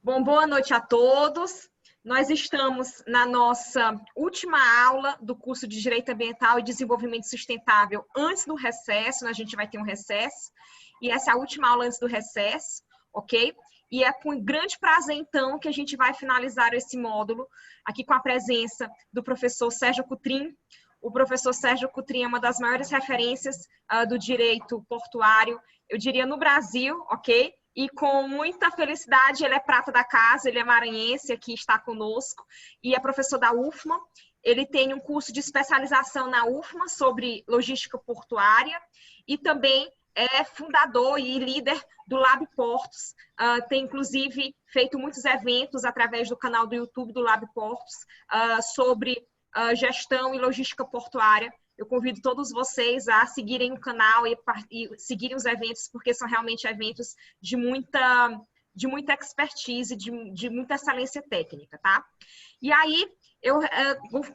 Bom, boa noite a todos. Nós estamos na nossa última aula do curso de Direito Ambiental e Desenvolvimento Sustentável antes do recesso. A gente vai ter um recesso, e essa é a última aula antes do recesso, ok? E é com grande prazer, então, que a gente vai finalizar esse módulo aqui com a presença do professor Sérgio Cutrim. O professor Sérgio Cutrim é uma das maiores referências do direito portuário, eu diria, no Brasil, ok? E com muita felicidade, ele é prata da casa, ele é maranhense, aqui está conosco, e é professor da UFMA. Ele tem um curso de especialização na UFMA sobre logística portuária e também é fundador e líder do Lab Portos. Tem, inclusive, feito muitos eventos através do canal do YouTube do Lab Portos sobre gestão e logística portuária. Eu convido todos vocês a seguirem o canal e seguirem os eventos, porque são realmente eventos de muita expertise, de muita excelência técnica, tá? E aí, eu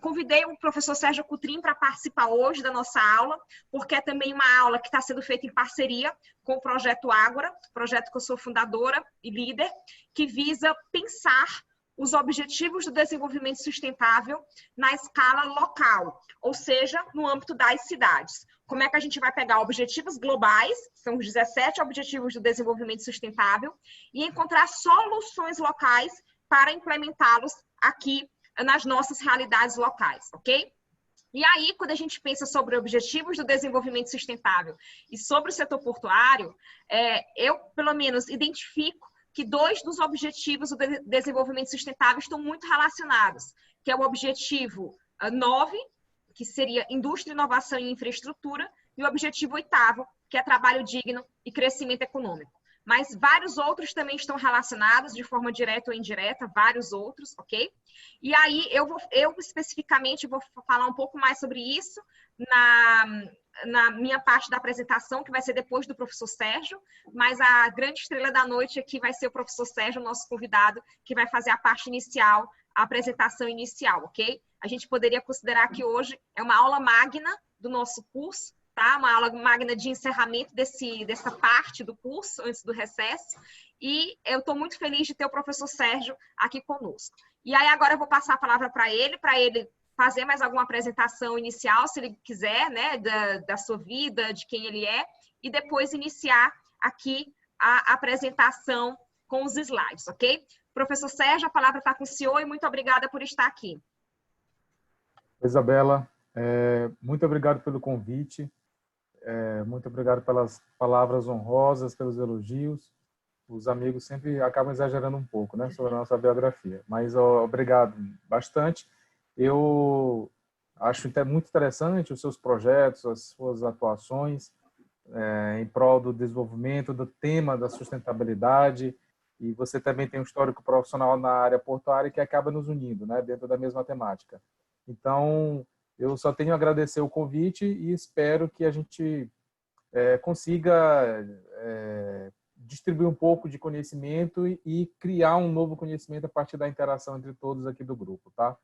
convidei o professor Sérgio Cutrim para participar hoje da nossa aula, porque é também uma aula que está sendo feita em parceria com o Projeto Ágora, projeto que eu sou fundadora e líder, que visa pensar os objetivos do desenvolvimento sustentável na escala local, ou seja, no âmbito das cidades. Como é que a gente vai pegar objetivos globais, são os 17 objetivos do desenvolvimento sustentável, e encontrar soluções locais para implementá-los aqui nas nossas realidades locais, ok? E aí, quando a gente pensa sobre objetivos do desenvolvimento sustentável e sobre o setor portuário, eu, pelo menos, identifico que dois dos objetivos do desenvolvimento sustentável estão muito relacionados, que é o objetivo 9, que seria indústria, inovação e infraestrutura, e o objetivo 8º, que é trabalho digno e crescimento econômico. Mas vários outros também estão relacionados, de forma direta ou indireta, vários outros, ok? E aí, eu especificamente vou falar um pouco mais sobre isso na minha parte da apresentação, que vai ser depois do professor Sérgio, mas a grande estrela da noite aqui vai ser o professor Sérgio, nosso convidado, que vai fazer a parte inicial, a apresentação inicial, ok? A gente poderia considerar que hoje é uma aula magna do nosso curso, tá? Uma aula magna de encerramento dessa parte do curso, antes do recesso, e eu estou muito feliz de ter o professor Sérgio aqui conosco. E aí agora eu vou passar a palavra para ele fazer mais alguma apresentação inicial, se ele quiser, né, da sua vida, de quem ele é, e depois iniciar aqui a apresentação com os slides, ok? Professor Sérgio, a palavra está com o senhor e muito obrigada por estar aqui. Isabela, muito obrigado pelo convite, muito obrigado pelas palavras honrosas, pelos elogios. Os amigos sempre acabam exagerando um pouco, né, sobre a nossa biografia, mas obrigado bastante. Eu acho muito interessante os seus projetos, as suas atuações em prol do desenvolvimento do tema da sustentabilidade, e você também tem um histórico profissional na área portuária que acaba nos unindo, né, dentro da mesma temática. Então, eu só tenho a agradecer o convite e espero que a gente consiga distribuir um pouco de conhecimento e criar um novo conhecimento a partir da interação entre todos aqui do grupo, tá?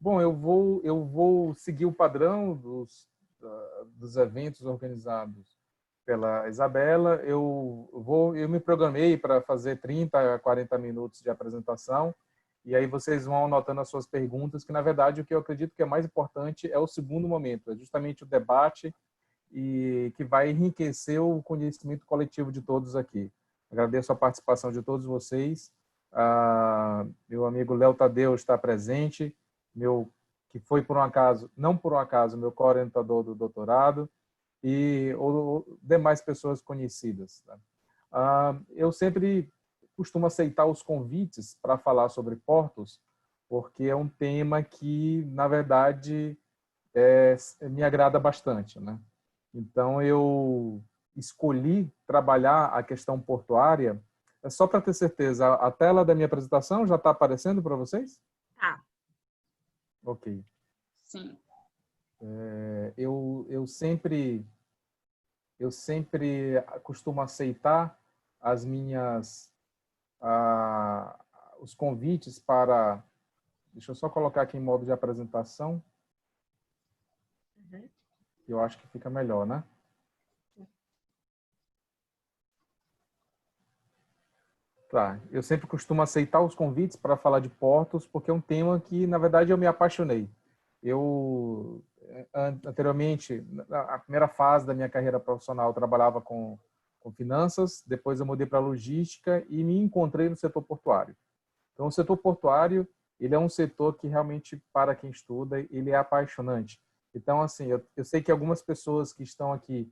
Bom, eu vou seguir o padrão dos eventos organizados pela Isabela. Eu me programei para fazer 30 a 40 minutos de apresentação, e aí vocês vão anotando as suas perguntas, que na verdade o que eu acredito que é mais importante é o segundo momento, é justamente o debate, e que vai enriquecer o conhecimento coletivo de todos aqui. Agradeço a participação de todos vocês. Meu amigo Léo Tadeu está presente, que foi por um acaso, não por um acaso, meu co-orientador do doutorado, e demais pessoas conhecidas. Eu sempre costumo aceitar os convites para falar sobre portos, porque é um tema que, na verdade, me agrada bastante, né? Então, eu escolhi trabalhar a questão portuária. Só para ter certeza, a tela da minha apresentação já está aparecendo para vocês? Tá. Ok. Sim. Eu sempre costumo aceitar os convites para... Deixa eu só colocar aqui em modo de apresentação. Eu acho que fica melhor, né? Tá. Eu sempre costumo aceitar os convites para falar de portos, porque é um tema que, na verdade, eu me apaixonei. Eu, anteriormente, na primeira fase da minha carreira profissional, eu trabalhava com finanças, depois eu mudei para logística e me encontrei no setor portuário. Então, o setor portuário, ele é um setor que realmente, para quem estuda, ele é apaixonante. Então, assim, eu sei que algumas pessoas que estão aqui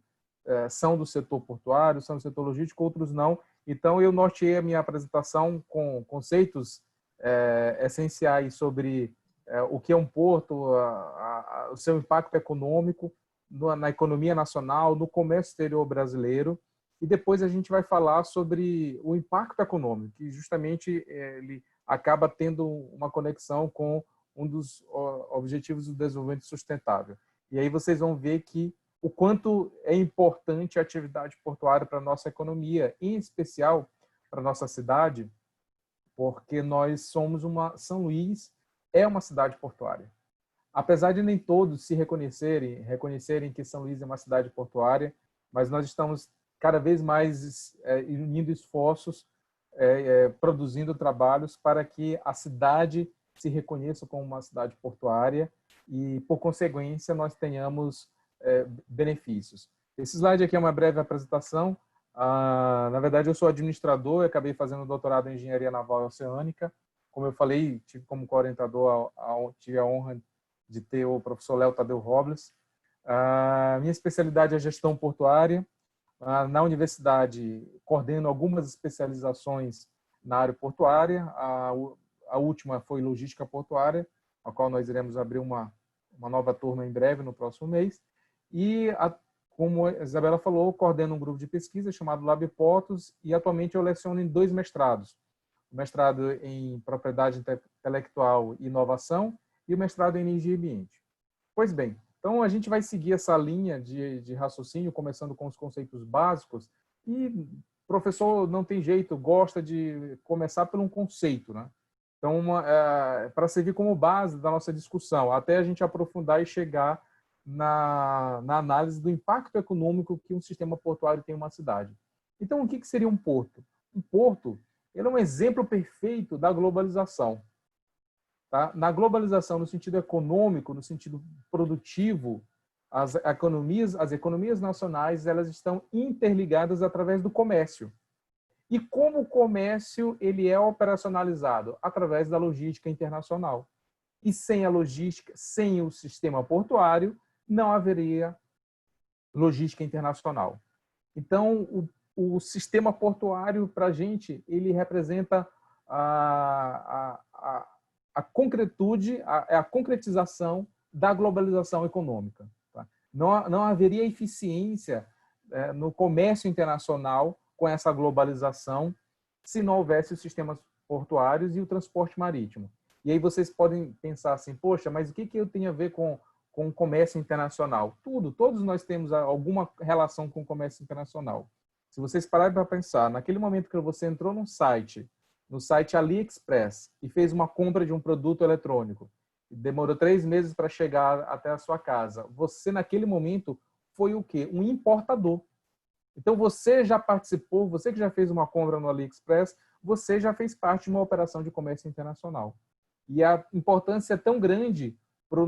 são do setor portuário, são do setor logístico, outros não. Então, eu norteei a minha apresentação com conceitos essenciais sobre o que é um porto, o seu impacto econômico na economia nacional, no comércio exterior brasileiro. E depois a gente vai falar sobre o impacto econômico, que justamente ele acaba tendo uma conexão com um dos objetivos do desenvolvimento sustentável. E aí vocês vão ver que o quanto é importante a atividade portuária para a nossa economia, em especial para a nossa cidade, porque nós somos São Luís é uma cidade portuária. Apesar de nem todos se reconhecerem que São Luís é uma cidade portuária, mas nós estamos cada vez mais unindo esforços, produzindo trabalhos para que a cidade se reconheça como uma cidade portuária e, por consequência, nós tenhamos benefícios. Esse slide aqui é uma breve apresentação. Na verdade, eu sou administrador, eu acabei fazendo doutorado em engenharia naval e oceânica. Como eu falei, tive como co-orientador, tive a honra de ter o professor Léo Tadeu Robles. Minha especialidade é gestão portuária. Na universidade, coordeno algumas especializações na área portuária. A última foi logística portuária, a qual nós iremos abrir uma nova turma em breve, no próximo mês. E, como a Isabela falou, coordeno um grupo de pesquisa chamado Lab Portos e atualmente eu leciono em 2 mestrados. O mestrado em Propriedade Intelectual e Inovação e o mestrado em Energia e Ambiente. Pois bem, então a gente vai seguir essa linha de raciocínio, começando com os conceitos básicos, e professor não tem jeito, gosta de começar por um conceito, né? Então, para servir como base da nossa discussão, até a gente aprofundar e chegar na análise do impacto econômico que um sistema portuário tem em uma cidade. Então, o que seria um porto? Um porto, ele é um exemplo perfeito da globalização. Tá? Na globalização, no sentido econômico, no sentido produtivo, as economias nacionais, elas estão interligadas através do comércio. E como o comércio ele é operacionalizado? Através da logística internacional. E sem a logística, sem o sistema portuário, não haveria logística internacional. Então, o sistema portuário, para a gente, ele representa a concretude, a concretização da globalização econômica. Tá? Não haveria eficiência no comércio internacional com essa globalização se não houvesse os sistemas portuários e o transporte marítimo. E aí vocês podem pensar assim, poxa, mas o que eu tenho a ver com o comércio internacional? Tudo, todos nós temos alguma relação com o comércio internacional. Se vocês pararem para pensar, naquele momento que você entrou no site AliExpress e fez uma compra de um produto eletrônico, demorou 3 meses para chegar até a sua casa, você naquele momento foi o quê? Um importador. Então você já participou, você que já fez uma compra no AliExpress, você já fez parte de uma operação de comércio internacional. E a importância é tão grande para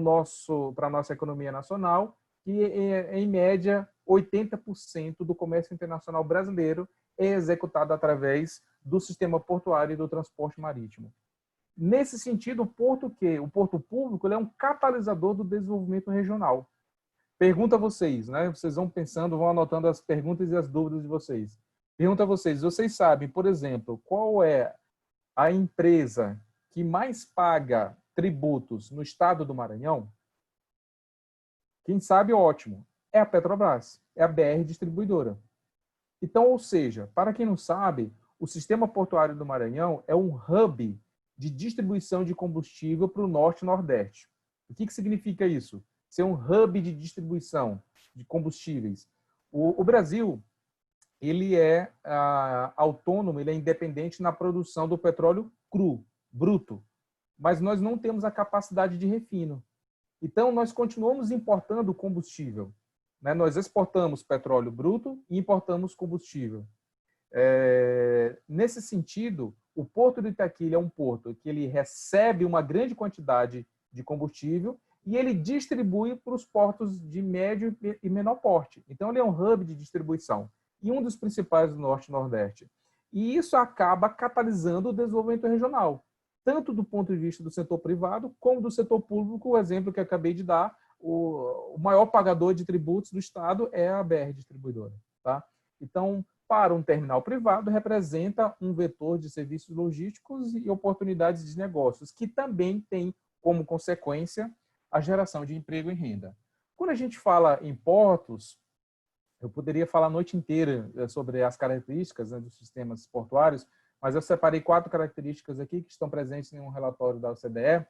a nossa economia nacional que, em média, 80% do comércio internacional brasileiro é executado através do sistema portuário e do transporte marítimo. Nesse sentido, o porto público ele é um catalisador do desenvolvimento regional. Pergunta a vocês, né? Vocês vão pensando, vão anotando as perguntas e as dúvidas de vocês. Pergunta a vocês sabem, por exemplo, qual é a empresa que mais paga tributos no estado do Maranhão? Quem sabe, ótimo. É a Petrobras, é a BR Distribuidora. Então, ou seja, para quem não sabe, o sistema portuário do Maranhão é um hub de distribuição de combustível para o Norte e Nordeste. O que significa isso? Ser um hub de distribuição de combustíveis. O Brasil, ele é autônomo, ele é independente na produção do petróleo cru, bruto, mas nós não temos a capacidade de refino. Então, nós continuamos importando combustível. Né? Nós exportamos petróleo bruto e importamos combustível. Nesse sentido, o Porto do Itaqui é um porto que ele recebe uma grande quantidade de combustível e ele distribui para os portos de médio e menor porte. Então, ele é um hub de distribuição e um dos principais do Norte e Nordeste. E isso acaba catalisando o desenvolvimento regional, tanto do ponto de vista do setor privado como do setor público. O exemplo que eu acabei de dar, o maior pagador de tributos do Estado é a BR Distribuidora. Tá? Então, para um terminal privado, representa um vetor de serviços logísticos e oportunidades de negócios, que também tem como consequência a geração de emprego e renda. Quando a gente fala em portos, eu poderia falar a noite inteira sobre as características, né, dos sistemas portuários, mas eu separei 4 características aqui que estão presentes em um relatório da OCDE,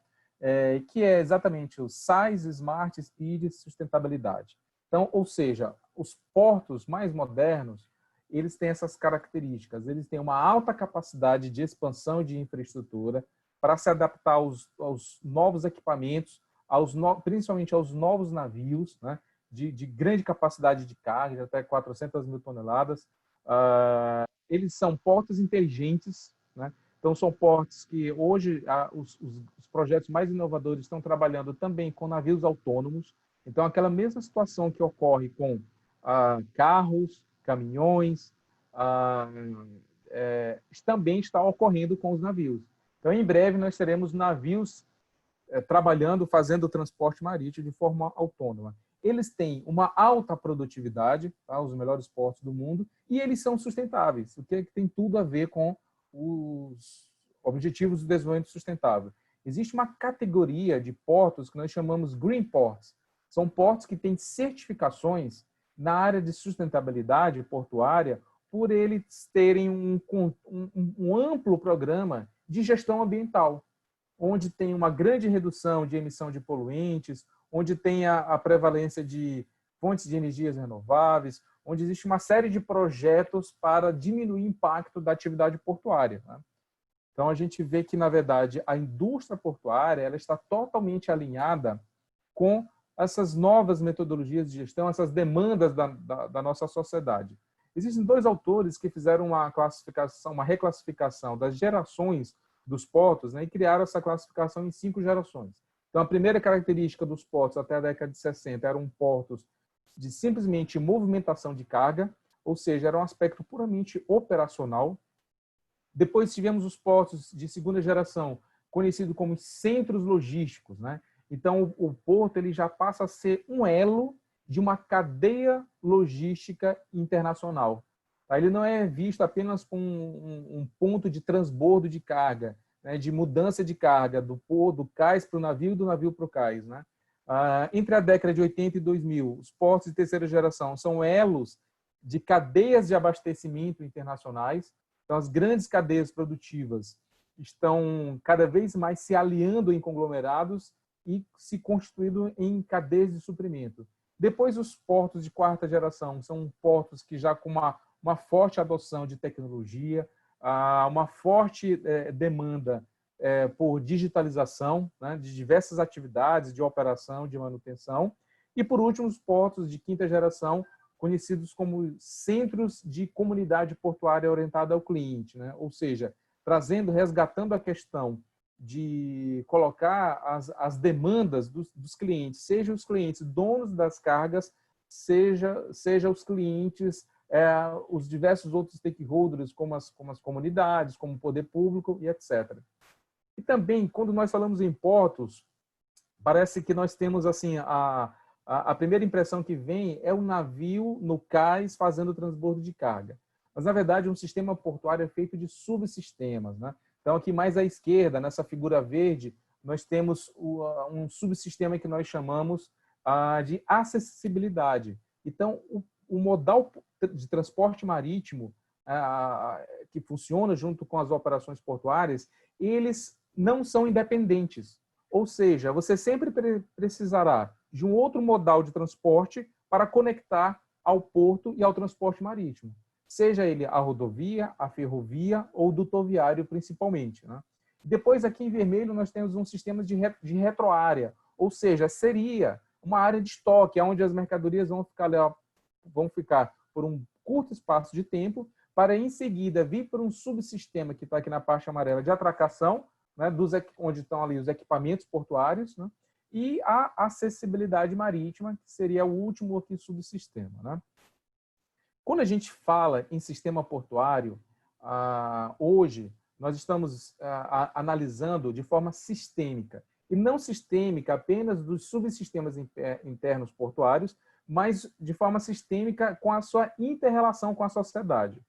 que é exatamente o size, smart, speed e sustentabilidade. Então, ou seja, os portos mais modernos, eles têm essas características. Eles têm uma alta capacidade de expansão de infraestrutura para se adaptar aos novos equipamentos, principalmente aos novos navios, né, de grande capacidade de carga, de até 400 mil toneladas. Eles são portos inteligentes, né? Então, são portos que hoje os projetos mais inovadores estão trabalhando também com navios autônomos. Então, aquela mesma situação que ocorre com carros, caminhões, também está ocorrendo com os navios. Então, em breve, nós teremos navios trabalhando, fazendo o transporte marítimo de forma autônoma. Eles têm uma alta produtividade, tá? Os melhores portos do mundo, e eles são sustentáveis, o que tem tudo a ver com os objetivos do desenvolvimento sustentável. Existe uma categoria de portos que nós chamamos Green Ports. São portos que têm certificações na área de sustentabilidade portuária por eles terem um amplo programa de gestão ambiental, onde tem uma grande redução de emissão de poluentes, onde tem a prevalência de fontes de energias renováveis, onde existe uma série de projetos para diminuir o impacto da atividade portuária, né? Então, a gente vê que, na verdade, a indústria portuária ela está totalmente alinhada com essas novas metodologias de gestão, essas demandas da nossa sociedade. Existem 2 autores que fizeram uma reclassificação das gerações dos portos, né, e criaram essa classificação em 5 gerações. Então, a primeira característica dos portos até a década de 60 eram portos de simplesmente movimentação de carga, ou seja, era um aspecto puramente operacional. Depois tivemos os portos de segunda geração, conhecidos como centros logísticos, né? Então, o porto ele já passa a ser um elo de uma cadeia logística internacional. Ele não é visto apenas como um ponto de transbordo de carga, né, de mudança de carga do cais para o navio e do navio para o cais, né? Entre a década de 80 e 2000, os portos de terceira geração são elos de cadeias de abastecimento internacionais. Então, as grandes cadeias produtivas estão cada vez mais se aliando em conglomerados e se constituindo em cadeias de suprimento. Depois, os portos de quarta geração são portos que já com uma forte adoção de tecnologia, uma forte demanda por digitalização, né, de diversas atividades de operação, de manutenção. E, por último, os portos de quinta geração, conhecidos como centros de comunidade portuária orientada ao cliente, né? Ou seja, resgatando a questão de colocar as demandas dos clientes, seja os clientes donos das cargas, seja os clientes, os diversos outros stakeholders, como as comunidades, como o poder público e etc. E também, quando nós falamos em portos, parece que nós temos assim a primeira impressão que vem é o navio no cais fazendo transbordo de carga. Mas, na verdade, um sistema portuário é feito de subsistemas, né? Então, aqui mais à esquerda, nessa figura verde, nós temos um subsistema que nós chamamos de acessibilidade. Então, o modal de transporte marítimo que funciona junto com as operações portuárias, eles não são independentes. Ou seja, você sempre precisará de um outro modal de transporte para conectar ao porto e ao transporte marítimo, seja ele a rodovia, a ferrovia ou dutoviário principalmente, né? Depois, aqui em vermelho, nós temos um sistema de retroárea, ou seja, seria uma área de estoque, onde as mercadorias vão ficar por um curto espaço de tempo para em seguida vir para um subsistema que está aqui na parte amarela de atracação, né, onde estão ali os equipamentos portuários, né, e a acessibilidade marítima, que seria o último aqui subsistema, né? Quando a gente fala em sistema portuário, hoje nós estamos analisando de forma sistêmica, e não sistêmica apenas dos subsistemas internos portuários, mas de forma sistêmica com a sua inter-relação com a sociedade.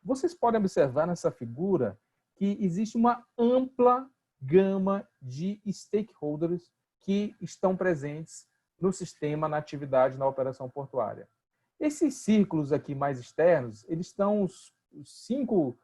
Vocês podem observar nessa figura que existe uma ampla gama de stakeholders que estão presentes no sistema, na atividade, na operação portuária. Esses círculos aqui mais externos, eles estão os 5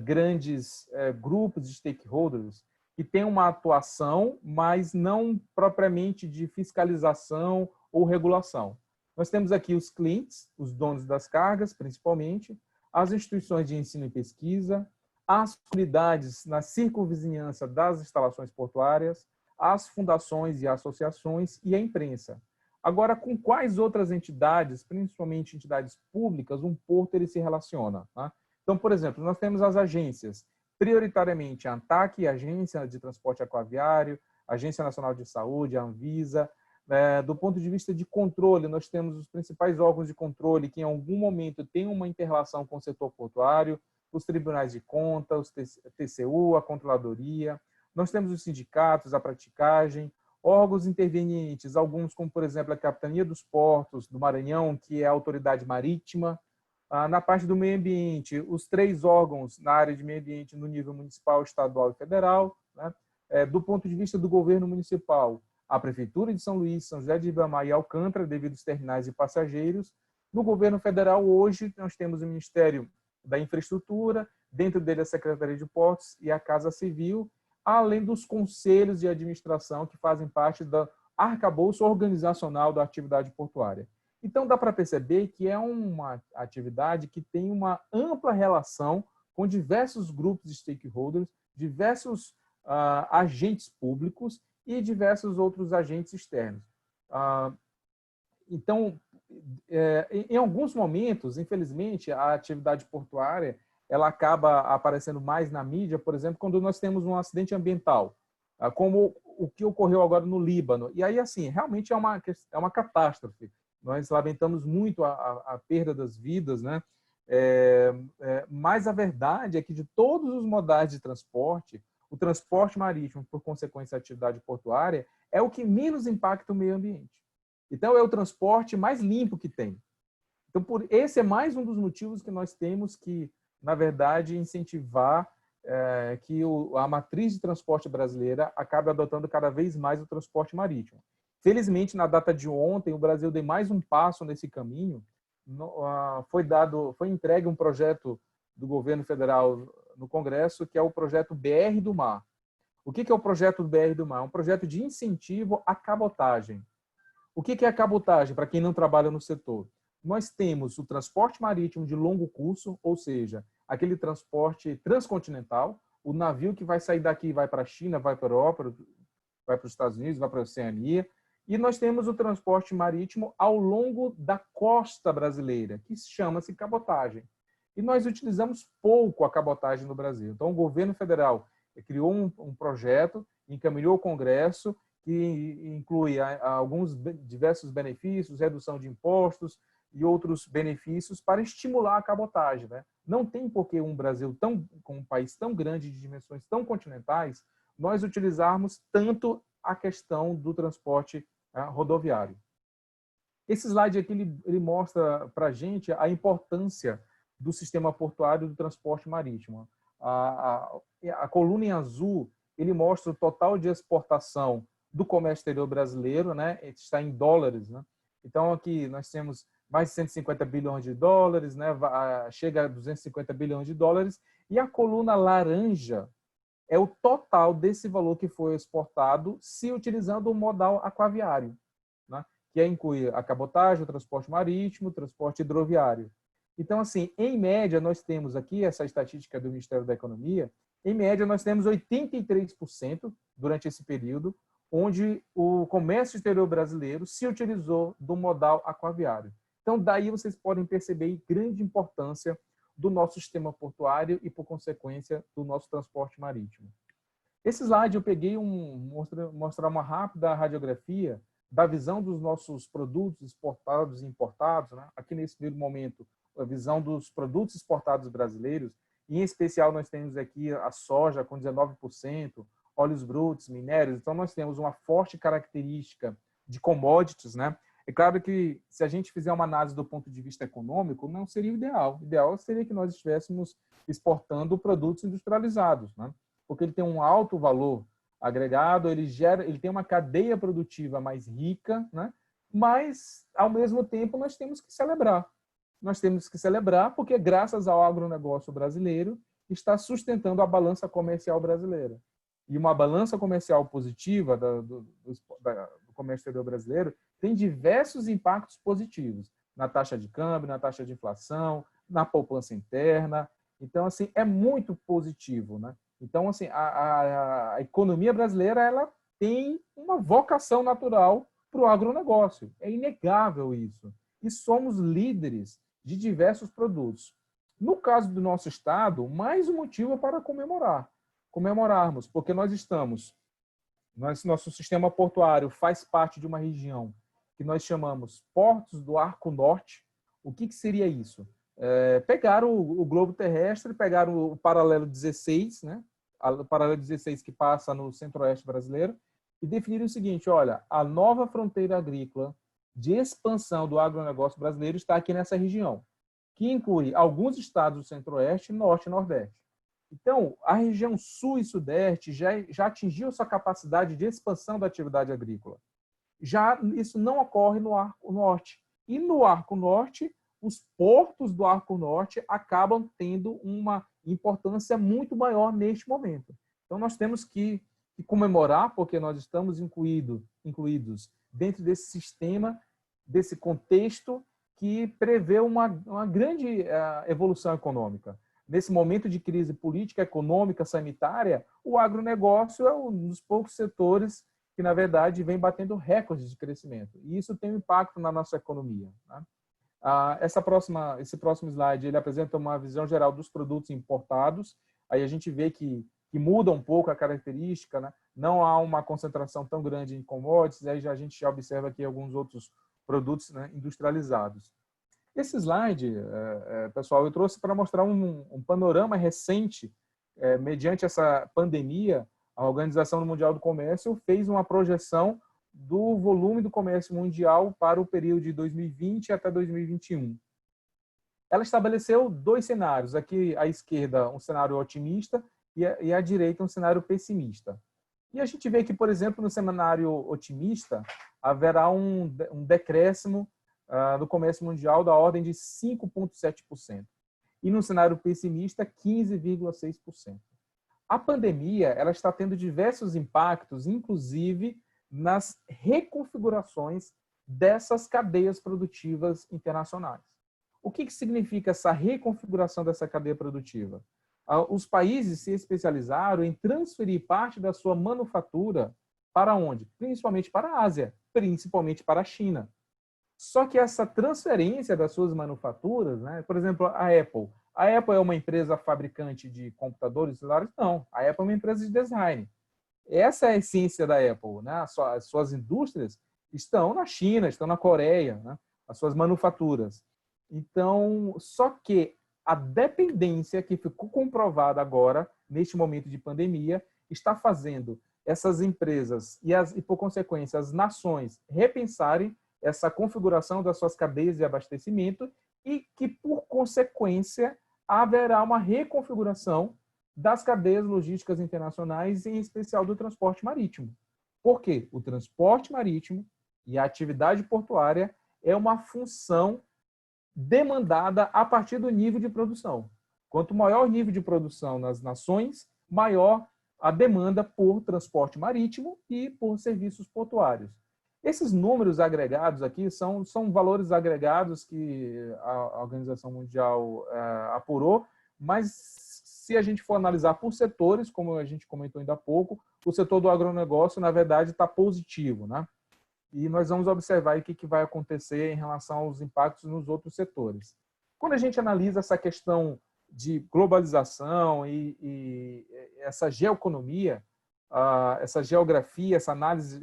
grandes grupos de stakeholders que têm uma atuação, mas não propriamente de fiscalização ou regulação. Nós temos aqui os clientes, os donos das cargas, principalmente, as instituições de ensino e pesquisa, as comunidades na circunvizinhança das instalações portuárias, as fundações e associações e a imprensa. Agora, com quais outras entidades, principalmente entidades públicas, um porto ele se relaciona? Tá? Então, por exemplo, nós temos as agências, prioritariamente a ANTAC, a Agência de Transporte Aquaviário, a Agência Nacional de Saúde, a Anvisa. Do ponto de vista de controle, nós temos os principais órgãos de controle que em algum momento têm uma inter-relação com o setor portuário, os tribunais de contas, o TCU, a controladoria. Nós temos os sindicatos, a praticagem, órgãos intervenientes, alguns como, por exemplo, a Capitania dos Portos do Maranhão, que é a autoridade marítima. Na parte do meio ambiente, os 3 órgãos na área de meio ambiente no nível municipal, estadual e federal. Né? Do ponto de vista do governo municipal, a Prefeitura de São Luís, São José de Ribamar e Alcântara, devido aos terminais e passageiros. No governo federal, hoje, nós temos o Ministério da Infraestrutura, dentro dele a Secretaria de Portos e a Casa Civil, além dos conselhos de administração que fazem parte do arcabouço organizacional da atividade portuária. Então, dá para perceber que é uma atividade que tem uma ampla relação com diversos grupos de stakeholders, diversos agentes públicos e diversos outros agentes externos. Então, em alguns momentos, infelizmente, a atividade portuária ela acaba aparecendo mais na mídia, por exemplo, quando nós temos um acidente ambiental, como o que ocorreu agora no Líbano. E aí, assim, realmente é uma catástrofe. Nós lamentamos muito a perda das vidas, né? Mas a verdade é que de todos os modais de transporte, o transporte marítimo, por consequência da atividade portuária, é o que menos impacta o meio ambiente. Então, é o transporte mais limpo que tem. Então, esse é mais um dos motivos que nós temos que, na verdade, incentivar que a matriz de transporte brasileira acabe adotando cada vez mais o transporte marítimo. Felizmente, na data de ontem, o Brasil deu mais um passo nesse caminho. Foi entregue um projeto do governo federal no Congresso, que é o projeto BR do Mar. O que é o projeto BR do Mar? É um projeto de incentivo à cabotagem. O que é a cabotagem, para quem não trabalha no setor? Nós temos o transporte marítimo de longo curso, ou seja, aquele transporte transcontinental, o navio que vai sair daqui e vai para a China, vai para a Europa, vai para os Estados Unidos, vai para a Oceania. E nós temos o transporte marítimo ao longo da costa brasileira, que chama-se cabotagem. E nós utilizamos pouco a cabotagem no Brasil. Então, o governo federal criou um projeto, encaminhou ao Congresso, que inclui alguns diversos benefícios, redução de impostos e outros benefícios para estimular a cabotagem, né? Não tem por que um Brasil com um país tão grande, de dimensões tão continentais, nós utilizarmos tanto a questão do transporte rodoviário. Esse slide aqui ele mostra para a gente a importância do sistema portuário do transporte marítimo. A coluna em azul ele mostra o total de exportação do comércio exterior brasileiro, né? Está em dólares, né? Então aqui nós temos mais de 150 bilhões de dólares, né? Chega a 250 bilhões de dólares, e a coluna laranja é o total desse valor que foi exportado se utilizando o modal aquaviário, né? Que inclui a cabotagem, o transporte marítimo, o transporte hidroviário. Então, assim, em média, nós temos aqui essa estatística do Ministério da Economia, em média, nós temos 83% durante esse período, onde o comércio exterior brasileiro se utilizou do modal aquaviário. Então, daí vocês podem perceber grande importância do nosso sistema portuário e, por consequência, do nosso transporte marítimo. Esse slide eu peguei mostrar uma rápida radiografia da visão dos nossos produtos exportados e importados, né? Aqui nesse primeiro momento, a visão dos produtos exportados brasileiros, e em especial nós temos aqui a soja com 19%, óleos brutos, minérios, então nós temos uma forte característica de commodities, né? É claro que se a gente fizer uma análise do ponto de vista econômico, não seria o ideal. O ideal seria que nós estivéssemos exportando produtos industrializados, né? Porque ele tem um alto valor agregado, ele tem uma cadeia produtiva mais rica, né? Mas, ao mesmo tempo, nós temos que celebrar. Nós temos que celebrar porque, graças ao agronegócio brasileiro, está sustentando a balança comercial brasileira. E uma balança comercial positiva do comércio exterior brasileiro tem diversos impactos positivos na taxa de câmbio, na taxa de inflação, na poupança interna. Então, assim, é muito positivo, né? Então, assim, a economia brasileira ela tem uma vocação natural para o agronegócio. É inegável isso. E somos líderes de diversos produtos. No caso do nosso estado, mais um motivo para comemorarmos, porque nosso sistema portuário faz parte de uma região que nós chamamos Portos do Arco Norte. O que seria isso? Pegaram o globo terrestre, pegaram o paralelo 16, né? O paralelo 16 que passa no centro-oeste brasileiro, e definiram o seguinte: olha, a nova fronteira agrícola de expansão do agronegócio brasileiro está aqui nessa região, que inclui alguns estados do centro-oeste, norte e nordeste. Então, a região sul e sudeste já atingiu sua capacidade de expansão da atividade agrícola. Já isso não ocorre no Arco Norte. E no Arco Norte, os portos do Arco Norte acabam tendo uma importância muito maior neste momento. Então, nós temos que comemorar, porque nós estamos incluídos dentro desse sistema, desse contexto que prevê uma grande evolução econômica. Nesse momento de crise política, econômica, sanitária, o agronegócio é um dos poucos setores que, na verdade, vem batendo recordes de crescimento. E isso tem um impacto na nossa economia, né? Esse próximo slide ele apresenta uma visão geral dos produtos importados. Aí a gente vê que muda um pouco a característica, né? Não há uma concentração tão grande em commodities, aí a gente já observa aqui alguns outros produtos, né, industrializados. Esse slide, pessoal, eu trouxe para mostrar um panorama recente. Mediante essa pandemia, a Organização Mundial do Comércio fez uma projeção do volume do comércio mundial para o período de 2020 até 2021. Ela estabeleceu dois cenários. Aqui, à esquerda, um cenário otimista e à direita, um cenário pessimista. E a gente vê que, por exemplo, no cenário otimista, haverá um decréscimo do comércio mundial da ordem de 5,7%. E no cenário pessimista, 15,6%. A pandemia ela está tendo diversos impactos, inclusive nas reconfigurações dessas cadeias produtivas internacionais. O que significa essa reconfiguração dessa cadeia produtiva? Os países se especializaram em transferir parte da sua manufatura para onde? Principalmente para a Ásia, principalmente para a China. Só que essa transferência das suas manufaturas, né? Por exemplo, a Apple. A Apple é uma empresa fabricante de computadores celulares? Não. A Apple é uma empresa de design. Essa é a essência da Apple, né? As suas indústrias estão na China, estão na Coreia, né? As suas manufaturas. Então, só que a dependência que ficou comprovada agora, neste momento de pandemia, está fazendo essas empresas e por consequência, as nações repensarem essa configuração das suas cadeias de abastecimento e que, por consequência, haverá uma reconfiguração das cadeias logísticas internacionais, em especial do transporte marítimo. Por quê? O transporte marítimo e a atividade portuária é uma função demandada a partir do nível de produção. Quanto maior o nível de produção nas nações, maior a demanda por transporte marítimo e por serviços portuários. Esses números agregados aqui são valores agregados que a Organização Mundial apurou, mas se a gente for analisar por setores, como a gente comentou ainda há pouco, o setor do agronegócio, na verdade, está positivo, né? E nós vamos observar o que vai acontecer em relação aos impactos nos outros setores. Quando a gente analisa essa questão de globalização e essa geoeconomia, essa geografia, essa análise,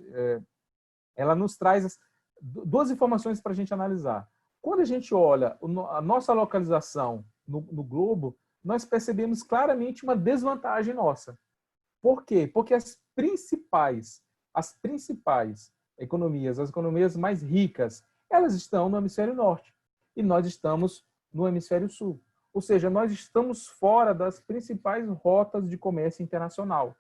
ela nos traz duas informações para a gente analisar. Quando a gente olha a nossa localização no globo, nós percebemos claramente uma desvantagem nossa. Por quê? Porque as principais economias, as economias mais ricas, elas estão no hemisfério norte e nós estamos no hemisfério sul. Ou seja, nós estamos fora das principais rotas de comércio internacional.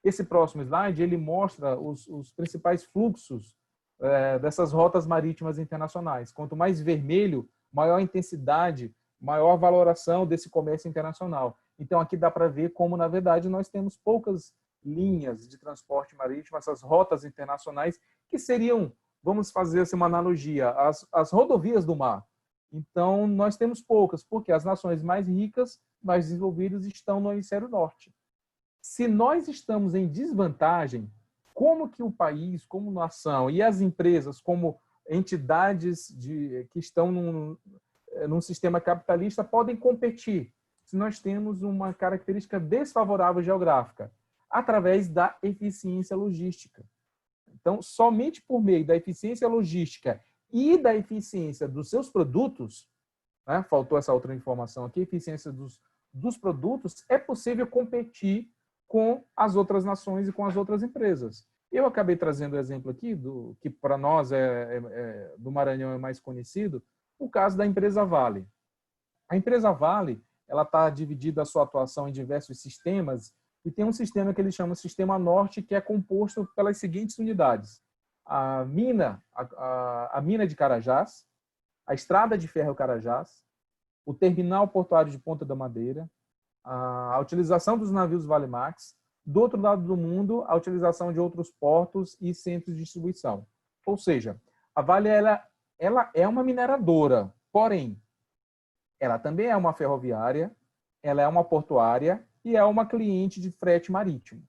Esse próximo slide, ele mostra os principais fluxos dessas rotas marítimas internacionais. Quanto mais vermelho, maior intensidade, maior valoração desse comércio internacional. Então, aqui dá para ver como, na verdade, nós temos poucas linhas de transporte marítimo, essas rotas internacionais, que seriam, vamos fazer assim, uma analogia, as rodovias do mar. Então, nós temos poucas, porque as nações mais ricas, mais desenvolvidas, estão no hemisfério norte. Se nós estamos em desvantagem, como que o país, como nação, e as empresas, como entidades que estão num sistema capitalista, podem competir se nós temos uma característica desfavorável geográfica? Através da eficiência logística. Então, somente por meio da eficiência logística e da eficiência dos seus produtos, né, faltou essa outra informação aqui, eficiência dos produtos, é possível competir com as outras nações e com as outras empresas. Eu acabei trazendo o exemplo aqui, que para nós do Maranhão é mais conhecido, o caso da empresa Vale. A empresa Vale, ela está dividida a sua atuação em diversos sistemas, e tem um sistema que ele chama de Sistema Norte, que é composto pelas seguintes unidades: a mina de Carajás, a Estrada de Ferro Carajás, o Terminal Portuário de Ponta da Madeira, a utilização dos navios Vale-Max, do outro lado do mundo, a utilização de outros portos e centros de distribuição. Ou seja, a Vale ela é uma mineradora, porém, ela também é uma ferroviária, ela é uma portuária e é uma cliente de frete marítimo.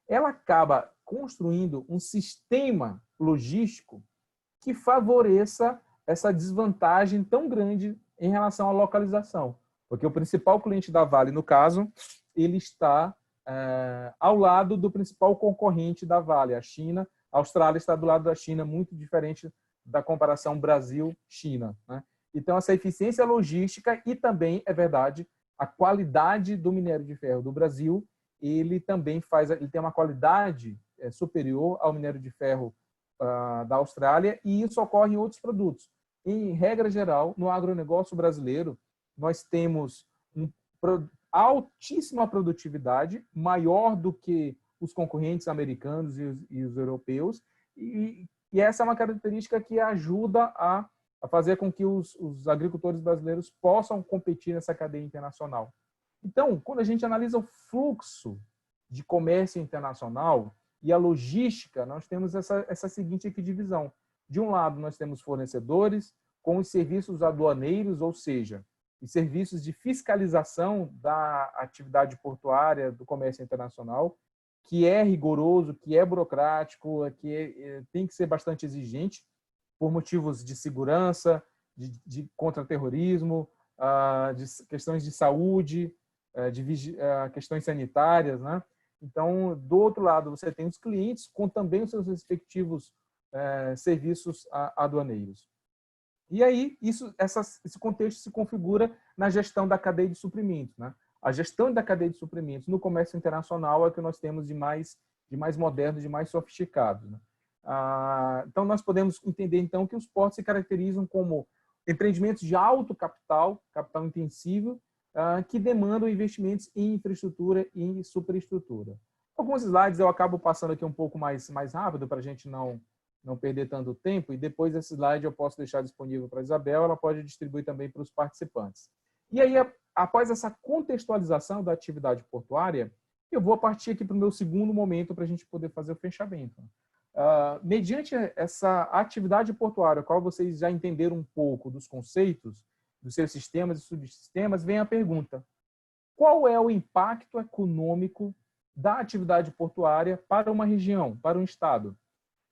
Ela acaba construindo um sistema logístico que favoreça essa desvantagem tão grande em relação à localização. Porque o principal cliente da Vale, no caso, ele está ao lado do principal concorrente da Vale, a China. A Austrália está do lado da China, muito diferente da comparação Brasil-China, né? Então, essa eficiência logística e também, é verdade, a qualidade do minério de ferro do Brasil, ele também tem uma qualidade superior ao minério de ferro da Austrália, e isso ocorre em outros produtos. Em regra geral, no agronegócio brasileiro, nós temos altíssima produtividade, maior do que os concorrentes americanos e os europeus, e essa é uma característica que ajuda a fazer com que os agricultores brasileiros possam competir nessa cadeia internacional. Então, quando a gente analisa o fluxo de comércio internacional e a logística, nós temos essa seguinte aqui divisão. De um lado, nós temos fornecedores com os serviços aduaneiros, ou seja, os serviços de fiscalização da atividade portuária do comércio internacional, que é rigoroso, que é burocrático, que tem que ser bastante exigente por motivos de segurança, de contra-terrorismo, de questões de saúde, de questões sanitárias, né? Então, do outro lado, você tem os clientes com também os seus respectivos serviços aduaneiros. E aí, esse contexto se configura na gestão da cadeia de suprimentos, né? A gestão da cadeia de suprimentos no comércio internacional é o que nós temos de mais moderno, de mais sofisticado, né? Então, nós podemos entender então que os portos se caracterizam como empreendimentos de alto capital intensivo, que demandam investimentos em infraestrutura e em superestrutura. Alguns slides eu acabo passando aqui um pouco mais rápido para a gente não perder tanto tempo, e depois esse slide eu posso deixar disponível para a Isabel, ela pode distribuir também para os participantes. E aí, após essa contextualização da atividade portuária, eu vou partir aqui para o meu segundo momento para a gente poder fazer o fechamento. Mediante essa atividade portuária, a qual vocês já entenderam um pouco dos conceitos, dos seus sistemas e subsistemas, vem a pergunta: qual é o impacto econômico da atividade portuária para uma região, para um estado?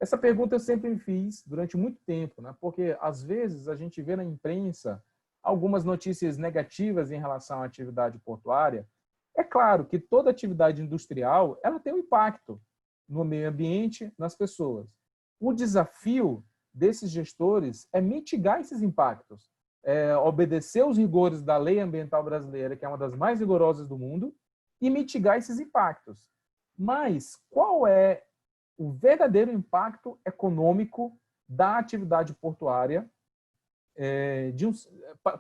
Essa pergunta eu sempre me fiz durante muito tempo, né? Porque às vezes a gente vê na imprensa algumas notícias negativas em relação à atividade portuária. É claro que toda atividade industrial ela tem um impacto no meio ambiente, nas pessoas. O desafio desses gestores é mitigar esses impactos, obedecer os rigores da lei ambiental brasileira, que é uma das mais rigorosas do mundo, e mitigar esses impactos. Mas qual é o verdadeiro impacto econômico da atividade portuária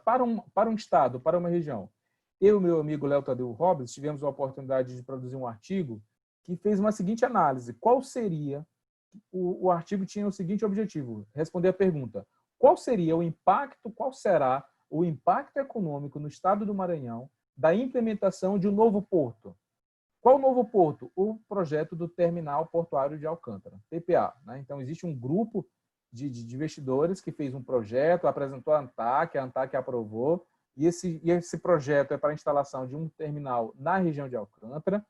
para um estado, para uma região? Eu e meu amigo Léo Tadeu Robles tivemos a oportunidade de produzir um artigo que fez uma seguinte análise. Qual seria, o artigo tinha o seguinte objetivo, responder a pergunta, qual seria o impacto, qual será o impacto econômico no estado do Maranhão da implementação de um novo porto? Qual o novo porto? O projeto do Terminal Portuário de Alcântara, TPA. Né? Então, existe um grupo de investidores que fez um projeto, apresentou a ANTAQ aprovou, e esse projeto é para a instalação de um terminal na região de Alcântara.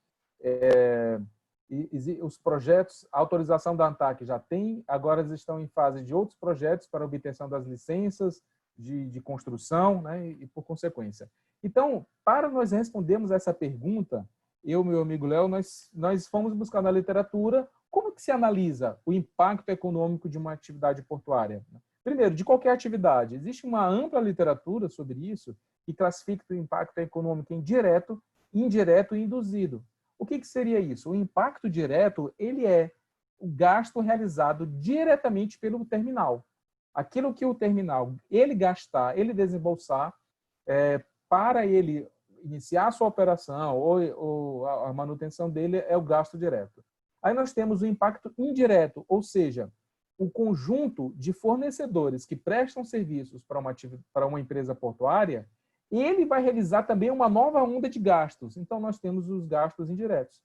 Os projetos, a autorização da ANTAQ já tem, agora eles estão em fase de outros projetos para obtenção das licenças de construção, né? E por consequência. Então, para nós respondermos essa pergunta, eu e meu amigo Léo, nós fomos buscar na literatura como que se analisa o impacto econômico de uma atividade portuária. Primeiro, de qualquer atividade. Existe uma ampla literatura sobre isso que classifica o impacto econômico em direto, indireto e induzido. O que seria isso? O impacto direto, ele é o gasto realizado diretamente pelo terminal. Aquilo que o terminal, ele gastar, ele desembolsar, para ele iniciar a sua operação ou a manutenção dele é o gasto direto. Aí nós temos o impacto indireto, ou seja, o conjunto de fornecedores que prestam serviços para uma empresa portuária, ele vai realizar também uma nova onda de gastos. Então, nós temos os gastos indiretos.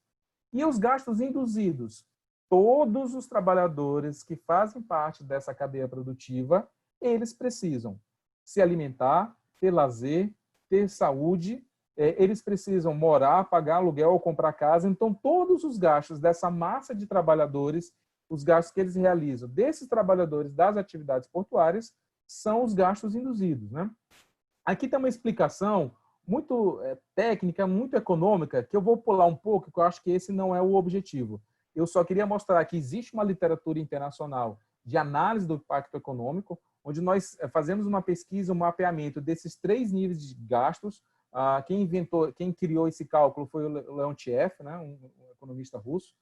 E os gastos induzidos? Todos os trabalhadores que fazem parte dessa cadeia produtiva, eles precisam se alimentar, ter lazer, ter saúde, eles precisam morar, pagar aluguel ou comprar casa. Então, todos os gastos dessa massa de trabalhadores, os gastos que eles realizam desses trabalhadores das atividades portuárias, são os gastos induzidos, né? Aqui tem uma explicação muito técnica, muito econômica, que eu vou pular um pouco, porque eu acho que esse não é o objetivo. Eu só queria mostrar que existe uma literatura internacional de análise do impacto econômico, onde nós fazemos uma pesquisa, um mapeamento desses 3 níveis de gastos. Quem criou esse cálculo foi o Leontiev, né, um economista russo.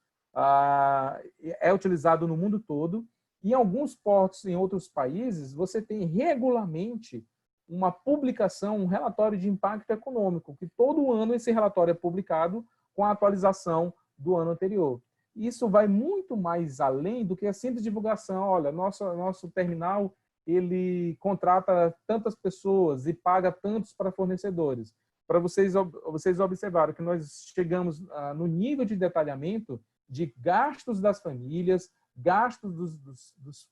É utilizado no mundo todo. E em alguns portos, em outros países, você tem regularmente uma publicação, um relatório de impacto econômico, que todo ano esse relatório é publicado com a atualização do ano anterior. Isso vai muito mais além do que a simples divulgação. Olha, nosso terminal ele contrata tantas pessoas e paga tantos para fornecedores. Para vocês observaram que nós chegamos no nível de detalhamento de gastos das famílias, gastos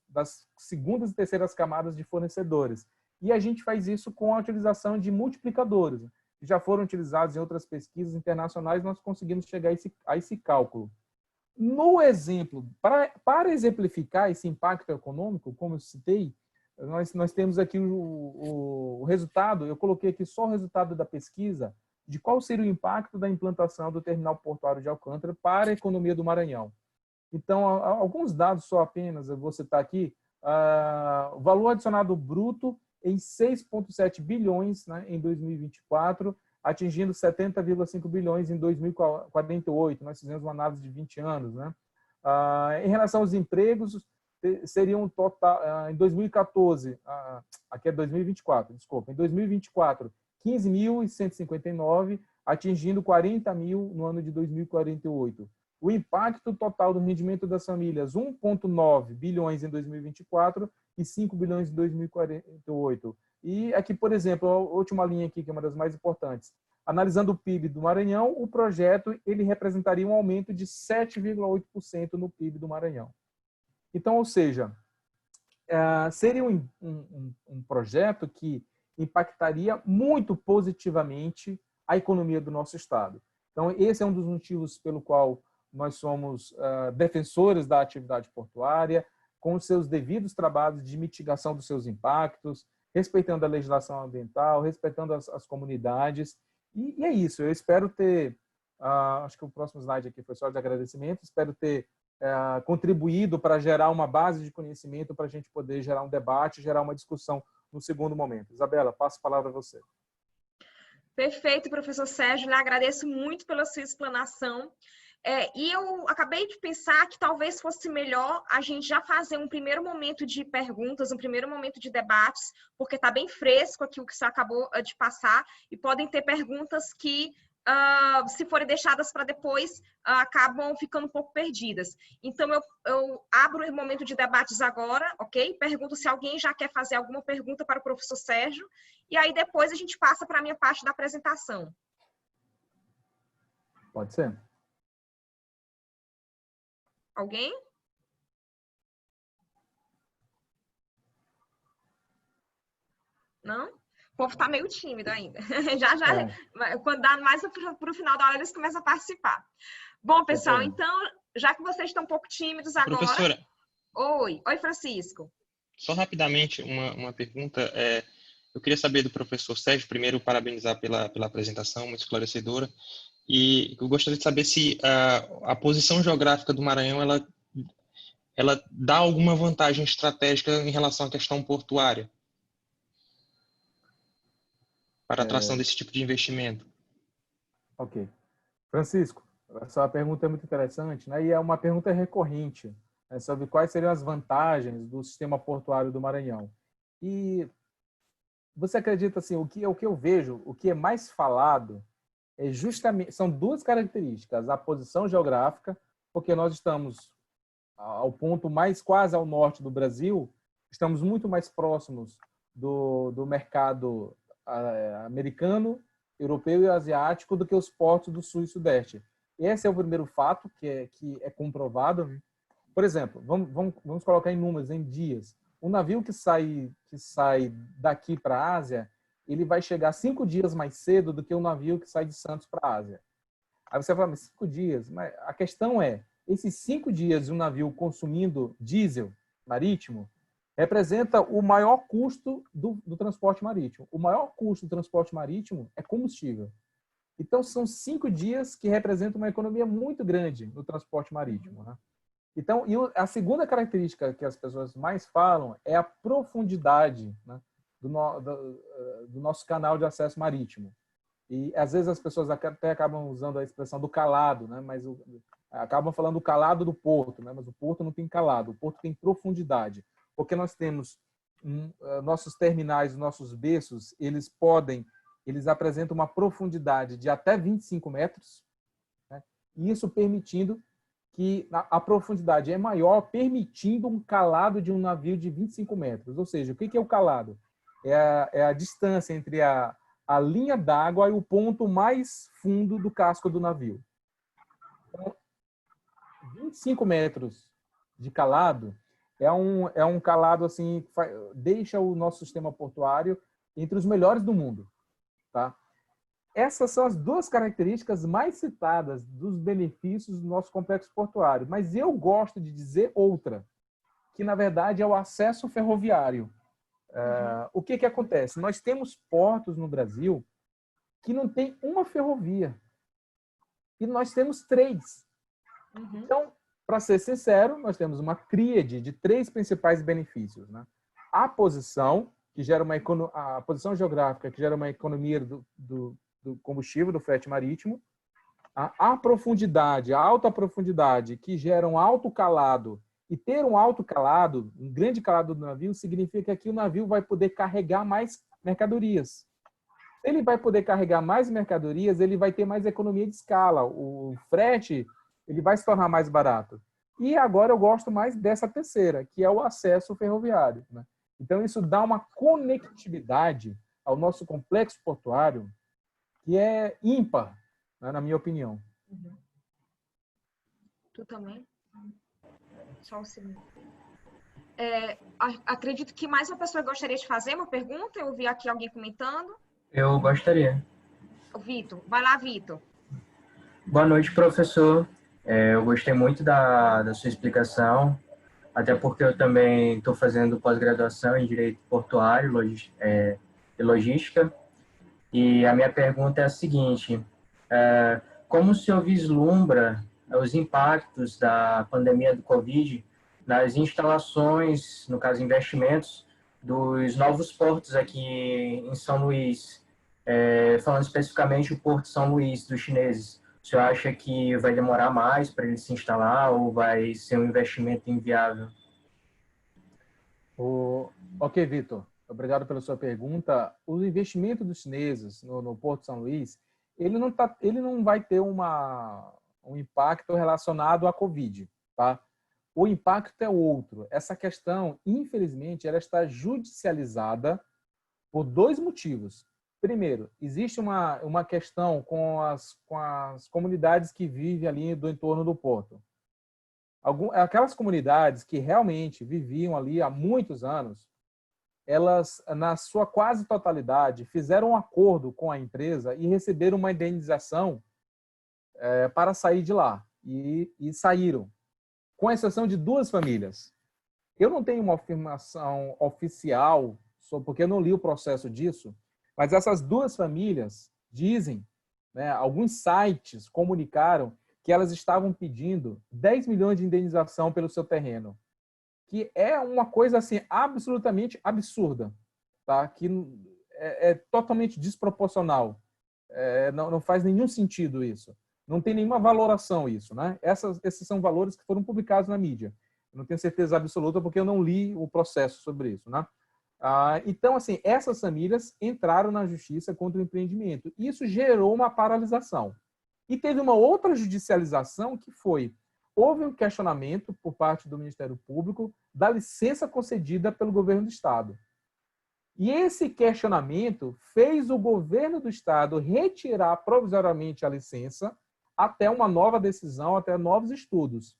das segundas e terceiras camadas de fornecedores. E a gente faz isso com a utilização de multiplicadores, que já foram utilizados em outras pesquisas internacionais, nós conseguimos chegar a esse cálculo. No exemplo, para exemplificar esse impacto econômico, como eu citei, nós temos aqui o resultado, eu coloquei aqui só o resultado da pesquisa, de qual seria o impacto da implantação do terminal portuário de Alcântara para a economia do Maranhão. Então, alguns dados só apenas, eu vou citar aqui, o valor adicionado bruto em 6,7 bilhões, né, em 2024, atingindo 70,5 bilhões em 2048. Nós fizemos uma análise de 20 anos. Né? Em relação aos empregos, seriam um total, em 2014, aqui é 2024, desculpa, em 2024, 15.159, atingindo 40 mil no ano de 2048. O impacto total do rendimento das famílias, 1,9 bilhões em 2024 e 5 bilhões em 2048. E aqui, por exemplo, a última linha aqui, que é uma das mais importantes. Analisando o PIB do Maranhão, o projeto ele representaria um aumento de 7,8% no PIB do Maranhão. Então, ou seja, seria um projeto que impactaria muito positivamente a economia do nosso estado. Então, esse é um dos motivos pelo qual nós somos defensores da atividade portuária, com os seus devidos trabalhos de mitigação dos seus impactos, respeitando a legislação ambiental, respeitando as comunidades. E é isso, eu espero ter, acho que o próximo slide aqui foi só de agradecimento, espero ter contribuído para gerar uma base de conhecimento para a gente poder gerar um debate, gerar uma discussão no segundo momento. Isabela, passo a palavra a você. Perfeito, professor Sérgio, lhe agradeço muito pela sua explanação. E eu acabei de pensar que talvez fosse melhor a gente já fazer um primeiro momento de perguntas, um primeiro momento de debates, porque está bem fresco aqui o que você acabou de passar, e podem ter perguntas que, se forem deixadas para depois, acabam ficando um pouco perdidas. Então, eu abro o momento de debates agora, ok? Pergunto se alguém já quer fazer alguma pergunta para o professor Sérgio, e aí depois a gente passa para a minha parte da apresentação. Pode ser. Alguém? Não? O povo está meio tímido ainda. Quando dá mais para o final da hora, eles começam a participar. Bom, pessoal, então, já que vocês estão um pouco tímidos agora... Professora. Oi, Francisco. Só rapidamente uma pergunta. Eu queria saber do professor Sérgio, primeiro, parabenizar pela apresentação, muito esclarecedora. E eu gostaria de saber se a posição geográfica do Maranhão ela dá alguma vantagem estratégica em relação à questão portuária para a atração desse tipo de investimento. Ok. Francisco, essa pergunta é muito interessante, né? E é uma pergunta recorrente, né, sobre quais seriam as vantagens do sistema portuário do Maranhão. E você acredita, assim, o que eu vejo, o que é mais falado, são duas características: a posição geográfica, porque nós estamos ao ponto mais quase ao norte do Brasil, estamos muito mais próximos do mercado americano, europeu e asiático do que os portos do sul e sudeste. Esse é o primeiro fato que é comprovado. Por exemplo, vamos colocar em números, em dias. Um navio que sai daqui para a Ásia, ele vai chegar 5 dias mais cedo do que um navio que sai de Santos para a Ásia. Aí você fala, mas 5 dias? Mas a questão é, esses 5 dias de um navio consumindo diesel marítimo representa o maior custo do transporte marítimo. O maior custo do transporte marítimo é combustível. Então, são 5 dias que representam uma economia muito grande no transporte marítimo, né? Então, a segunda característica que as pessoas mais falam é a profundidade, né, do nosso canal de acesso marítimo. E, às vezes, as pessoas até acabam usando a expressão do calado, né, mas acabam falando do calado do porto, né, mas o porto não tem calado, o porto tem profundidade. Porque nós temos nossos terminais, nossos berços, eles apresentam uma profundidade de até 25 metros, né, e isso permitindo que a profundidade é maior, permitindo um calado de um navio de 25 metros. Ou seja, o que é o calado? É a distância entre a linha d'água e o ponto mais fundo do casco do navio. Então, 25 metros de calado é um calado assim, que deixa o nosso sistema portuário entre os melhores do mundo. Tá? Essas são as duas características mais citadas dos benefícios do nosso complexo portuário. Mas eu gosto de dizer outra, que na verdade é o acesso ferroviário. O que acontece? Nós temos portos no Brasil que não tem uma ferrovia. E nós temos 3. Então, para ser sincero, nós temos uma tríade de 3 principais benefícios, né? A posição, que gera a posição geográfica, que gera uma economia do combustível, do frete marítimo, a profundidade, a alta profundidade, que gera um alto calado, e ter um alto calado, um grande calado do navio, significa que o navio vai poder carregar mais mercadorias. Se ele vai poder carregar mais mercadorias, ele vai ter mais economia de escala, o frete ele vai se tornar mais barato. E agora eu gosto mais dessa terceira, que é o acesso ferroviário, né? Então isso dá uma conectividade ao nosso complexo portuário que é ímpar, né, na minha opinião. Tu também? Só um segundo. Acredito que mais uma pessoa gostaria de fazer uma pergunta. Eu vi aqui alguém comentando. Eu gostaria. Vitor, vai lá, Vitor. Boa noite, professor. Eu gostei muito da sua explicação. até porque eu também estou fazendo pós-graduação em Direito Portuário e Logística. E a minha pergunta é a seguinte: como o senhor vislumbra os impactos da pandemia do Covid nas instalações, no caso, investimentos, dos novos portos aqui em São Luís, falando especificamente o Porto São Luís dos chineses? O senhor acha que vai demorar mais para ele se instalar ou vai ser um investimento inviável? Ok, Vitor. Obrigado pela sua pergunta. O investimento dos chineses no Porto São Luís, ele não vai ter um impacto relacionado à Covid, tá? O impacto é outro. Essa questão, infelizmente, ela está judicializada por dois motivos. Primeiro, existe uma questão com as comunidades que vivem ali do entorno do porto. Aquelas comunidades que realmente viviam ali há muitos anos, elas, na sua quase totalidade, fizeram um acordo com a empresa e receberam uma indenização para sair de lá. E saíram, com exceção de duas famílias. Eu não tenho uma afirmação oficial, porque eu não li o processo disso, mas essas duas famílias dizem, né, alguns sites comunicaram que elas estavam pedindo 10 milhões de indenização pelo seu terreno, que é uma coisa assim absolutamente absurda, tá? Que é totalmente desproporcional. Não faz nenhum sentido isso. Não tem nenhuma valoração isso, né? Esses são valores que foram publicados na mídia. Eu não tenho certeza absoluta porque eu não li o processo sobre isso, né? Então, assim, essas famílias entraram na justiça contra o empreendimento. Isso gerou uma paralisação. E teve uma outra judicialização que houve um questionamento por parte do Ministério Público da licença concedida pelo governo do Estado. E esse questionamento fez o governo do Estado retirar provisoriamente a licença até uma nova decisão, até novos estudos.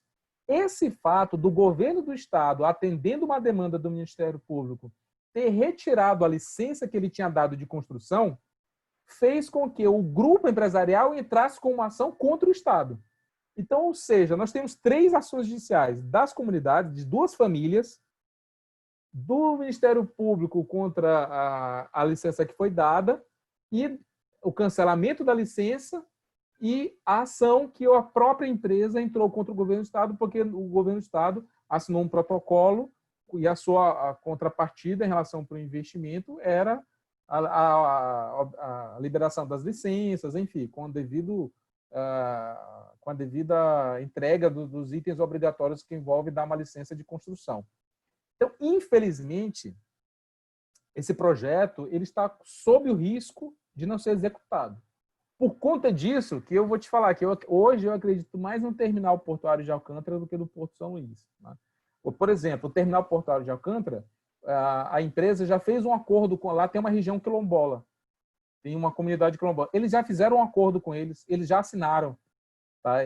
Esse fato do governo do Estado, atendendo uma demanda do Ministério Público, ter retirado a licença que ele tinha dado de construção, fez com que o grupo empresarial entrasse com uma ação contra o Estado. Então, ou seja, nós temos 3 ações judiciais das comunidades, de 2 famílias, do Ministério Público contra a licença que foi dada e o cancelamento da licença e a ação que a própria empresa entrou contra o governo do Estado, porque o governo do Estado assinou um protocolo e a sua contrapartida em relação para o investimento era a liberação das licenças, enfim, com a devida entrega dos itens obrigatórios que envolve dar uma licença de construção. Então, infelizmente, esse projeto ele está sob o risco de não ser executado. Por conta disso, que eu vou te falar que hoje eu acredito mais no terminal portuário de Alcântara do que no Porto São Luís, né? Por exemplo, o terminal portuário de Alcântara, a empresa já fez um acordo com lá, tem uma região quilombola, tem uma comunidade quilombola. Eles já fizeram um acordo com eles já assinaram. Tá?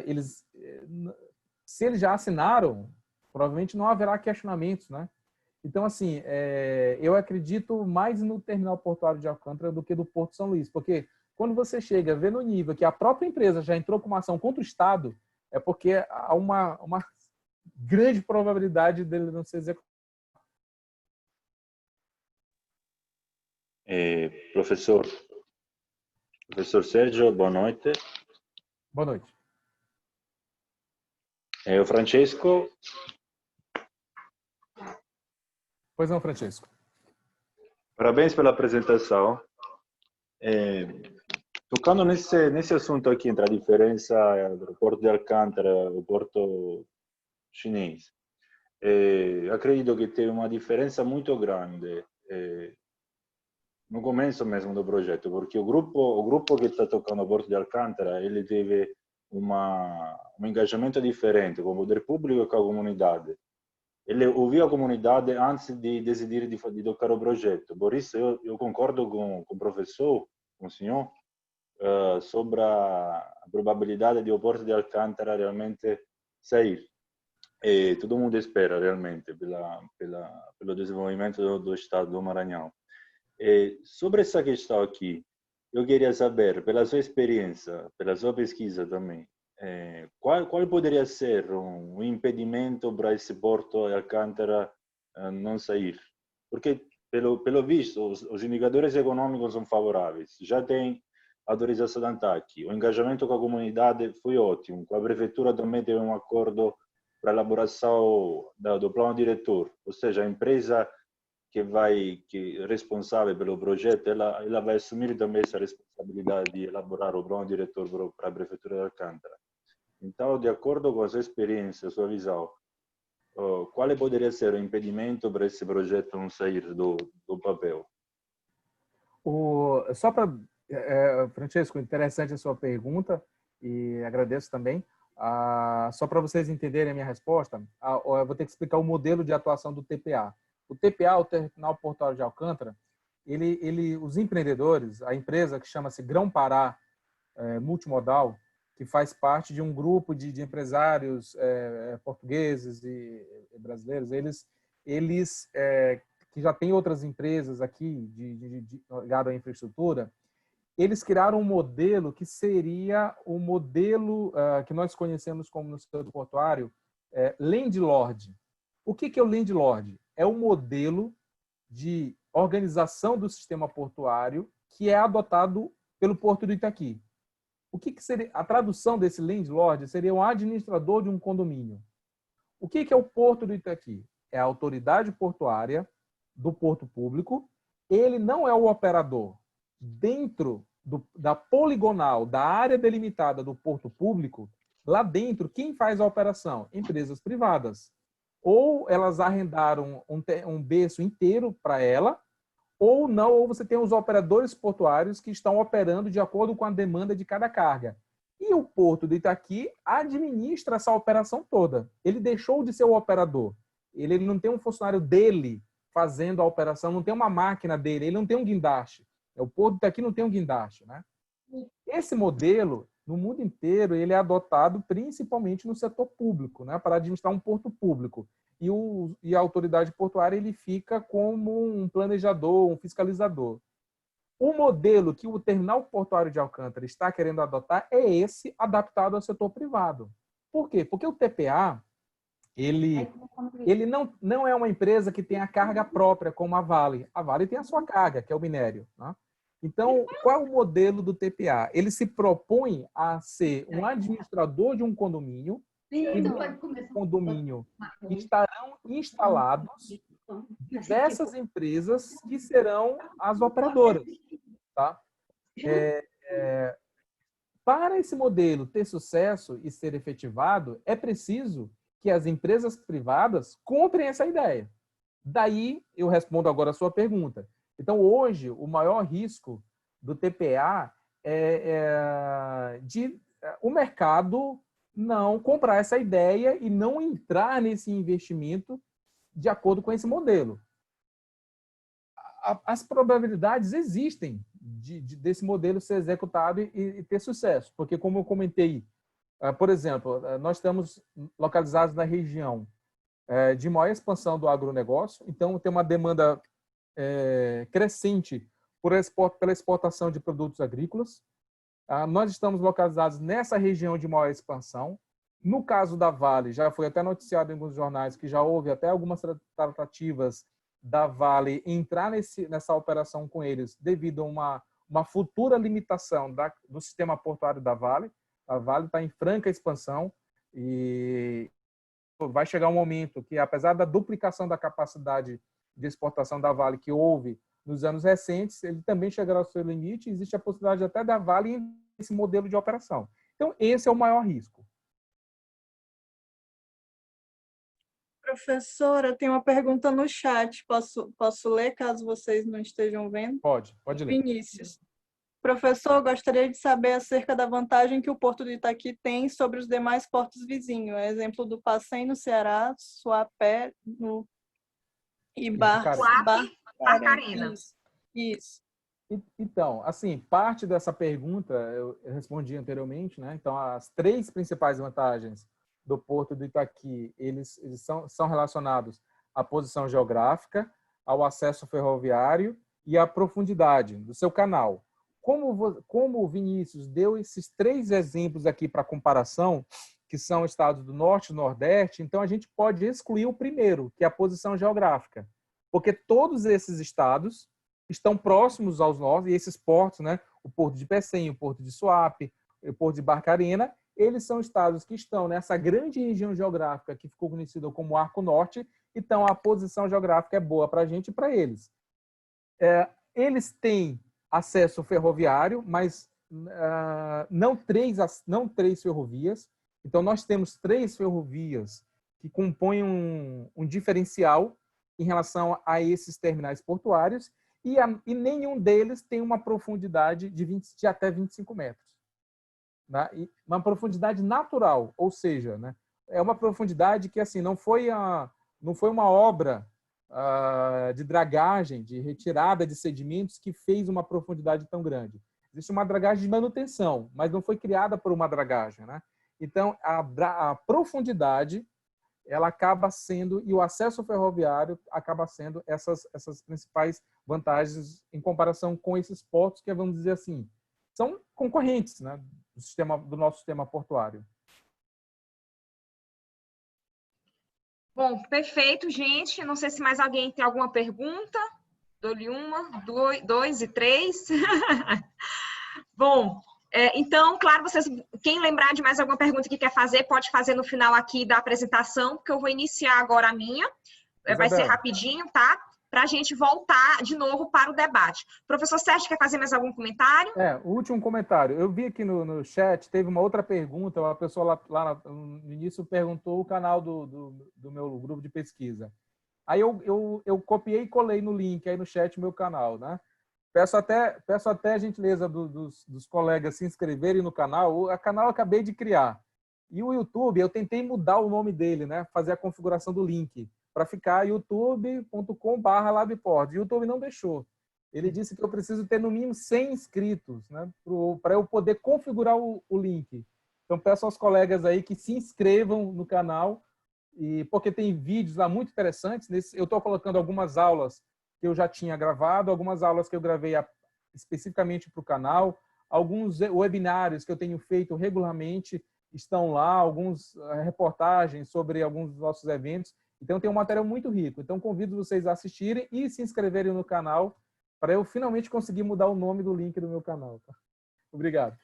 Se eles já assinaram, provavelmente não haverá questionamentos, né? Então, assim, eu acredito mais no terminal portuário de Alcântara do que do Porto São Luís, porque quando você chega a ver no nível que a própria empresa já entrou com uma ação contra o Estado, é porque há uma grande probabilidade dele não ser executado. Professor Sérgio, boa noite. Boa noite. O Francesco. Pois não, Francesco. Parabéns pela apresentação. Tocando nesse assunto aqui, entre a diferença do Porto de Alcântara e o Porto chinês, acredito que tem uma diferença muito grande no começo mesmo do projeto, porque o grupo que está tocando o Porto de Alcântara, ele teve um engajamento diferente com o poder público e com a comunidade. Ele ouviu a comunidade antes de decidir de tocar o projeto. Por isso, eu concordo com o professor, com o senhor, sobre a probabilidade de o Porto de Alcântara realmente sair. E todo mundo espera realmente pelo desenvolvimento do estado do Maranhão. Sobre essa questão aqui, eu queria saber, pela sua experiência, pela sua pesquisa também, qual poderia ser um impedimento para esse Porto de Alcântara não sair? Porque, pelo visto, os indicadores econômicos são favoráveis. Já tem autorização da ANTAC. O engajamento com a comunidade foi ótimo. Com a prefeitura também teve um acordo para a elaboração do plano diretor. Ou seja, a empresa que é responsável pelo projeto, ela vai assumir também essa responsabilidade de elaborar o plano diretor para a prefeitura de Alcântara. Então, de acordo com a sua experiência, a sua visão, qual poderia ser o impedimento para esse projeto não sair do papel? Só para Francesco, interessante a sua pergunta e agradeço também. Só para vocês entenderem a minha resposta, eu vou ter que explicar o modelo de atuação do TPA. O TPA, o Terminal Portuário de Alcântara, os empreendedores, a empresa que chama-se Grão Pará Multimodal, que faz parte de um grupo de empresários portugueses e brasileiros, eles que já tem outras empresas aqui ligado à infraestrutura, eles criaram um modelo que seria o modelo que nós conhecemos como no setor portuário, landlord. O que é o landlord? É o modelo de organização do sistema portuário que é adotado pelo Porto do Itaqui. O que seria a tradução desse landlord? Seria um administrador de um condomínio. O que é o Porto do Itaqui? É a autoridade portuária do porto público. Ele não é o operador. Dentro da poligonal, da área delimitada do porto público, lá dentro, quem faz a operação? Empresas privadas. Ou elas arrendaram um berço inteiro para ela, ou não, ou você tem os operadores portuários que estão operando de acordo com a demanda de cada carga. E o Porto do Itaqui administra essa operação toda. Ele deixou de ser o operador. Ele não tem um funcionário dele fazendo a operação, não tem uma máquina dele, ele não tem um guindaste. O Porto do Itaqui não tem um guindaste, né? Esse modelo, no mundo inteiro, ele é adotado principalmente no setor público, né, para administrar um porto público. E a autoridade portuária ele fica como um planejador, um fiscalizador. O modelo que o Terminal Portuário de Alcântara está querendo adotar é esse adaptado ao setor privado. Por quê? Porque o TPA ele não é uma empresa que tem a carga própria como a Vale. A Vale tem a sua carga, que é o minério, né? Então, qual é o modelo do TPA? Ele se propõe a ser um administrador de um condomínio, e no condomínio estarão instalados diversas empresas que serão as operadoras. Tá? Para esse modelo ter sucesso e ser efetivado, é preciso que as empresas privadas comprem essa ideia. Daí, eu respondo agora a sua pergunta. Então, hoje, o maior risco do TPA é de o mercado não comprar essa ideia e não entrar nesse investimento de acordo com esse modelo. As probabilidades existem desse modelo ser executado e ter sucesso, porque, como eu comentei, por exemplo, nós estamos localizados na região de maior expansão do agronegócio, então tem uma demanda crescente pela exportação de produtos agrícolas. Nós estamos localizados nessa região de maior expansão. No caso da Vale, já foi até noticiado em alguns jornais que já houve até algumas tratativas da Vale entrar nessa operação com eles devido a uma futura limitação do sistema portuário da Vale. A Vale está em franca expansão e vai chegar um momento que, apesar da duplicação da capacidade de exportação da Vale que houve nos anos recentes, ele também chegará ao seu limite e existe a possibilidade até da Vale nesse modelo de operação. Então, esse é o maior risco. Professora, tem uma pergunta no chat. Posso ler, caso vocês não estejam vendo? Pode ler. Vinícius. Professor, gostaria de saber acerca da vantagem que o Porto do Itaqui tem sobre os demais portos vizinhos. Exemplo do Pacém, no Ceará, Suape, no Barcarena. Isso. Então, assim, parte dessa pergunta eu respondi anteriormente, né? Então, as três principais vantagens do Porto do Itaqui, eles são relacionados à posição geográfica, ao acesso ferroviário e à profundidade do seu canal. como o Vinícius deu esses 3 exemplos aqui para comparação, que são estados do Norte e Nordeste, então a gente pode excluir o primeiro, que é a posição geográfica, porque todos esses estados estão próximos aos nossos, e esses portos, né, o Porto de Pecém, o Porto de Suape, o Porto de Barcarena, eles são estados que estão nessa grande região geográfica que ficou conhecida como Arco Norte, então a posição geográfica é boa para a gente e para eles. Eles têm acesso ferroviário, mas não três ferrovias. Então, nós temos 3 ferrovias que compõem um diferencial em relação a esses terminais portuários e nenhum deles tem uma profundidade de até 25 metros. Né? E uma profundidade natural, ou seja, né? É uma profundidade que assim, não foi uma obra de dragagem, de retirada de sedimentos que fez uma profundidade tão grande. Existe uma dragagem de manutenção, mas não foi criada por uma dragagem. Né? Então, a profundidade ela acaba sendo, e o acesso ferroviário acaba sendo essas principais vantagens em comparação com esses portos que, vamos dizer assim, são concorrentes, né, do nosso sistema portuário. Bom, perfeito, gente. Não sei se mais alguém tem alguma pergunta. Dou-lhe 1, 2 e 3. Bom, então, claro, quem lembrar de mais alguma pergunta que quer fazer, pode fazer no final aqui da apresentação, porque eu vou iniciar agora a minha. Vai ser rapidinho, tá? Para a gente voltar de novo para o debate. Professor Sérgio, quer fazer mais algum comentário? O último comentário. Eu vi aqui no chat, teve uma outra pergunta, uma pessoa lá no início perguntou o canal do meu grupo de pesquisa. Aí eu copiei e colei no link aí no chat o meu canal, né? Peço até a gentileza dos colegas se inscreverem no canal. O canal eu acabei de criar. E o YouTube, eu tentei mudar o nome dele, né? Fazer a configuração do link para ficar youtube.com/labport. O YouTube não deixou. Ele disse que eu preciso ter no mínimo 100 inscritos, né? Para eu poder configurar o link. Então, peço aos colegas aí que se inscrevam no canal, porque tem vídeos lá muito interessantes. Eu estou colocando algumas aulas que eu já tinha gravado, algumas aulas que eu gravei especificamente para o canal, alguns webinários que eu tenho feito regularmente estão lá, algumas reportagens sobre alguns dos nossos eventos. Então, tem um material muito rico. Então, convido vocês a assistirem e se inscreverem no canal para eu finalmente conseguir mudar o nome do link do meu canal. Obrigado.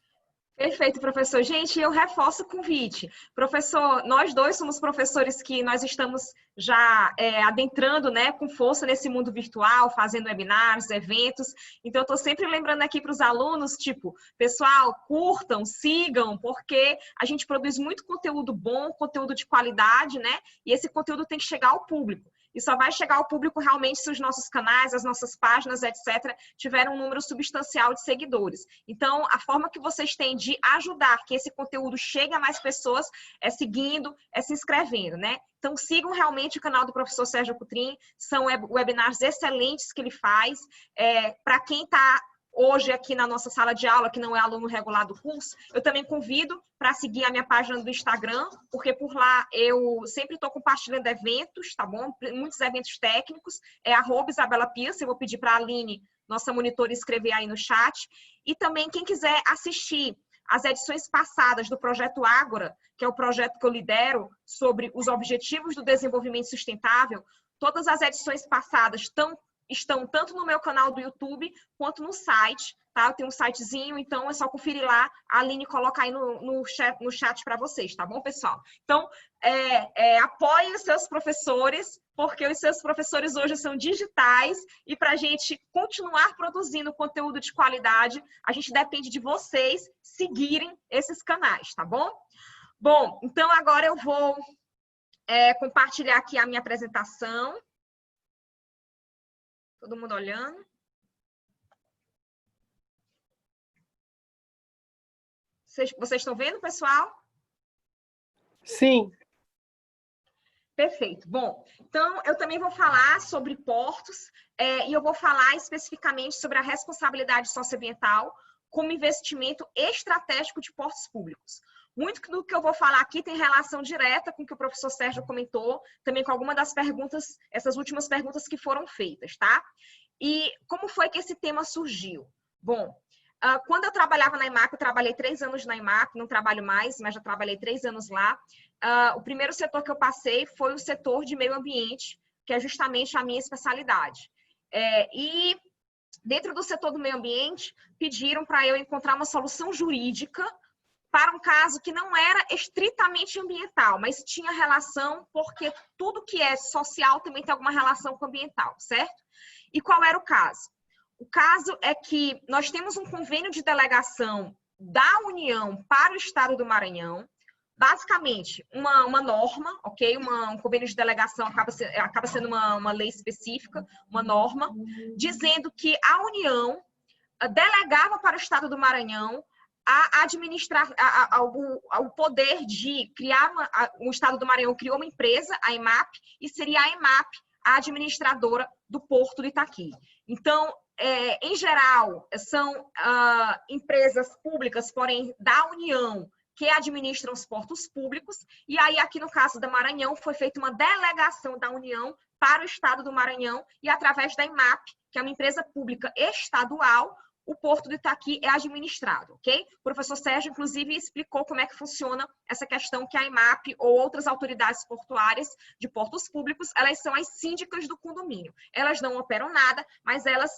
Perfeito, professor. Gente, eu reforço o convite. Professor, nós dois somos professores que nós estamos já adentrando, né, com força nesse mundo virtual, fazendo webinars, eventos. Então, eu estou sempre lembrando aqui para os alunos, tipo, pessoal, curtam, sigam, porque a gente produz muito conteúdo bom, conteúdo de qualidade, né? E esse conteúdo tem que chegar ao público. E só vai chegar ao público realmente se os nossos canais, as nossas páginas, etc., tiverem um número substancial de seguidores. Então, a forma que vocês têm de ajudar que esse conteúdo chegue a mais pessoas é seguindo, é se inscrevendo, né? Então, sigam realmente o canal do professor Sérgio Coutrin, são webinars excelentes que ele faz. Para quem está hoje aqui na nossa sala de aula, que não é aluno regular do curso, eu também convido para seguir a minha página do Instagram, porque por lá eu sempre estou compartilhando eventos, tá bom? Muitos eventos técnicos, @IsabelaPierce, eu vou pedir para a Aline, nossa monitora, escrever aí no chat. E também quem quiser assistir as edições passadas do Projeto Ágora, que é o projeto que eu lidero sobre os Objetivos do Desenvolvimento Sustentável, todas as edições passadas estão tanto no meu canal do YouTube quanto no site, tá? Eu tenho um sitezinho, então é só conferir lá, a Aline coloca aí no chat para vocês, tá bom, pessoal? Então, apoiem os seus professores, porque os seus professores hoje são digitais e para a gente continuar produzindo conteúdo de qualidade, a gente depende de vocês seguirem esses canais, tá bom? Bom, então agora eu vou compartilhar aqui a minha apresentação. Todo mundo olhando. Vocês estão vendo, pessoal? Sim. Perfeito. Bom, então eu também vou falar sobre portos e eu vou falar especificamente sobre a responsabilidade socioambiental como investimento estratégico de portos públicos. Muito do que eu vou falar aqui tem relação direta com o que o professor Sérgio comentou, também com alguma das perguntas, essas últimas perguntas que foram feitas, tá? E como foi que esse tema surgiu? Bom, Quando eu trabalhava na IMAP, eu trabalhei 3 anos na IMAP, não trabalho mais, mas já trabalhei 3 anos lá. O primeiro setor que eu passei foi o setor de meio ambiente, que é justamente a minha especialidade. E dentro do setor do meio ambiente, pediram para eu encontrar uma solução jurídica para um caso que não era estritamente ambiental, mas tinha relação, porque tudo que é social também tem alguma relação com ambiental, certo? E qual era o caso? O caso é que nós temos um convênio de delegação da União para o Estado do Maranhão, basicamente uma norma, ok? Um convênio de delegação acaba sendo uma lei específica, uma norma, dizendo que a União delegava para o Estado do Maranhão a administrar, o poder de criar o Estado do Maranhão criou uma empresa, a IMAP, e seria a IMAP a administradora do Porto do Itaqui. Então, em geral, são empresas públicas, porém da União, que administram os portos públicos, e aí aqui no caso da Maranhão foi feita uma delegação da União para o Estado do Maranhão, e através da IMAP, que é uma empresa pública estadual, o Porto do Itaqui é administrado, ok? O professor Sérgio, inclusive, explicou como é que funciona essa questão que a IMAP ou outras autoridades portuárias de portos públicos, elas são as síndicas do condomínio. Elas não operam nada, mas elas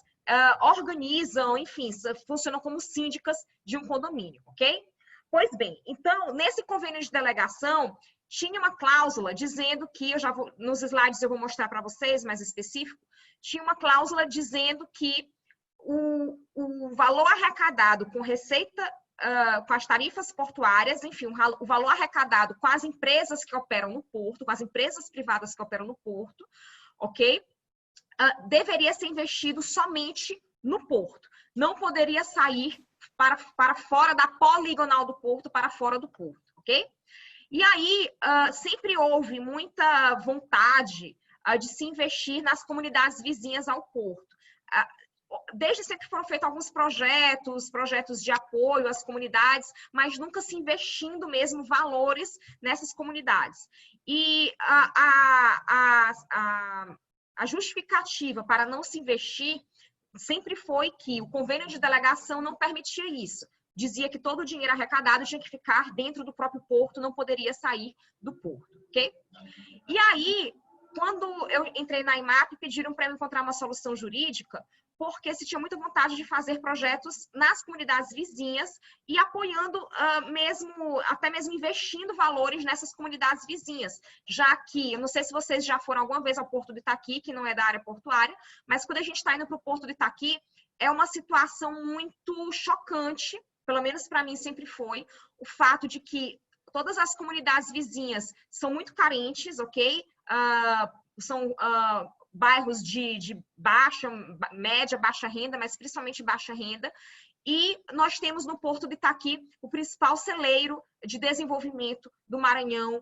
organizam, enfim, funcionam como síndicas de um condomínio, ok? Pois bem, então, nesse convênio de delegação, tinha uma cláusula dizendo que, nos slides eu vou mostrar para vocês, mais específico, tinha uma cláusula dizendo que o valor arrecadado com receita, com as tarifas portuárias, enfim, o valor arrecadado com as empresas que operam no porto, com as empresas privadas que operam no porto, ok? Deveria ser investido somente no porto. Não poderia sair para fora da poligonal do porto, para fora do porto, ok? E aí, sempre houve muita vontade de se investir nas comunidades vizinhas ao porto. Desde sempre foram feitos alguns projetos de apoio às comunidades, mas nunca se investindo mesmo valores nessas comunidades. E a justificativa para não se investir sempre foi que o convênio de delegação não permitia isso. Dizia que todo o dinheiro arrecadado tinha que ficar dentro do próprio porto, não poderia sair do porto, ok? E aí, quando eu entrei na IMAP, pediram para eu encontrar uma solução jurídica, porque se tinha muita vontade de fazer projetos nas comunidades vizinhas e apoiando até mesmo investindo valores nessas comunidades vizinhas, já que, eu não sei se vocês já foram alguma vez ao Porto do Itaqui, que não é da área portuária, mas quando a gente está indo para o Porto do Itaqui, é uma situação muito chocante, pelo menos para mim sempre foi, o fato de que todas as comunidades vizinhas são muito carentes, ok? São bairros de média, baixa renda, mas principalmente baixa renda. E nós temos no Porto de Itaqui o principal celeiro de desenvolvimento do Maranhão.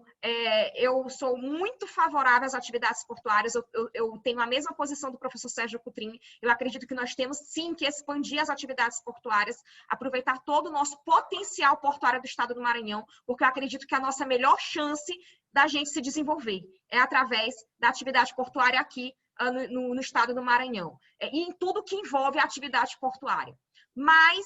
Eu sou muito favorável às atividades portuárias, eu tenho a mesma posição do professor Sérgio Coutrin. Eu acredito que nós temos sim que expandir as atividades portuárias, aproveitar todo o nosso potencial portuário do estado do Maranhão, porque eu acredito que a nossa melhor chance da gente se desenvolver é através da atividade portuária aqui no estado do Maranhão, e em tudo que envolve a atividade portuária. Mas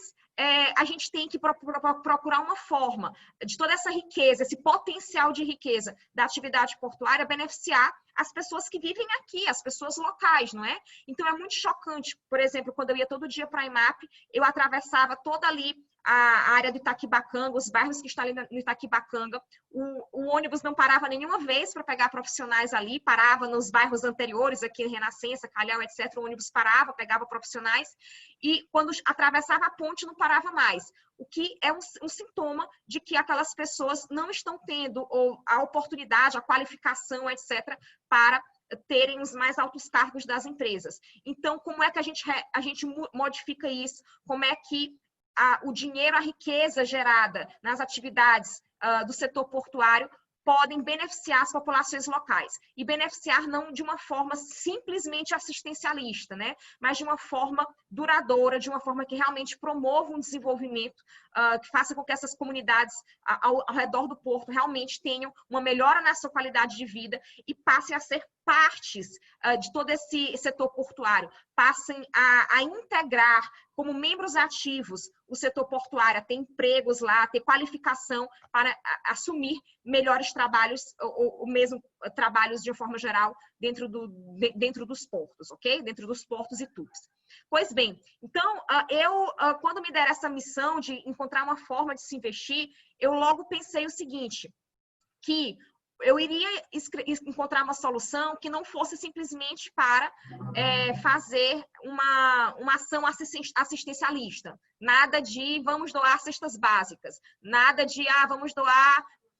a gente tem que procurar uma forma de toda essa riqueza, esse potencial de riqueza da atividade portuária beneficiar as pessoas que vivem aqui, as pessoas locais, não é? Então é muito chocante, por exemplo, quando eu ia todo dia para a IMAP, eu atravessava toda ali a área do Itaquibacanga, os bairros que estão ali no Itaquibacanga, o ônibus não parava nenhuma vez para pegar profissionais ali, parava nos bairros anteriores, aqui em Renascença, Calhau, etc., o ônibus parava, pegava profissionais, e quando atravessava a ponte não parava mais, o que é um sintoma de que aquelas pessoas não estão tendo a oportunidade, a qualificação, etc., para terem os mais altos cargos das empresas. Então, como é que a gente modifica isso? Como é que o dinheiro, a riqueza gerada nas atividades do setor portuário podem beneficiar as populações locais. E beneficiar não de uma forma simplesmente assistencialista, né? Mas de uma forma duradoura, de uma forma que realmente promova um desenvolvimento, que faça com que essas comunidades ao redor do porto realmente tenham uma melhora na sua qualidade de vida e passem a ser partes de todo esse setor portuário, passem a integrar como membros ativos o setor portuário, ter empregos lá, ter qualificação para assumir melhores trabalhos, ou mesmo trabalhos de forma geral dentro dos portos, ok? Dentro dos portos e tubos. Pois bem, então, quando me deram essa missão de encontrar uma forma de se investir, eu logo pensei o seguinte, que eu iria encontrar uma solução que não fosse simplesmente para fazer uma ação assistencialista. Nada de vamos doar cestas básicas, nada de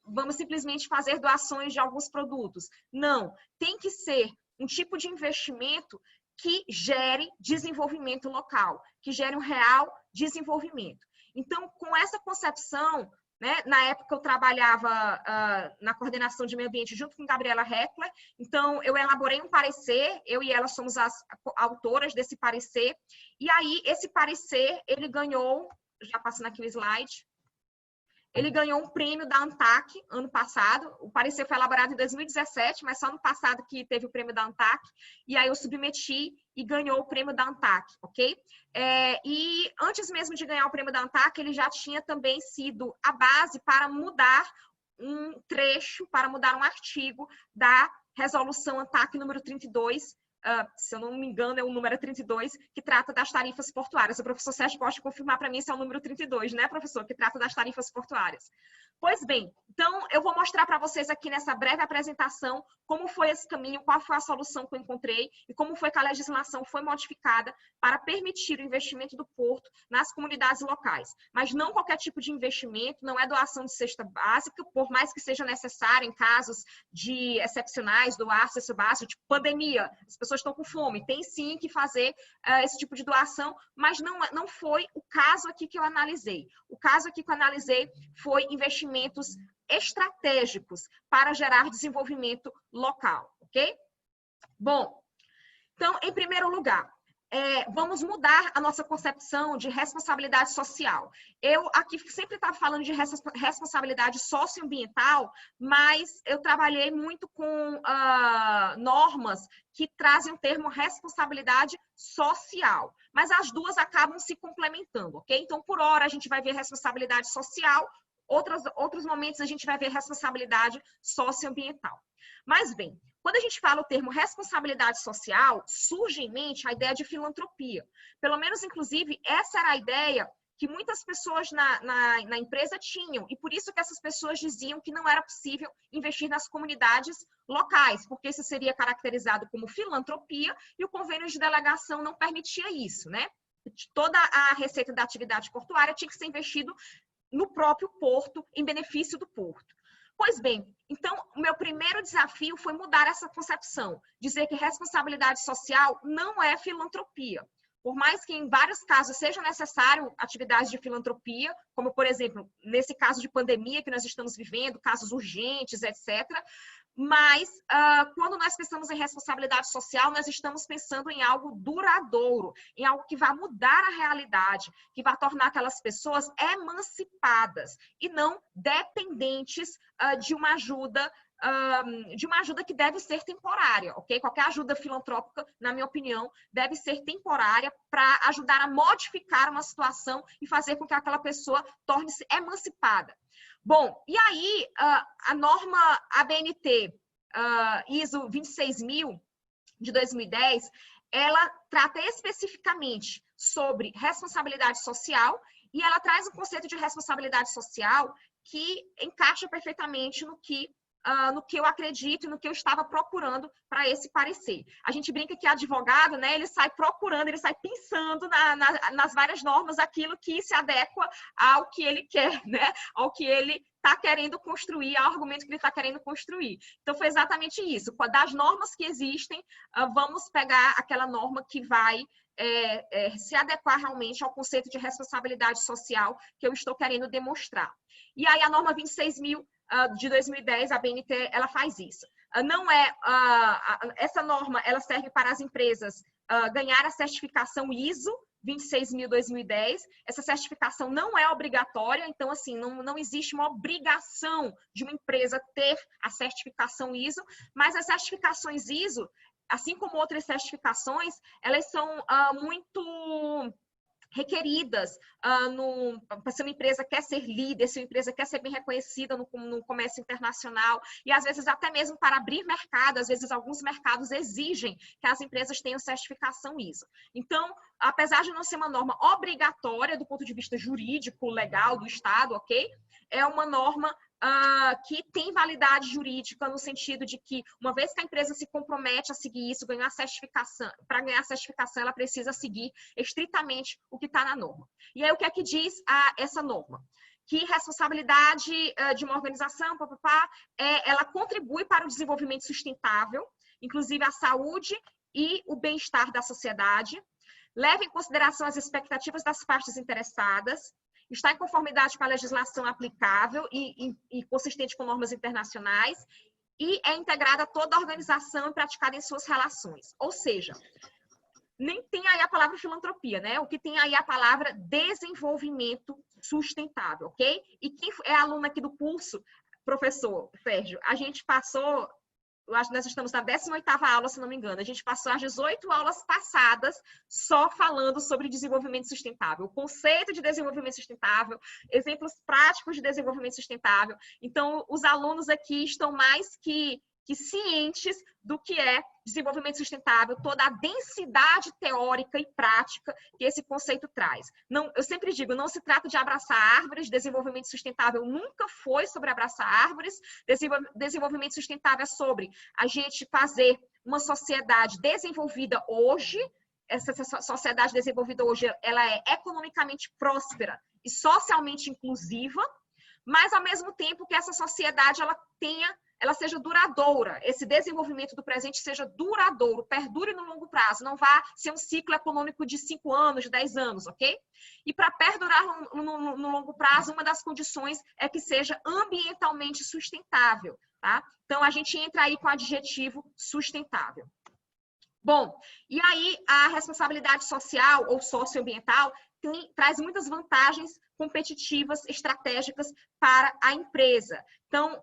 vamos simplesmente fazer doações de alguns produtos. Não, tem que ser um tipo de investimento que gere desenvolvimento local, que gere um real desenvolvimento. Então, com essa concepção, né, na época eu trabalhava na coordenação de meio ambiente junto com Gabriela Heckler, então eu elaborei um parecer, eu e ela somos as autoras desse parecer, e aí esse parecer, ele ganhou, já passando aqui o slide, ele ganhou um prêmio da ANTAC ano passado. O parecer foi elaborado em 2017, mas só no passado que teve o prêmio da ANTAC. E aí eu submeti e ganhou o prêmio da ANTAC, ok? E antes mesmo de ganhar o prêmio da ANTAC, ele já tinha também sido a base para mudar um trecho, para mudar um artigo da resolução ANTAC número 32, se eu não me engano, é o número 32, que trata das tarifas portuárias. O professor Sérgio pode confirmar para mim se é o número 32, né, professor? Que trata das tarifas portuárias. Pois bem, então eu vou mostrar para vocês aqui nessa breve apresentação como foi esse caminho, qual foi a solução que eu encontrei e como foi que a legislação foi modificada para permitir o investimento do porto nas comunidades locais. Mas não qualquer tipo de investimento, não é doação de cesta básica, por mais que seja necessário em casos de excepcionais, doar cesta básica, tipo pandemia, as pessoas estão com fome, tem sim que fazer esse tipo de doação, mas não foi o caso aqui que eu analisei. O caso aqui que eu analisei foi investimentos estratégicos para gerar desenvolvimento local, ok? Bom, então, em primeiro lugar, vamos mudar a nossa concepção de responsabilidade social. Eu aqui sempre estava falando de responsabilidade socioambiental, mas eu trabalhei muito com normas que trazem o termo responsabilidade social, mas as duas acabam se complementando, ok? Então, por hora, a gente vai ver responsabilidade social, outros momentos a gente vai ver responsabilidade socioambiental. Mas bem, quando a gente fala o termo responsabilidade social, surge em mente a ideia de filantropia. Pelo menos, inclusive, essa era a ideia que muitas pessoas na empresa tinham, e por isso que essas pessoas diziam que não era possível investir nas comunidades locais, porque isso seria caracterizado como filantropia, e o convênio de delegação não permitia isso, né? Toda a receita da atividade portuária tinha que ser investido no próprio porto, em benefício do porto. Pois bem, então, o meu primeiro desafio foi mudar essa concepção, dizer que responsabilidade social não é filantropia. Por mais que em vários casos seja necessário atividades de filantropia, como, por exemplo, nesse caso de pandemia que nós estamos vivendo, casos urgentes, etc., mas quando nós pensamos em responsabilidade social, nós estamos pensando em algo duradouro, em algo que vai mudar a realidade, que vai tornar aquelas pessoas emancipadas e não dependentes de uma ajuda que deve ser temporária, ok? Qualquer ajuda filantrópica, na minha opinião, deve ser temporária para ajudar a modificar uma situação e fazer com que aquela pessoa torne-se emancipada. Bom, e aí a norma ABNT ISO 26000 de 2010, ela trata especificamente sobre responsabilidade social e ela traz um conceito de responsabilidade social que encaixa perfeitamente no que eu acredito e no que eu estava procurando para esse parecer. A gente brinca que advogado, né, ele sai procurando, ele sai pensando nas várias normas aquilo que se adequa ao que ele quer, né, ao que ele está querendo construir, ao argumento que ele está querendo construir. Então, foi exatamente isso. Das normas que existem, vamos pegar aquela norma que vai se adequar realmente ao conceito de responsabilidade social que eu estou querendo demonstrar. E aí, a norma 26.000 de 2010, a BNT, ela faz isso. Não é essa norma, ela serve para as empresas ganhar a certificação ISO 26.000/2010. Essa certificação não é obrigatória, então assim, não existe uma obrigação de uma empresa ter a certificação ISO, mas as certificações ISO, assim como outras certificações, elas são muito requeridas se uma empresa quer ser líder, se uma empresa quer ser bem reconhecida no comércio internacional, e às vezes até mesmo para abrir mercado, às vezes alguns mercados exigem que as empresas tenham certificação ISO. Então, apesar de não ser uma norma obrigatória do ponto de vista jurídico, legal do Estado, ok? É uma norma que tem validade jurídica no sentido de que, uma vez que a empresa se compromete a seguir isso, ganhar certificação, para ganhar certificação, ela precisa seguir estritamente o que está na norma. E aí, o que é que diz essa norma? Que responsabilidade de uma organização, ela contribui para o desenvolvimento sustentável, inclusive a saúde e o bem-estar da sociedade, leva em consideração as expectativas das partes interessadas, está em conformidade com a legislação aplicável e consistente com normas internacionais e é integrada a toda a organização e praticada em suas relações. Ou seja, nem tem aí a palavra filantropia, né? O que tem aí a palavra desenvolvimento sustentável, ok? E quem é aluno aqui do curso, professor Sérgio, a gente passou... Eu acho que nós estamos na 18ª aula, se não me engano. A gente passou as 18 aulas passadas só falando sobre desenvolvimento sustentável. O conceito de desenvolvimento sustentável, exemplos práticos de desenvolvimento sustentável. Então, os alunos aqui estão mais que cientes do que é desenvolvimento sustentável, toda a densidade teórica e prática que esse conceito traz. Não, eu sempre digo, não se trata de abraçar árvores, desenvolvimento sustentável nunca foi sobre abraçar árvores, desenvolvimento sustentável é sobre a gente fazer uma sociedade desenvolvida hoje, essa sociedade desenvolvida hoje, ela é economicamente próspera e socialmente inclusiva, mas ao mesmo tempo que essa sociedade ela seja duradoura, esse desenvolvimento do presente seja duradouro, perdure no longo prazo, não vá ser um ciclo econômico de 5 anos, de 10 anos, ok? E para perdurar no longo prazo, uma das condições é que seja ambientalmente sustentável, tá? Então, a gente entra aí com o adjetivo sustentável. Bom, e aí a responsabilidade social ou socioambiental traz muitas vantagens competitivas, estratégicas para a empresa. Então,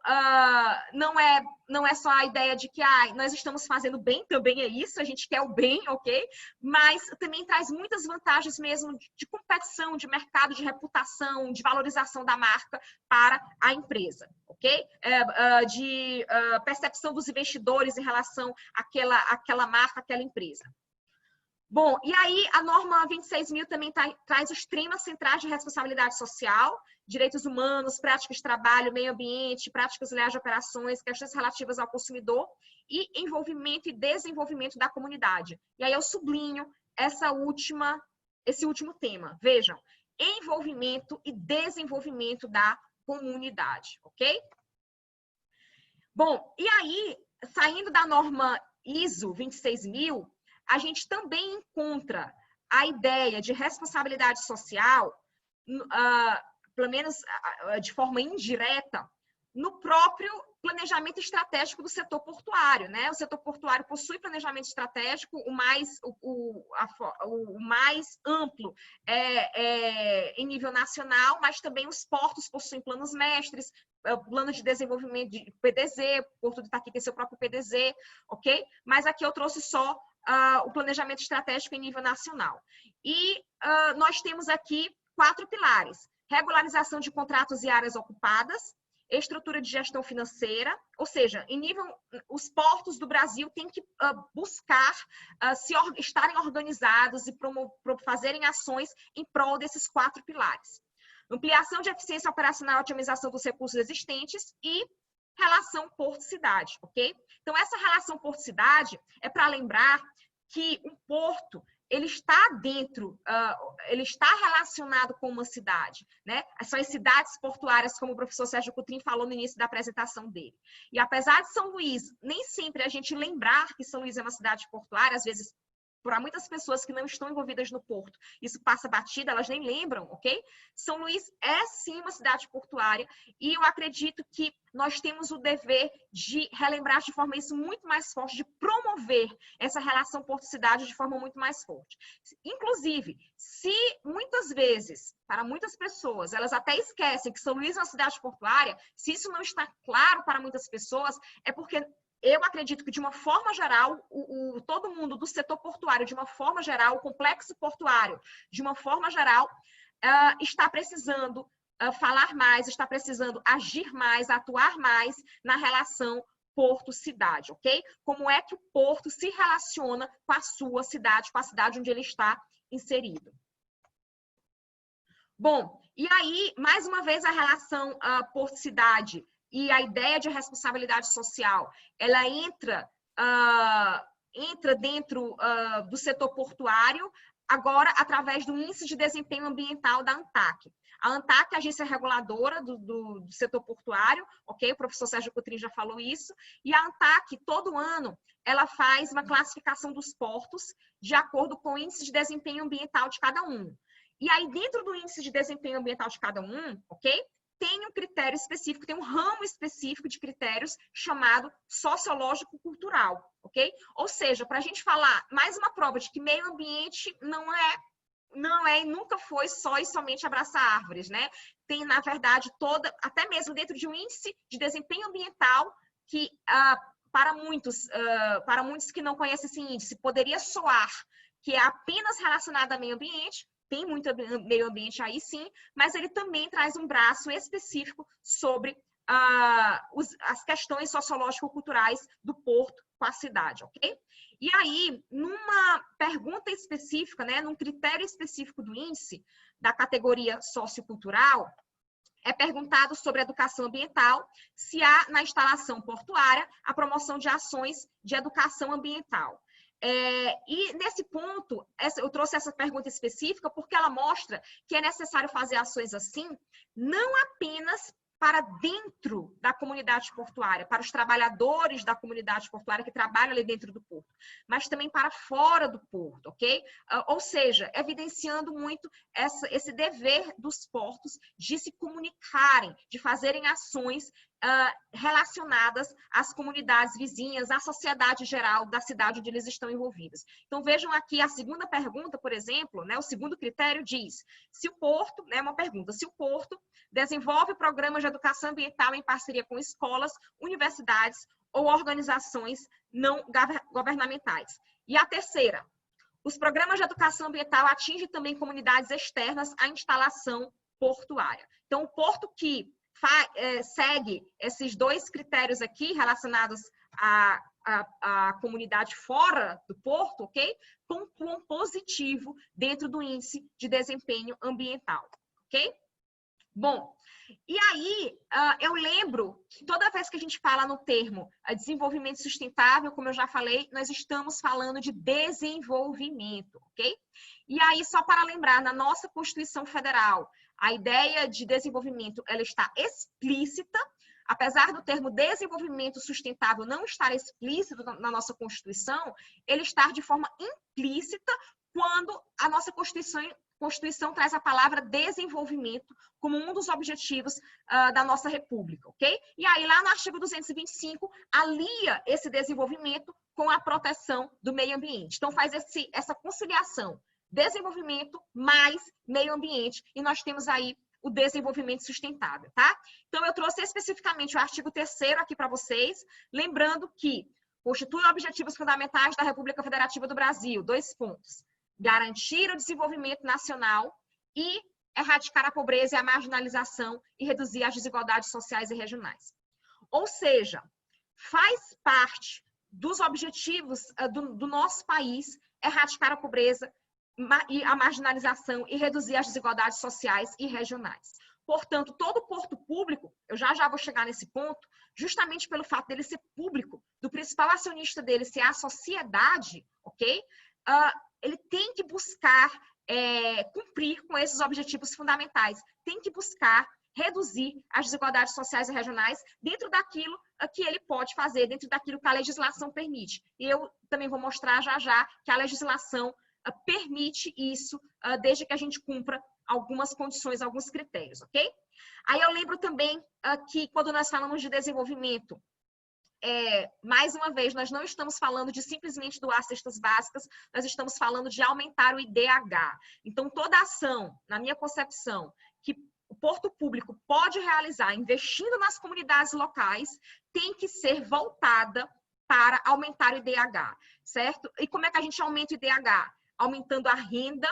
não é só a ideia de que nós estamos fazendo bem, também é isso, a gente quer o bem, ok? Mas também traz muitas vantagens mesmo de competição, de mercado, de reputação, de valorização da marca para a empresa, ok? De percepção dos investidores em relação àquela marca, àquela empresa. Bom, e aí a norma 26.000 também traz os temas centrais de responsabilidade social, direitos humanos, práticas de trabalho, meio ambiente, práticas leais de operações, questões relativas ao consumidor e envolvimento e desenvolvimento da comunidade. E aí eu sublinho esse último tema. Vejam, envolvimento e desenvolvimento da comunidade, ok? Bom, e aí, saindo da norma ISO 26.000, a gente também encontra a ideia de responsabilidade social, pelo menos de forma indireta, no próprio planejamento estratégico do setor portuário, né? O setor portuário possui planejamento estratégico, o mais amplo em nível nacional, mas também os portos possuem planos mestres, plano de desenvolvimento de PDZ, o Porto de Itaqui tem seu próprio PDZ, ok? Mas aqui eu trouxe só o planejamento estratégico em nível nacional. E nós temos aqui 4 pilares: regularização de contratos e áreas ocupadas, estrutura de gestão financeira, ou seja, os portos do Brasil têm que buscar estarem organizados e fazerem ações em prol desses 4 pilares. Ampliação de eficiência operacional e otimização dos recursos existentes e relação porto-cidade, ok? Então, essa relação porto-cidade é para lembrar que um porto, ele está ele está relacionado com uma cidade, né? São as cidades portuárias, como o professor Sérgio Coutrin falou no início da apresentação dele. E apesar de São Luís, nem sempre a gente lembrar que São Luís é uma cidade portuária, às vezes, para muitas pessoas que não estão envolvidas no porto, isso passa batida, elas nem lembram, ok? São Luís é sim uma cidade portuária e eu acredito que nós temos o dever de relembrar de forma muito mais forte, de promover essa relação porto-cidade de forma muito mais forte. Inclusive, se muitas vezes, para muitas pessoas, elas até esquecem que São Luís é uma cidade portuária, se isso não está claro para muitas pessoas, é porque eu acredito que, de uma forma geral, todo mundo do setor portuário, de uma forma geral, o complexo portuário, de uma forma geral, está precisando falar mais, está precisando agir mais, atuar mais na relação porto-cidade, ok? Como é que o porto se relaciona com a sua cidade, com a cidade onde ele está inserido. Bom, e aí, mais uma vez, a relação porto-cidade e a ideia de responsabilidade social, ela entra dentro do setor portuário, agora através do Índice de Desempenho Ambiental da ANTAC. A ANTAC é a agência reguladora do setor portuário, ok? O professor Sérgio Coutrinho já falou isso. E a ANTAC, todo ano, ela faz uma classificação dos portos de acordo com o Índice de Desempenho Ambiental de cada um. E aí, dentro do Índice de Desempenho Ambiental de cada um, ok? Tem um critério específico, tem um ramo específico de critérios chamado sociológico-cultural, ok? Ou seja, para a gente falar mais uma prova de que meio ambiente não é e nunca foi só e somente abraçar árvores, né? Tem, na verdade, até mesmo dentro de um índice de desempenho ambiental que, para muitos que não conhecem esse índice, poderia soar que é apenas relacionado a meio ambiente. Tem muito meio ambiente aí, sim, mas ele também traz um braço específico sobre as questões sociológico-culturais do porto com a cidade, ok? E aí, numa pergunta específica, né, num critério específico do índice, da categoria sociocultural, é perguntado sobre educação ambiental, se há na instalação portuária a promoção de ações de educação ambiental. E nesse ponto, eu trouxe essa pergunta específica porque ela mostra que é necessário fazer ações assim, não apenas para dentro da comunidade portuária, para os trabalhadores da comunidade portuária que trabalham ali dentro do porto, mas também para fora do porto, ok? Ou seja, evidenciando muito esse dever dos portos de se comunicarem, de fazerem ações relacionadas às comunidades vizinhas, à sociedade geral da cidade onde eles estão envolvidos. Então, vejam aqui a segunda pergunta, por exemplo, né, o segundo critério diz, se o porto, né, uma pergunta, se o porto desenvolve programas de educação ambiental em parceria com escolas, universidades ou organizações não governamentais. E a terceira, os programas de educação ambiental atingem também comunidades externas à instalação portuária. Então, o porto que segue esses dois critérios aqui relacionados à comunidade fora do porto, ok? Pontuam positivo dentro do índice de desempenho ambiental, ok? Bom, e aí eu lembro que toda vez que a gente fala no termo desenvolvimento sustentável, como eu já falei, nós estamos falando de desenvolvimento, ok? E aí, só para lembrar, na nossa Constituição Federal, a ideia de desenvolvimento, ela está explícita, apesar do termo desenvolvimento sustentável não estar explícito na nossa Constituição, ele está de forma implícita quando a nossa Constituição traz a palavra desenvolvimento como um dos objetivos da nossa República, ok? E aí, lá no artigo 225, alia esse desenvolvimento com a proteção do meio ambiente. Então, faz essa conciliação, desenvolvimento mais meio ambiente, e nós temos aí o desenvolvimento sustentável, tá? Então, eu trouxe especificamente o artigo 3º aqui para vocês, lembrando que constitui objetivos fundamentais da República Federativa do Brasil, 2 pontos. Garantir o desenvolvimento nacional e erradicar a pobreza e a marginalização e reduzir as desigualdades sociais e regionais. Ou seja, faz parte dos objetivos do nosso país erradicar a pobreza e a marginalização e reduzir as desigualdades sociais e regionais. Portanto, todo porto público, eu já vou chegar nesse ponto, justamente pelo fato dele ser público, do principal acionista dele ser a sociedade, ok? Ele tem que buscar cumprir com esses objetivos fundamentais, tem que buscar reduzir as desigualdades sociais e regionais dentro daquilo que ele pode fazer, dentro daquilo que a legislação permite. E eu também vou mostrar já que a legislação permite isso, desde que a gente cumpra algumas condições, alguns critérios, ok? Aí eu lembro também que quando nós falamos de desenvolvimento, mais uma vez, nós não estamos falando de simplesmente doar cestas básicas, nós estamos falando de aumentar o IDH. Então, toda ação, na minha concepção, que o porto público pode realizar investindo nas comunidades locais, tem que ser voltada para aumentar o IDH, certo? E como é que a gente aumenta o IDH? Aumentando a renda,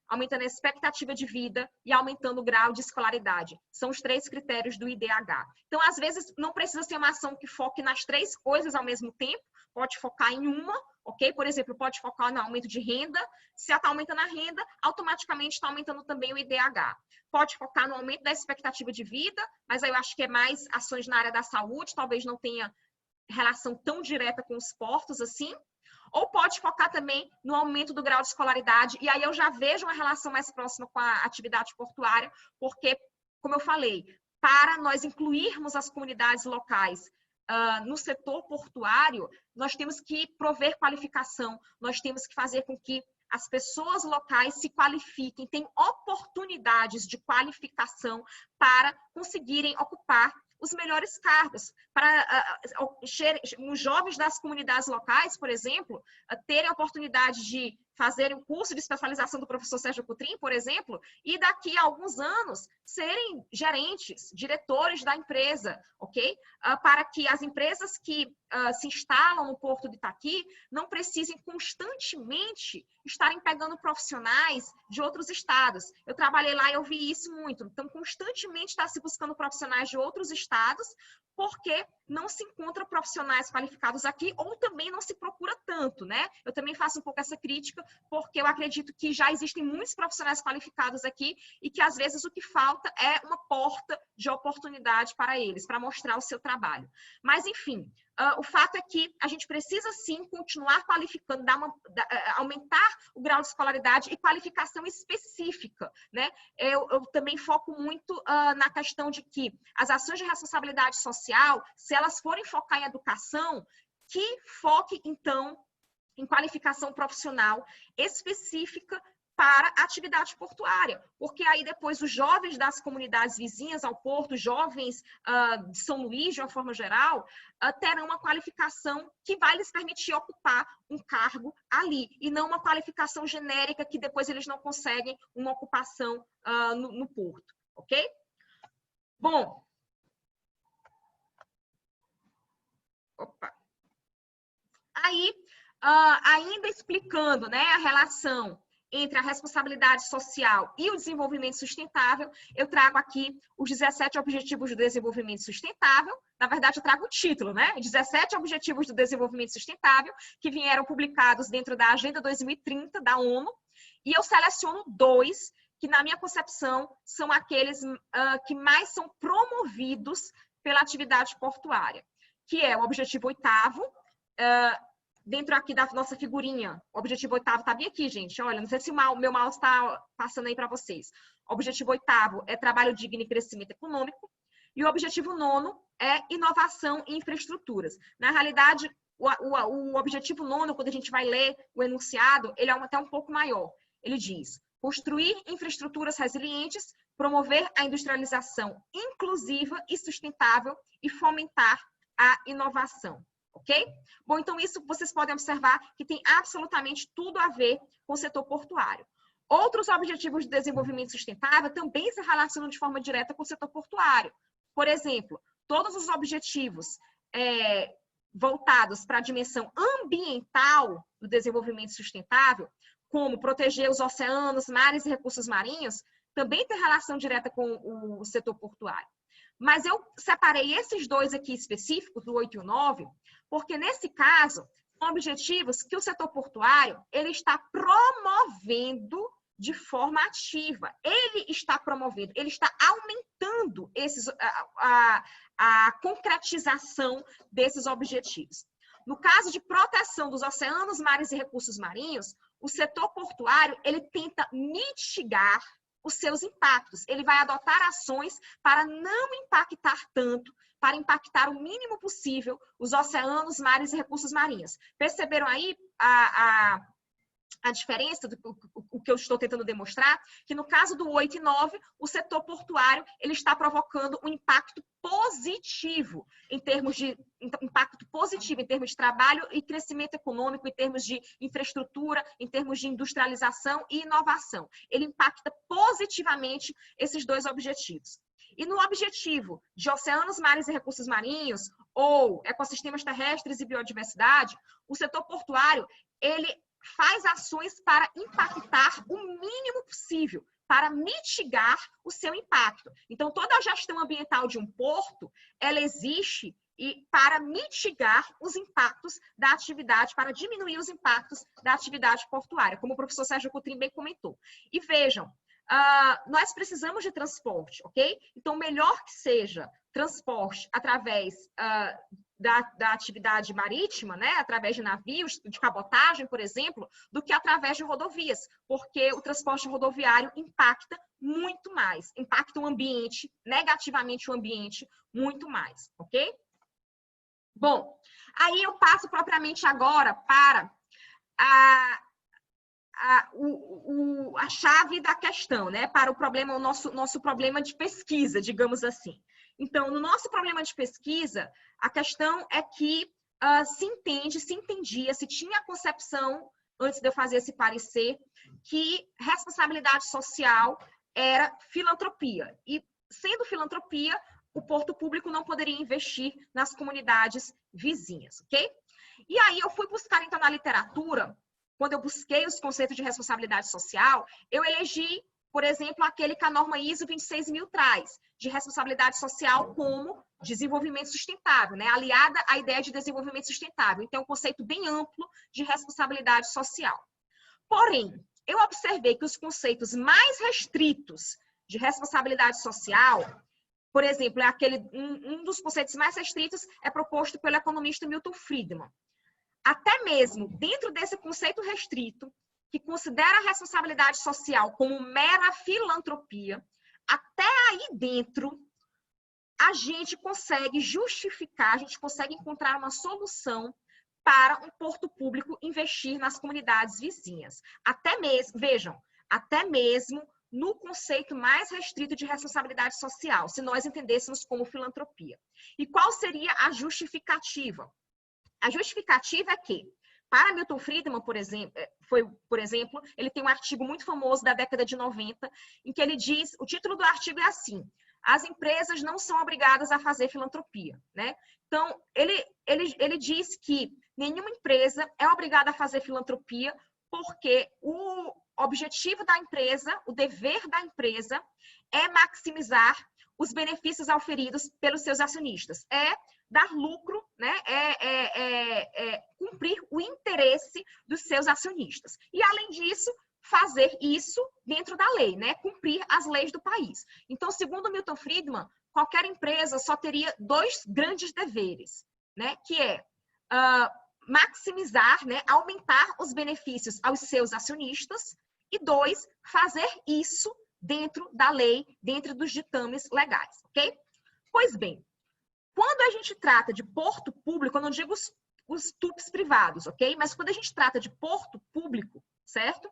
aumentando a expectativa de vida e aumentando o grau de escolaridade. São os 3 critérios do IDH. Então, às vezes, não precisa ser uma ação que foque nas 3 coisas ao mesmo tempo, pode focar em uma, ok? Por exemplo, pode focar no aumento de renda. Se ela está aumentando a renda, automaticamente está aumentando também o IDH. Pode focar no aumento da expectativa de vida, mas aí eu acho que é mais ações na área da saúde, talvez não tenha relação tão direta com os portos assim. Ou pode focar também no aumento do grau de escolaridade, e aí eu já vejo uma relação mais próxima com a atividade portuária, porque, como eu falei, para nós incluirmos as comunidades locais no setor portuário, nós temos que prover qualificação, nós temos que fazer com que as pessoas locais se qualifiquem, tenham oportunidades de qualificação para conseguirem ocupar os melhores cargos, para os jovens das comunidades locais, por exemplo, terem a oportunidade de fazerem um curso de especialização do professor Sérgio Coutrin, por exemplo, e daqui a alguns anos serem gerentes, diretores da empresa, ok? Para que as empresas que se instalam no Porto de Itaqui não precisem constantemente estarem pegando profissionais de outros estados. Eu trabalhei lá e eu vi isso muito. Então, constantemente está se buscando profissionais de outros estados, porque não se encontra profissionais qualificados aqui, ou também não se procura tanto, né? Eu também faço um pouco essa crítica, porque eu acredito que já existem muitos profissionais qualificados aqui e que, às vezes, o que falta é uma porta de oportunidade para eles, para mostrar o seu trabalho. Mas, enfim, o fato é que a gente precisa, sim, continuar qualificando, aumentar o grau de escolaridade e qualificação específica, né? Eu também foco muito na questão de que as ações de responsabilidade social, se elas forem focar em educação, que foque, então, em qualificação profissional específica para a atividade portuária, porque aí depois os jovens das comunidades vizinhas ao porto, jovens de São Luís, de uma forma geral, terão uma qualificação que vai lhes permitir ocupar um cargo ali, e não uma qualificação genérica que depois eles não conseguem uma ocupação no porto, ok? Bom. Opa. Aí, ainda explicando, né, a relação entre a responsabilidade social e o desenvolvimento sustentável, eu trago aqui os 17 Objetivos do Desenvolvimento Sustentável. Na verdade, eu trago o título, né? 17 Objetivos do Desenvolvimento Sustentável, que vieram publicados dentro da Agenda 2030 da ONU, e eu seleciono 2, que, na minha concepção, são aqueles que mais são promovidos pela atividade portuária, que é o Objetivo 8º, dentro aqui da nossa figurinha. O Objetivo 8º está bem aqui, gente. Olha, não sei se o meu mouse está passando aí para vocês. O Objetivo 8º é trabalho digno e crescimento econômico. E o Objetivo 9º é inovação e infraestruturas. Na realidade, o Objetivo 9º, quando a gente vai ler o enunciado, ele é até um pouco maior. Ele diz: construir infraestruturas resilientes, promover a industrialização inclusiva e sustentável e fomentar a inovação. Ok? Bom, então isso vocês podem observar que tem absolutamente tudo a ver com o setor portuário. Outros objetivos de desenvolvimento sustentável também se relacionam de forma direta com o setor portuário. Por exemplo, todos os objetivos voltados para a dimensão ambiental do desenvolvimento sustentável, como proteger os oceanos, mares e recursos marinhos, também tem relação direta com o setor portuário. Mas eu separei esses 2 aqui específicos, o 8 e o 9, porque nesse caso, são objetivos que o setor portuário ele está promovendo de forma ativa. Ele está promovendo, ele está aumentando a concretização desses objetivos. No caso de proteção dos oceanos, mares e recursos marinhos, o setor portuário ele tenta mitigar os seus impactos. Ele vai adotar ações para não impactar tanto, para impactar o mínimo possível os oceanos, mares e recursos marinhos. Perceberam aí a diferença do que eu estou tentando demonstrar? Que no caso do 8 e 9, o setor portuário ele está provocando um impacto positivo em termos de trabalho e crescimento econômico, em termos de infraestrutura, em termos de industrialização e inovação. Ele impacta positivamente esses 2 objetivos. E no objetivo de oceanos, mares e recursos marinhos, ou ecossistemas terrestres e biodiversidade, o setor portuário, ele faz ações para impactar o mínimo possível, para mitigar o seu impacto. Então, toda a gestão ambiental de um porto, ela existe para mitigar os impactos da atividade, para diminuir os impactos da atividade portuária, como o professor Sérgio Coutrin bem comentou. E vejam, nós precisamos de transporte, ok? Então, melhor que seja transporte através da atividade marítima, né, através de navios, de cabotagem, por exemplo, do que através de rodovias, porque o transporte rodoviário impacta muito mais, impacta o ambiente, negativamente o ambiente, muito mais, ok? Bom, aí eu passo propriamente agora para a chave da questão, né, para o problema, o nosso problema de pesquisa, digamos assim. Então, no nosso problema de pesquisa, a questão é que se entendia, se tinha a concepção, antes de eu fazer esse parecer, que responsabilidade social era filantropia. E, sendo filantropia, o porto público não poderia investir nas comunidades vizinhas, ok? E aí eu fui buscar, então, na literatura, quando eu busquei os conceitos de responsabilidade social, eu elegi, por exemplo, aquele que a norma ISO 26000 traz, de responsabilidade social como desenvolvimento sustentável, né? Aliada à ideia de desenvolvimento sustentável. Então, é um conceito bem amplo de responsabilidade social. Porém, eu observei que os conceitos mais restritos de responsabilidade social, por exemplo, um dos conceitos mais restritos é proposto pelo economista Milton Friedman. Até mesmo dentro desse conceito restrito, que considera a responsabilidade social como mera filantropia, até aí dentro, a gente consegue justificar, a gente consegue encontrar uma solução para um porto público investir nas comunidades vizinhas. Até mesmo, vejam, até mesmo no conceito mais restrito de responsabilidade social, se nós entendêssemos como filantropia. E qual seria a justificativa? A justificativa é que, para Milton Friedman, por exemplo, ele tem um artigo muito famoso da década de 90, em que ele diz, o título do artigo é assim: as empresas não são obrigadas a fazer filantropia, né? Então, ele diz que nenhuma empresa é obrigada a fazer filantropia porque o objetivo da empresa, o dever da empresa é maximizar os benefícios auferidos pelos seus acionistas, é dar lucro, né? Cumprir o interesse dos seus acionistas. E, além disso, fazer isso dentro da lei, né? Cumprir as leis do país. Então, segundo Milton Friedman, qualquer empresa só teria dois grandes deveres, né? Que é maximizar, né? Aumentar os benefícios aos seus acionistas e dois, fazer isso dentro da lei, dentro dos ditames legais, ok? Pois bem, quando a gente trata de porto público, eu não digo os TUPs privados, ok? Mas quando a gente trata de porto público, certo?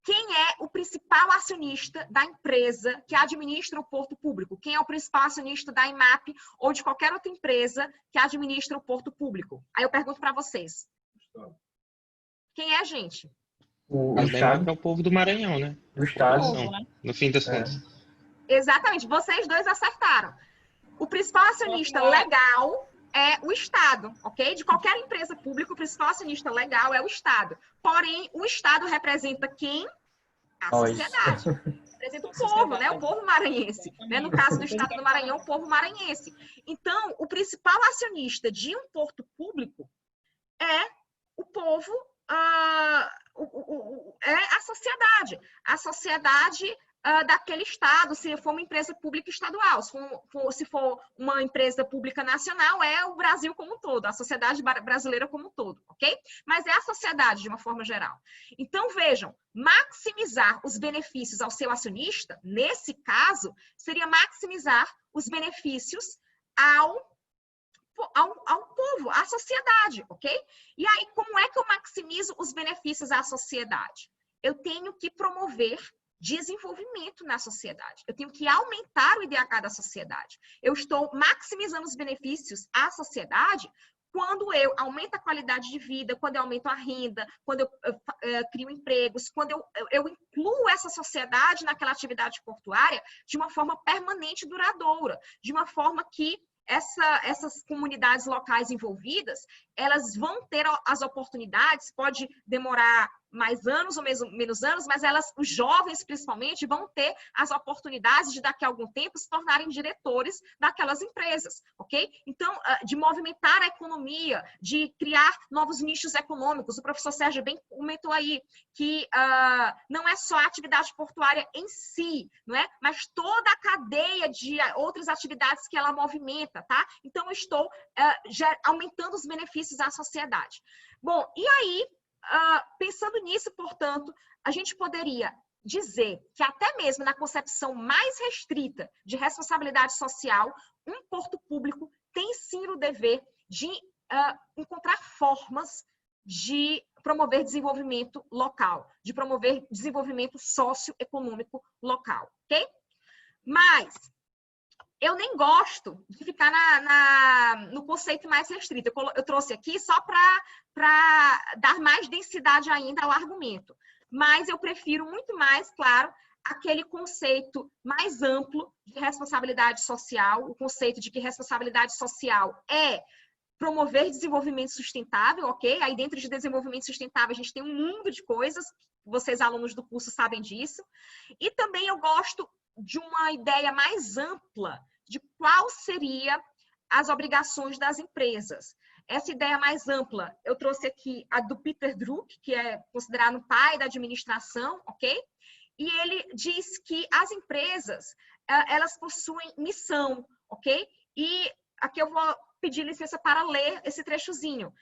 Quem é o principal acionista da empresa que administra o porto público? Quem é o principal acionista da IMAP ou de qualquer outra empresa que administra o porto público? Aí eu pergunto para vocês. Quem é, gente? O Mas Estado. é o povo do Maranhão, né? O Estado. No fim das contas. Exatamente, vocês dois acertaram. O principal acionista legal é o Estado, ok? De qualquer empresa pública, o principal acionista legal é o Estado. Porém, o Estado representa quem? A sociedade. Representa o povo, né? O povo maranhense. Né? No caso do Estado do Maranhão, o povo maranhense. Então, o principal acionista de um porto público é o povo, é a sociedade. A sociedade daquele estado, se for uma empresa pública estadual, se for uma empresa pública nacional, é o Brasil como um todo, a sociedade brasileira como um todo, ok? Mas é a sociedade de uma forma geral. Então, vejam, maximizar os benefícios ao seu acionista, nesse caso, seria maximizar os benefícios ao povo, à sociedade, ok? E aí, como é que eu maximizo os benefícios à sociedade? Eu tenho que promover desenvolvimento na sociedade. Eu tenho que aumentar o IDH da sociedade. Eu estou maximizando os benefícios à sociedade quando eu aumento a qualidade de vida, quando eu aumento a renda, quando eu crio empregos, quando eu incluo essa sociedade naquela atividade portuária de uma forma permanente e duradoura, de uma forma que essas comunidades locais envolvidas, elas vão ter as oportunidades, pode demorar mais anos ou menos anos, mas os jovens principalmente, vão ter as oportunidades de daqui a algum tempo se tornarem diretores daquelas empresas, ok? Então, de movimentar a economia, de criar novos nichos econômicos. O professor Sérgio bem comentou aí que não é só a atividade portuária em si, não é? Mas toda a cadeia de outras atividades que ela movimenta, tá? Então, eu estou já aumentando os benefícios à sociedade. Bom, e aí, pensando nisso, portanto, a gente poderia dizer que até mesmo na concepção mais restrita de responsabilidade social, um porto público tem sim o dever de encontrar formas de promover desenvolvimento local, de promover desenvolvimento socioeconômico local, ok? Mas eu nem gosto de ficar no conceito mais restrito. Eu trouxe aqui só para dar mais densidade ainda ao argumento. Mas eu prefiro muito mais, claro, aquele conceito mais amplo de responsabilidade social, o conceito de que responsabilidade social é promover desenvolvimento sustentável, ok? Aí dentro de desenvolvimento sustentável a gente tem um mundo de coisas, vocês alunos do curso sabem disso. E também eu gosto de uma ideia mais ampla de qual seria as obrigações das empresas. Essa ideia mais ampla, eu trouxe aqui a do Peter Drucker, que é considerado o pai da administração, ok? E ele diz que as empresas, elas possuem missão, ok? E aqui eu vou pedir licença para ler esse trechozinho,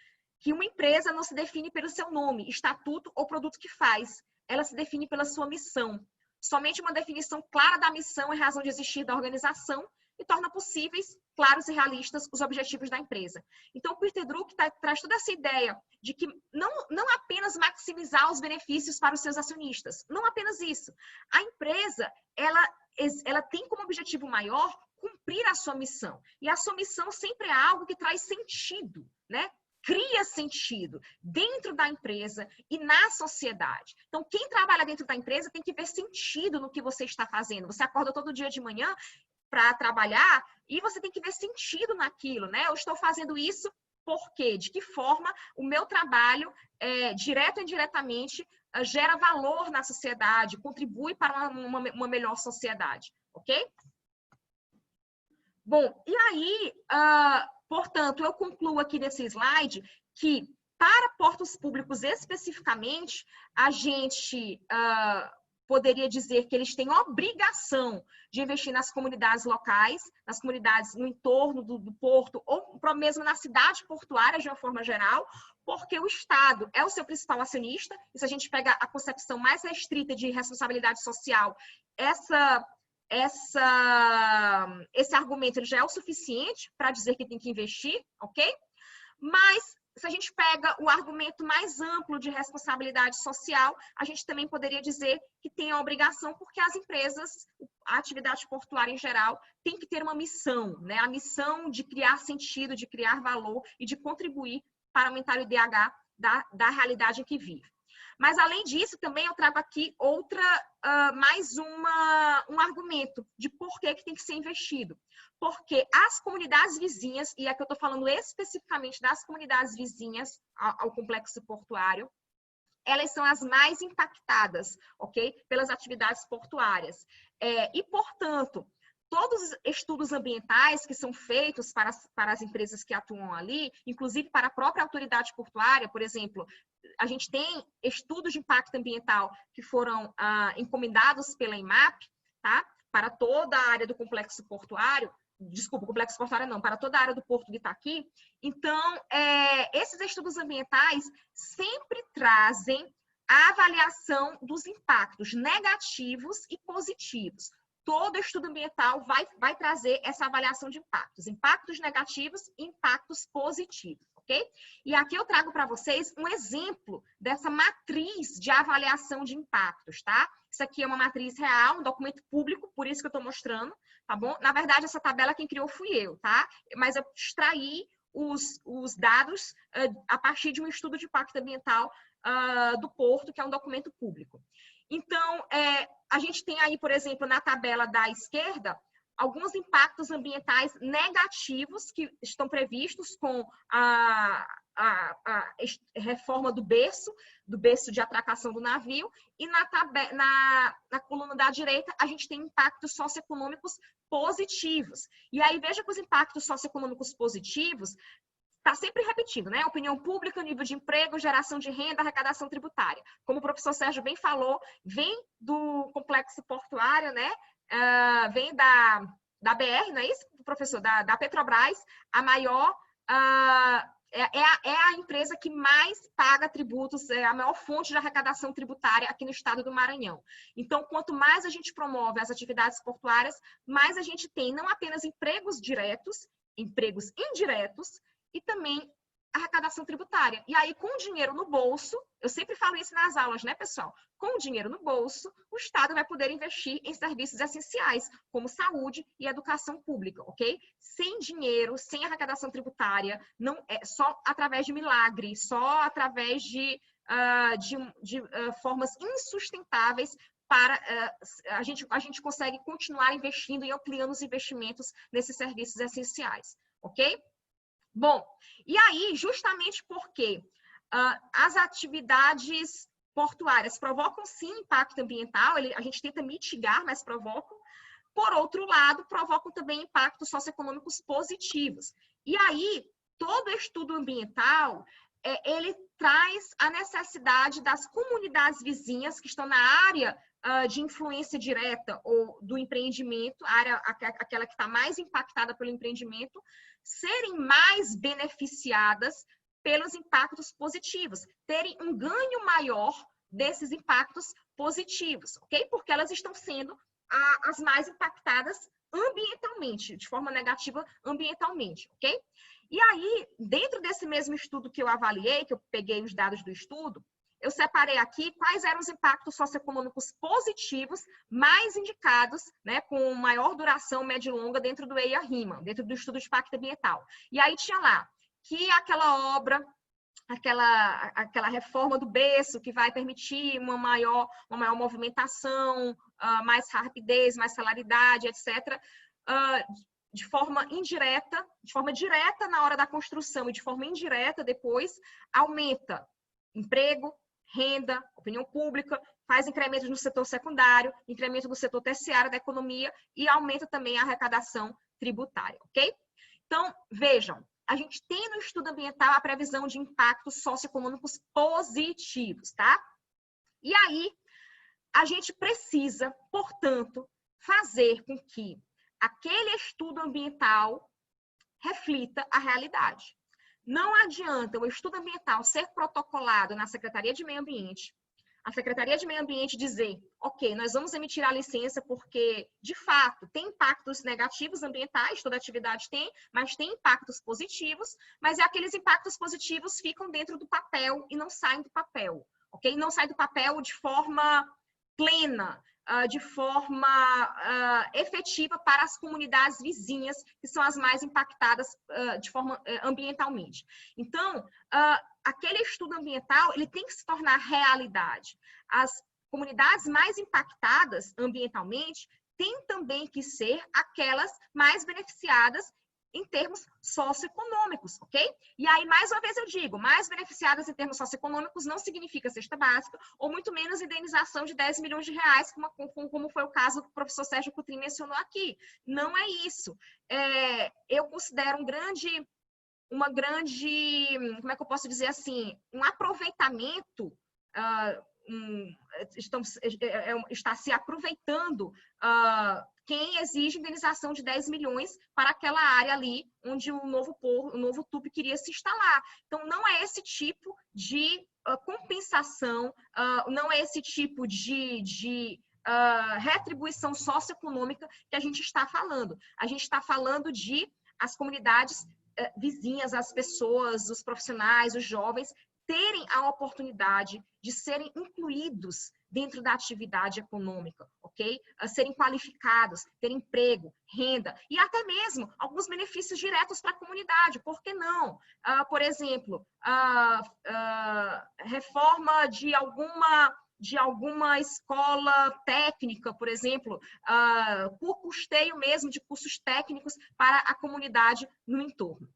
que uma empresa não se define pelo seu nome, estatuto ou produto que faz, ela se define pela sua missão. Somente uma definição clara da missão e razão de existir da organização e torna possíveis, claros e realistas os objetivos da empresa. Então, o Peter Drucker traz toda essa ideia de que não apenas maximizar os benefícios para os seus acionistas, não apenas isso. A empresa, ela tem como objetivo maior cumprir a sua missão. E a sua missão sempre é algo que traz sentido, né? Cria sentido dentro da empresa e na sociedade. Então, quem trabalha dentro da empresa tem que ver sentido no que você está fazendo. Você acorda todo dia de manhã para trabalhar e você tem que ver sentido naquilo, né? Eu estou fazendo isso por quê? De que forma o meu trabalho, direto ou indiretamente, gera valor na sociedade, contribui para uma melhor sociedade, ok? Bom, e aí, portanto, eu concluo aqui nesse slide que, para portos públicos especificamente, a gente poderia dizer que eles têm obrigação de investir nas comunidades locais, nas comunidades no entorno do porto, ou mesmo na cidade portuária, de uma forma geral, porque o Estado é o seu principal acionista, e se a gente pega a concepção mais restrita de responsabilidade social, esse argumento ele já é o suficiente para dizer que tem que investir, ok? Mas, se a gente pega o argumento mais amplo de responsabilidade social, a gente também poderia dizer que tem a obrigação, porque as empresas, a atividade portuária em geral, tem que ter uma missão, né? A missão de criar sentido, de criar valor e de contribuir para aumentar o IDH da realidade em que vive. Mas, além disso, também eu trago aqui mais um argumento de por que tem que ser investido. Porque as comunidades vizinhas, e aqui eu estou falando especificamente das comunidades vizinhas ao complexo portuário, elas são as mais impactadas, ok? Pelas atividades portuárias. E, portanto, todos os estudos ambientais que são feitos para as empresas que atuam ali, inclusive para a própria autoridade portuária, por exemplo, a gente tem estudos de impacto ambiental que foram encomendados pela IMAP, tá? Para toda a área do complexo portuário, desculpa, complexo portuário não, para toda a área do Porto de Itaqui. Então, esses estudos ambientais sempre trazem a avaliação dos impactos negativos e positivos. Todo estudo ambiental vai trazer essa avaliação de impactos negativos e impactos positivos, ok? E aqui eu trago para vocês um exemplo dessa matriz de avaliação de impactos, tá? Isso aqui é uma matriz real, um documento público, por isso que eu estou mostrando, tá bom? Na verdade, essa tabela quem criou fui eu, tá? Mas eu extraí os dados a partir de um estudo de impacto ambiental do Porto, que é um documento público. Então, a gente tem aí, por exemplo, na tabela da esquerda, alguns impactos ambientais negativos que estão previstos com a reforma do berço de atracação do navio, e na coluna da direita a gente tem impactos socioeconômicos positivos. E aí veja que os impactos socioeconômicos positivos está sempre repetindo, né? Opinião pública, nível de emprego, geração de renda, arrecadação tributária. Como o professor Sérgio bem falou, vem do complexo portuário, né? Vem da BR, não é isso, professor? Da Petrobras, a maior... É a empresa que mais paga tributos, é a maior fonte de arrecadação tributária aqui no estado do Maranhão. Então, quanto mais a gente promove as atividades portuárias, mais a gente tem não apenas empregos diretos, empregos indiretos e também arrecadação tributária. E aí, com o dinheiro no bolso, eu sempre falo isso nas aulas, né, pessoal? Com o dinheiro no bolso, o Estado vai poder investir em serviços essenciais, como saúde e educação pública, ok? Sem dinheiro, sem arrecadação tributária, não é só através de milagre, só através de formas insustentáveis para a gente consegue continuar investindo e ampliando os investimentos nesses serviços essenciais, ok? Bom, e aí, justamente porque as atividades portuárias provocam, sim, impacto ambiental, a gente tenta mitigar, mas provocam. Por outro lado, provocam também impactos socioeconômicos positivos. E aí, todo estudo ambiental, ele traz a necessidade das comunidades vizinhas que estão na área de influência direta ou do empreendimento, aquela que está mais impactada pelo empreendimento, serem mais beneficiadas pelos impactos positivos, terem um ganho maior desses impactos positivos, ok? Porque elas estão sendo as mais impactadas ambientalmente, de forma negativa ambientalmente, ok? E aí, dentro desse mesmo estudo que eu avaliei, que eu peguei os dados do estudo, eu separei aqui quais eram os impactos socioeconômicos positivos mais indicados, né, com maior duração média e longa dentro do EIA-RIMA, dentro do estudo de impacto ambiental. E aí tinha lá que aquela obra, aquela reforma do berço que vai permitir uma maior movimentação, mais rapidez, mais celeridade, etc., de forma indireta, de forma direta na hora da construção e de forma indireta depois, aumenta emprego, renda, opinião pública, faz incrementos no setor secundário, incremento no setor terciário da economia e aumenta também a arrecadação tributária, ok? Então, vejam, a gente tem no estudo ambiental a previsão de impactos socioeconômicos positivos, tá? E aí, a gente precisa, portanto, fazer com que aquele estudo ambiental reflita a realidade. Não adianta o estudo ambiental ser protocolado na Secretaria de Meio Ambiente, a Secretaria de Meio Ambiente dizer, ok, nós vamos emitir a licença porque, de fato, tem impactos negativos ambientais, toda atividade tem, mas tem impactos positivos, mas aqueles impactos positivos ficam dentro do papel e não saem do papel, ok? Não saem do papel de forma plena, de forma efetiva para as comunidades vizinhas, que são as mais impactadas de forma ambientalmente. Então, aquele estudo ambiental, ele tem que se tornar realidade. As comunidades mais impactadas ambientalmente têm também que ser aquelas mais beneficiadas em termos socioeconômicos, ok? E aí, mais uma vez eu digo, mais beneficiadas em termos socioeconômicos não significa cesta básica, ou muito menos indenização de 10 milhões de reais, como foi o caso que o professor Sérgio Coutrin mencionou aqui. Não é isso. Eu considero uma grande, como é que eu posso dizer assim, um aproveitamento, está se aproveitando quem exige indenização de 10 milhões para aquela área ali onde o novo TUP queria se instalar. Então, não é esse tipo de compensação, não é esse tipo de retribuição socioeconômica que a gente está falando. A gente está falando de as comunidades vizinhas, as pessoas, os profissionais, os jovens, terem a oportunidade de serem incluídos dentro da atividade econômica, ok? Serem qualificados, terem emprego, renda e até mesmo alguns benefícios diretos para a comunidade, por que não? Por exemplo, reforma de alguma de alguma escola técnica, por exemplo, por custeio mesmo de cursos técnicos para a comunidade no entorno.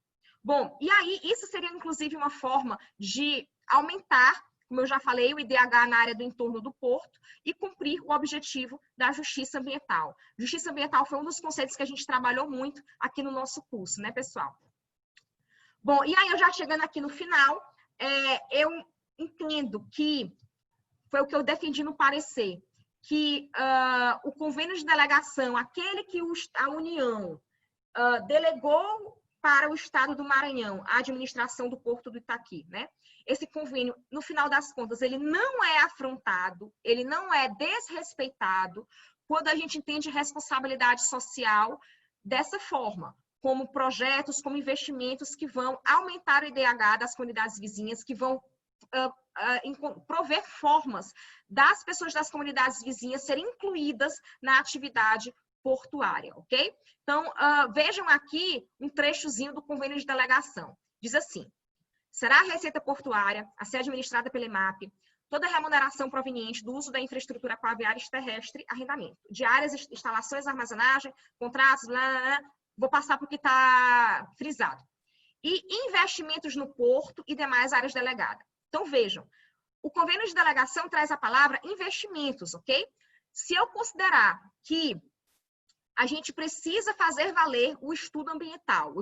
Bom, e aí isso seria inclusive uma forma de aumentar, como eu já falei, o IDH na área do entorno do porto e cumprir o objetivo da justiça ambiental. Justiça ambiental foi um dos conceitos que a gente trabalhou muito aqui no nosso curso, né, pessoal? Bom, e aí eu já chegando aqui no final, eu entendo que, foi o que eu defendi no parecer, que o convênio de delegação, aquele que a União delegou para o Estado do Maranhão, a administração do Porto do Itaqui, né? Esse convênio, no final das contas, ele não é afrontado, ele não é desrespeitado quando a gente entende responsabilidade social dessa forma, como projetos, como investimentos que vão aumentar o IDH das comunidades vizinhas, que vão prover formas das pessoas das comunidades vizinhas serem incluídas na atividade portuária, ok? Então, vejam aqui um trechozinho do convênio de delegação. Diz assim: será a receita portuária a ser administrada pela EMAP toda remuneração proveniente do uso da infraestrutura aquaviária terrestre, arrendamento de áreas, instalações, armazenagem, contratos, blá, blá, blá. Vou passar porque está frisado. E investimentos no porto e demais áreas delegadas. Então, vejam, o convênio de delegação traz a palavra investimentos, ok? Se eu considerar que a gente precisa fazer valer o estudo ambiental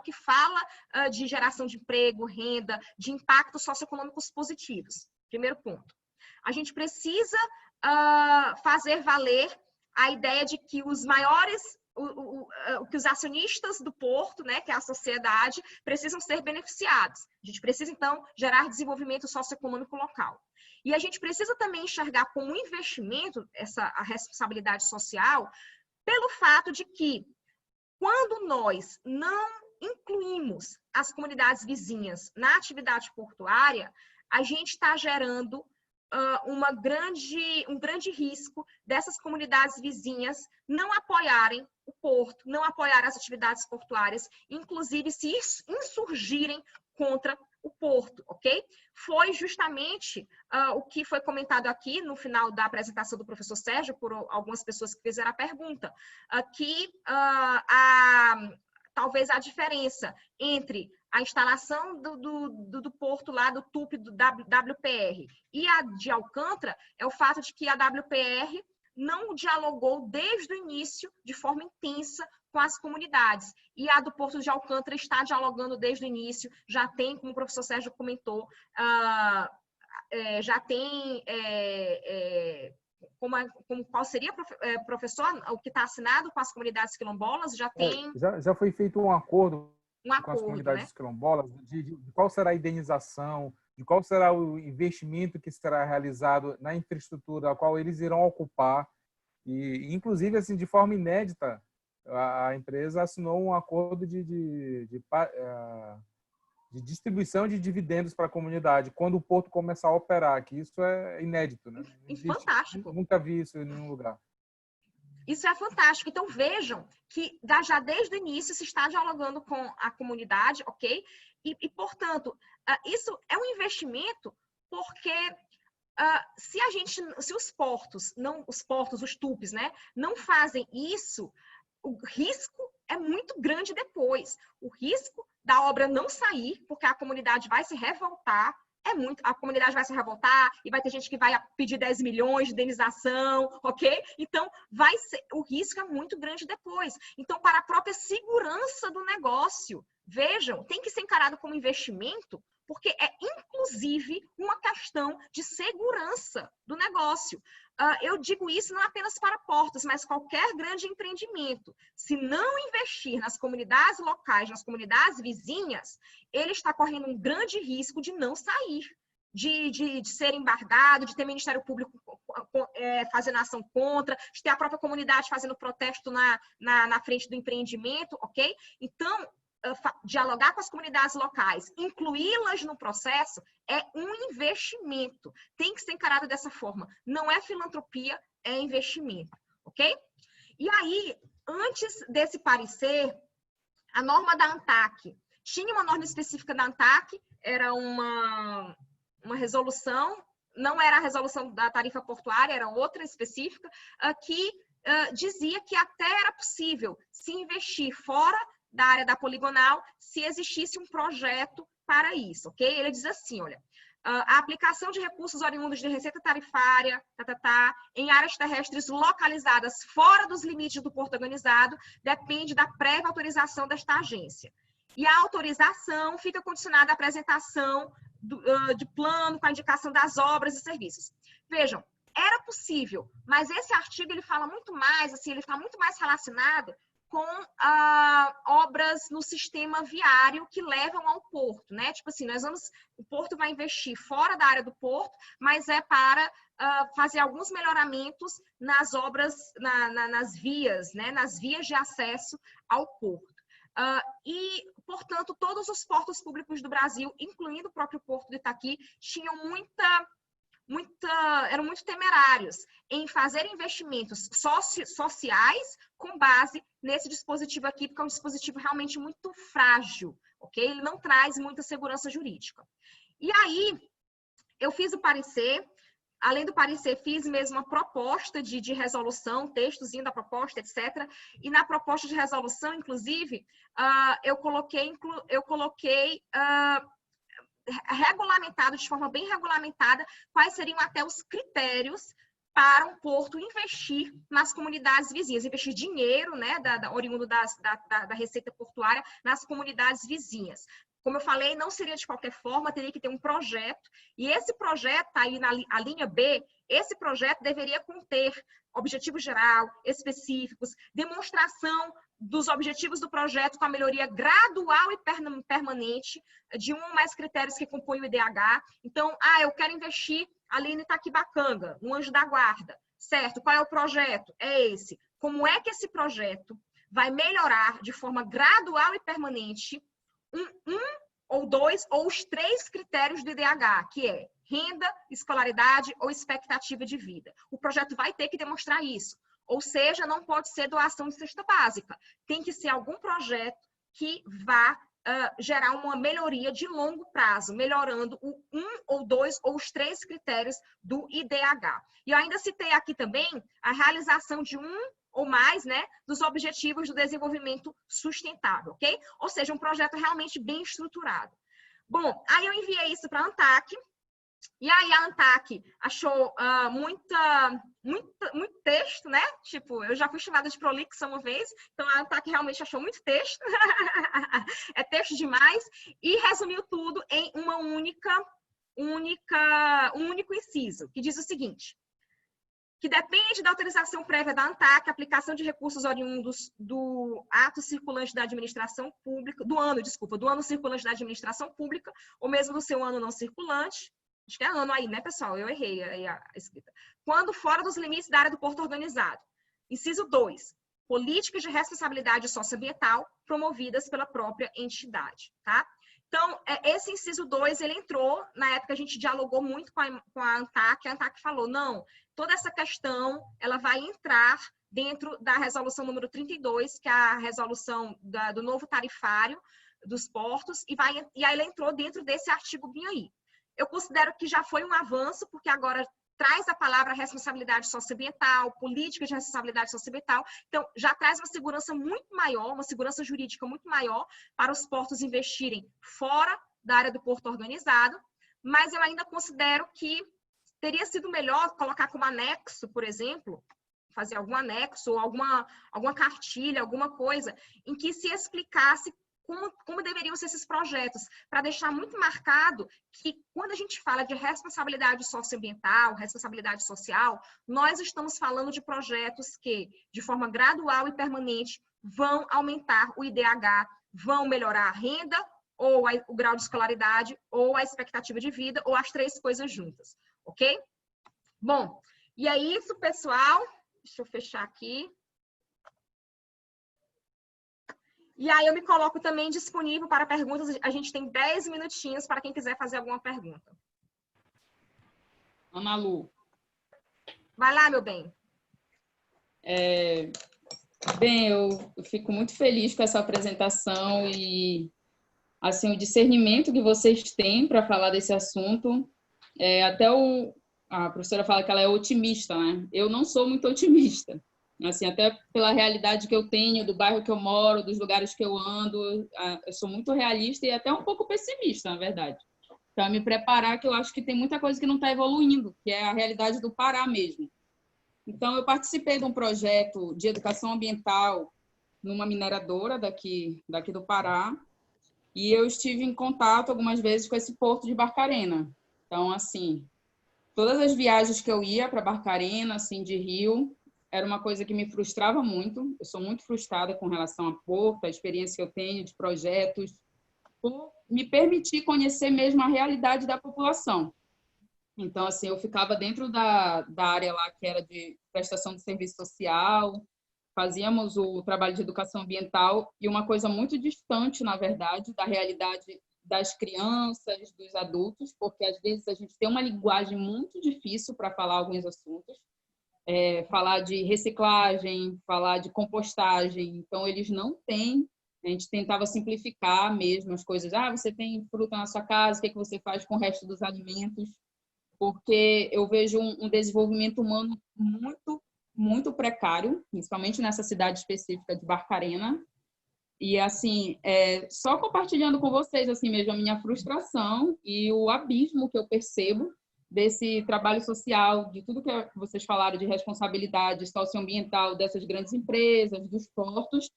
que fala de geração de emprego, renda, de impactos socioeconômicos positivos. Primeiro ponto. A gente precisa fazer valer a ideia de que os maiores, que os acionistas do porto, né, que é a sociedade, precisam ser beneficiados. A gente precisa, então, gerar desenvolvimento socioeconômico local. E a gente precisa também enxergar como investimento a responsabilidade social, pelo fato de que, quando nós não incluímos as comunidades vizinhas na atividade portuária, a gente está gerando um grande risco dessas comunidades vizinhas não apoiarem o porto, não apoiarem as atividades portuárias, inclusive se insurgirem contra o porto, ok? Foi justamente o que foi comentado aqui no final da apresentação do professor Sérgio, por algumas pessoas que fizeram a pergunta, que talvez a diferença entre a instalação do porto lá, do TUP, do WPR, e a de Alcântara, é o fato de que a WPR não dialogou desde o início de forma intensa com as comunidades. E a do Porto de Alcântara está dialogando desde o início, já tem, como o professor Sérgio comentou, já tem, qual seria, professor, o que está assinado com as comunidades quilombolas, já tem... Já foi feito um acordo com as comunidades, né, quilombolas, de qual será a indenização, de qual será o investimento que será realizado na infraestrutura a qual eles irão ocupar. E, inclusive, assim, de forma inédita, a empresa assinou um acordo de distribuição de dividendos para a comunidade quando o porto começar a operar, que isso é inédito, né? Fantástico. Nunca vi isso em nenhum lugar. Isso é fantástico. Então, vejam que já desde o início se está dialogando com a comunidade, ok? E portanto, isso é um investimento porque se os portos, os TUPs, né, não fazem isso, o risco é muito grande depois. O risco da obra não sair, porque a comunidade vai se revoltar, a comunidade vai se revoltar e vai ter gente que vai pedir 10 milhões de indenização, ok? Então, o risco é muito grande depois. Então, para a própria segurança do negócio, vejam, tem que ser encarado como investimento, porque é, inclusive, uma questão de segurança do negócio. Eu digo isso não apenas para portos, mas qualquer grande empreendimento. Se não investir nas comunidades locais, nas comunidades vizinhas, ele está correndo um grande risco de não sair, de ser embargado, de ter Ministério Público fazendo ação contra, de ter a própria comunidade fazendo protesto na frente do empreendimento, ok? Então, dialogar com as comunidades locais, incluí-las no processo, é um investimento. Tem que ser encarado dessa forma. Não é filantropia, é investimento, ok? E aí, antes desse parecer, a norma da ANTAC. Tinha uma norma específica da ANTAC, era uma resolução não era a resolução da tarifa portuária, era outra específica, que dizia que até era possível se investir fora da área da poligonal se existisse um projeto para isso, ok? Ele diz assim, olha, a aplicação de recursos oriundos de receita tarifária, em áreas terrestres localizadas fora dos limites do porto organizado, depende da prévia autorização desta agência. E a autorização fica condicionada à apresentação de plano com a indicação das obras e serviços. Vejam, era possível, mas esse artigo ele fala muito mais, assim, ele está muito mais relacionado com obras no sistema viário que levam ao porto, né? Tipo assim, o porto vai investir fora da área do porto, mas é para fazer alguns melhoramentos nas obras, nas vias, né? Nas vias de acesso ao porto. E, portanto, todos os portos públicos do Brasil, incluindo o próprio Porto de Itaqui, tinham eram muito temerários em fazer investimentos sociais com base nesse dispositivo aqui, porque é um dispositivo realmente muito frágil, ok? Ele não traz muita segurança jurídica. E aí, eu fiz o parecer, além do parecer, fiz mesmo uma proposta de resolução, textozinho da proposta, etc. E na proposta de resolução, inclusive, eu coloquei regulamentado, de forma bem regulamentada, quais seriam até os critérios para um porto investir nas comunidades vizinhas, investir dinheiro, né, oriundo da receita portuária nas comunidades vizinhas. Como eu falei, não seria de qualquer forma, teria que ter um projeto, e esse projeto, tá aí na linha B, esse projeto deveria conter objetivo geral, específicos, demonstração dos objetivos do projeto com a melhoria gradual e permanente de um ou mais critérios que compõem o IDH. Então, eu quero investir ali no Itaquibacanga, no Anjo da Guarda, certo? Qual é o projeto? É esse. Como é que esse projeto vai melhorar de forma gradual e permanente um ou dois ou os 3 critérios do IDH, que é renda, escolaridade ou expectativa de vida. O projeto vai ter que demonstrar isso. Ou seja, não pode ser doação de cesta básica. Tem que ser algum projeto que vá gerar uma melhoria de longo prazo, melhorando o 1 ou 2 ou os 3 critérios do IDH. E eu ainda citei aqui também a realização de ou mais, né, dos objetivos do desenvolvimento sustentável, ok? Ou seja, um projeto realmente bem estruturado. Bom, aí eu enviei isso para a ANTAC, e aí a ANTAC achou muito texto, né? Tipo, eu já fui chamada de prolixa uma vez, então a ANTAC realmente achou muito texto, é texto demais, e resumiu tudo em um único inciso, que diz o seguinte: que depende da autorização prévia da ANTAC, a aplicação de recursos oriundos do ato circulante da administração pública, do ano circulante da administração pública, ou mesmo do seu ano não circulante, acho que é ano aí, né, pessoal? Eu errei aí a escrita. Quando fora dos limites da área do porto organizado. Inciso 2, políticas de responsabilidade socioambiental promovidas pela própria entidade, tá? Então, esse inciso 2, ele entrou, na época a gente dialogou muito com a ANTAC falou, não, toda essa questão, ela vai entrar dentro da resolução número 32, que é a resolução do novo tarifário dos portos, e aí ela entrou dentro desse artigo bem aí. Eu considero que já foi um avanço, porque agora traz a palavra responsabilidade socioambiental, política de responsabilidade socioambiental, então já traz uma segurança muito maior, uma segurança jurídica muito maior para os portos investirem fora da área do porto organizado, mas eu ainda considero que teria sido melhor colocar como anexo, por exemplo, fazer algum anexo ou alguma cartilha, alguma coisa, em que se explicasse como deveriam ser esses projetos, para deixar muito marcado que quando a gente fala de responsabilidade socioambiental, responsabilidade social, nós estamos falando de projetos que, de forma gradual e permanente, vão aumentar o IDH, vão melhorar a renda, ou o grau de escolaridade, ou a expectativa de vida, ou as 3 coisas juntas, ok? Bom, e é isso, pessoal. Deixa eu fechar aqui. E aí eu me coloco também disponível para perguntas. A gente tem 10 minutinhos para quem quiser fazer alguma pergunta. Ana Lu. Vai lá, meu bem. Bem, eu fico muito feliz com essa apresentação e assim, o discernimento que vocês têm para falar desse assunto. Até a professora fala que ela é otimista, né? Eu não sou muito otimista. Assim, até pela realidade que eu tenho, do bairro que eu moro, dos lugares que eu ando, eu sou muito realista e até um pouco pessimista, na verdade. Então, me preparar, que eu acho que tem muita coisa que não está evoluindo, que é a realidade do Pará mesmo. Então, eu participei de um projeto de educação ambiental numa mineradora daqui do Pará, e eu estive em contato algumas vezes com esse porto de Barcarena. Então, assim, todas as viagens que eu ia para Barcarena, assim, de rio, era uma coisa que me frustrava muito. Eu sou muito frustrada com relação a porto, a experiência que eu tenho de projetos, por me permitir conhecer mesmo a realidade da população. Então, assim, eu ficava dentro da área lá que era de prestação de serviço social, fazíamos o trabalho de educação ambiental e uma coisa muito distante, na verdade, da realidade das crianças, dos adultos, porque às vezes a gente tem uma linguagem muito difícil para falar alguns assuntos, falar de reciclagem, falar de compostagem, então eles não têm. A gente tentava simplificar mesmo as coisas. Você tem fruta na sua casa, o que você faz com o resto dos alimentos? Porque eu vejo um desenvolvimento humano muito, muito precário, principalmente nessa cidade específica de Barcarena. E, assim, só compartilhando com vocês, assim mesmo, a minha frustração e o abismo que eu percebo desse trabalho social, de tudo que vocês falaram de responsabilidade socioambiental dessas grandes empresas, dos portos,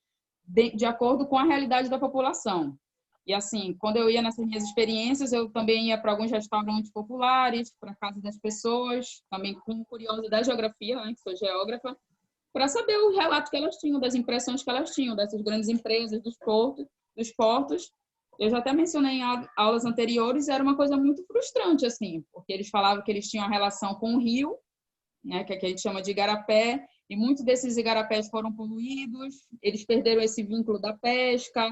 de acordo com a realidade da população. E, assim, quando eu ia nessas minhas experiências, eu também ia para alguns restaurantes populares, para a casa das pessoas, também com curiosa da geografia, né, que sou geógrafa, para saber o relato que elas tinham, das impressões que elas tinham, dessas grandes empresas, dos portos. Eu já até mencionei em aulas anteriores, era uma coisa muito frustrante, assim, porque eles falavam que eles tinham a relação com o rio, né, que a gente chama de igarapé, e muitos desses igarapés foram poluídos, eles perderam esse vínculo da pesca,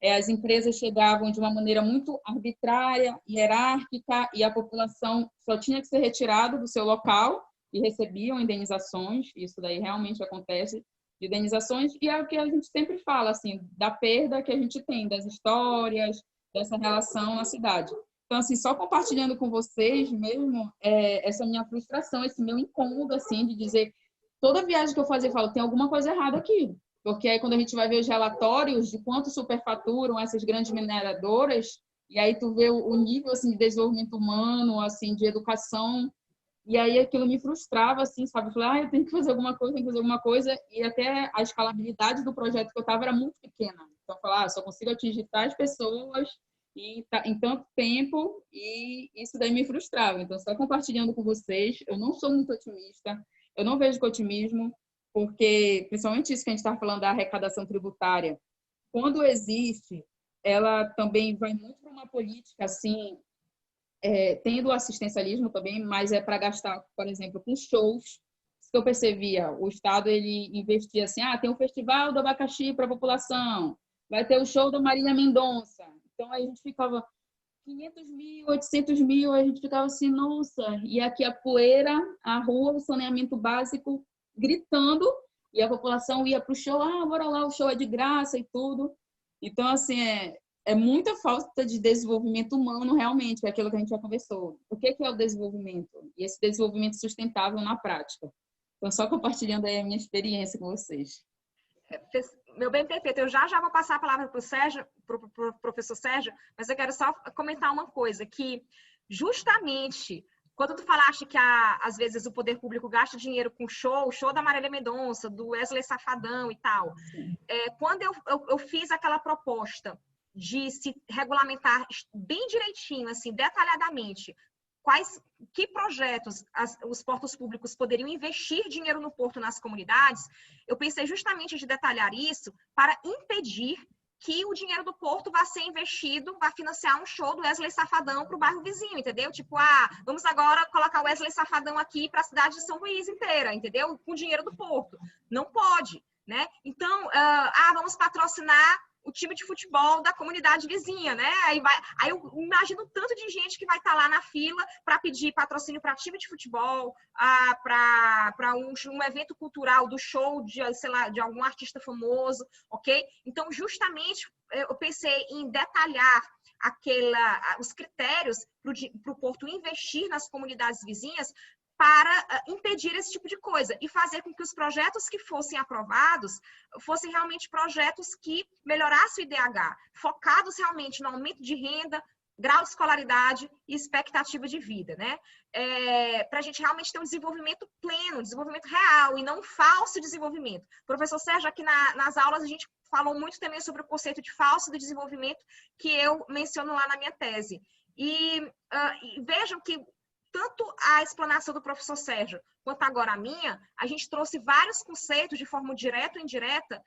as empresas chegavam de uma maneira muito arbitrária, hierárquica, e a população só tinha que ser retirada do seu local e recebiam indenizações. Isso daí realmente acontece, de indenizações, e é o que a gente sempre fala, assim, da perda que a gente tem, das histórias, dessa relação na cidade. Então, assim, só compartilhando com vocês mesmo, essa minha frustração, esse meu incômodo, assim, de dizer, toda viagem que eu fazia, eu falo, tem alguma coisa errada aqui. Porque aí, quando a gente vai ver os relatórios de quanto superfaturam essas grandes mineradoras, e aí tu vê o nível, assim, de desenvolvimento humano, assim, de educação, e aí aquilo me frustrava, assim, sabe? Eu falei, eu tenho que fazer alguma coisa, tenho que fazer alguma coisa, e até a escalabilidade do projeto que eu estava era muito pequena. Então, eu falava, só consigo atingir tais pessoas em tanto tempo, e isso daí me frustrava. Então, só compartilhando com vocês, eu não sou muito otimista, eu não vejo com otimismo, porque, principalmente isso que a gente está falando da arrecadação tributária, quando existe, ela também vai muito para uma política, assim, tendo assistencialismo também, mas é para gastar, por exemplo, com shows. Isso que eu percebia, o Estado ele investia assim, tem um festival do abacaxi para a população, vai ter o show da Marília Mendonça. Então, aí a gente ficava 500 mil, 800 mil, a gente ficava assim, nossa, e aqui a poeira, a rua, o saneamento básico gritando, e a população ia para o show, bora lá, o show é de graça e tudo. Então, assim, é muita falta de desenvolvimento humano, realmente, é aquilo que a gente já conversou. O que é o desenvolvimento? E esse desenvolvimento sustentável na prática. Então, só compartilhando aí a minha experiência com vocês. Meu bem, perfeito. Eu já vou passar a palavra para o Sérgio, para o professor Sérgio, mas eu quero só comentar uma coisa, que justamente quando tu falaste que às vezes o poder público gasta dinheiro com o show da Marília Mendonça, do Wesley Safadão e tal, quando eu fiz aquela proposta de se regulamentar bem direitinho, assim, detalhadamente, que projetos os portos públicos poderiam investir dinheiro no porto nas comunidades, eu pensei justamente de detalhar isso para impedir que o dinheiro do porto vá ser investido, vá financiar um show do Wesley Safadão para o bairro vizinho, entendeu? Tipo, vamos agora colocar o Wesley Safadão aqui para a cidade de São Luís inteira, entendeu? Com o dinheiro do porto. Não pode, né? Então, vamos patrocinar o time de futebol da comunidade vizinha, né? Aí eu imagino tanto de gente que vai estar lá na fila para pedir patrocínio para time de futebol, para um evento cultural, do show sei lá, de algum artista famoso, ok? Então, justamente, eu pensei em detalhar os critérios para o porto investir nas comunidades vizinhas, para impedir esse tipo de coisa e fazer com que os projetos que fossem aprovados fossem realmente projetos que melhorassem o IDH, focados realmente no aumento de renda, grau de escolaridade e expectativa de vida, né? Para a gente realmente ter um desenvolvimento pleno, um desenvolvimento real e não um falso desenvolvimento. Professor Sérgio, aqui nas aulas a gente falou muito também sobre o conceito de falso de desenvolvimento que eu menciono lá na minha tese. E vejam que tanto a explanação do professor Sérgio quanto agora a minha, a gente trouxe vários conceitos de forma direta ou indireta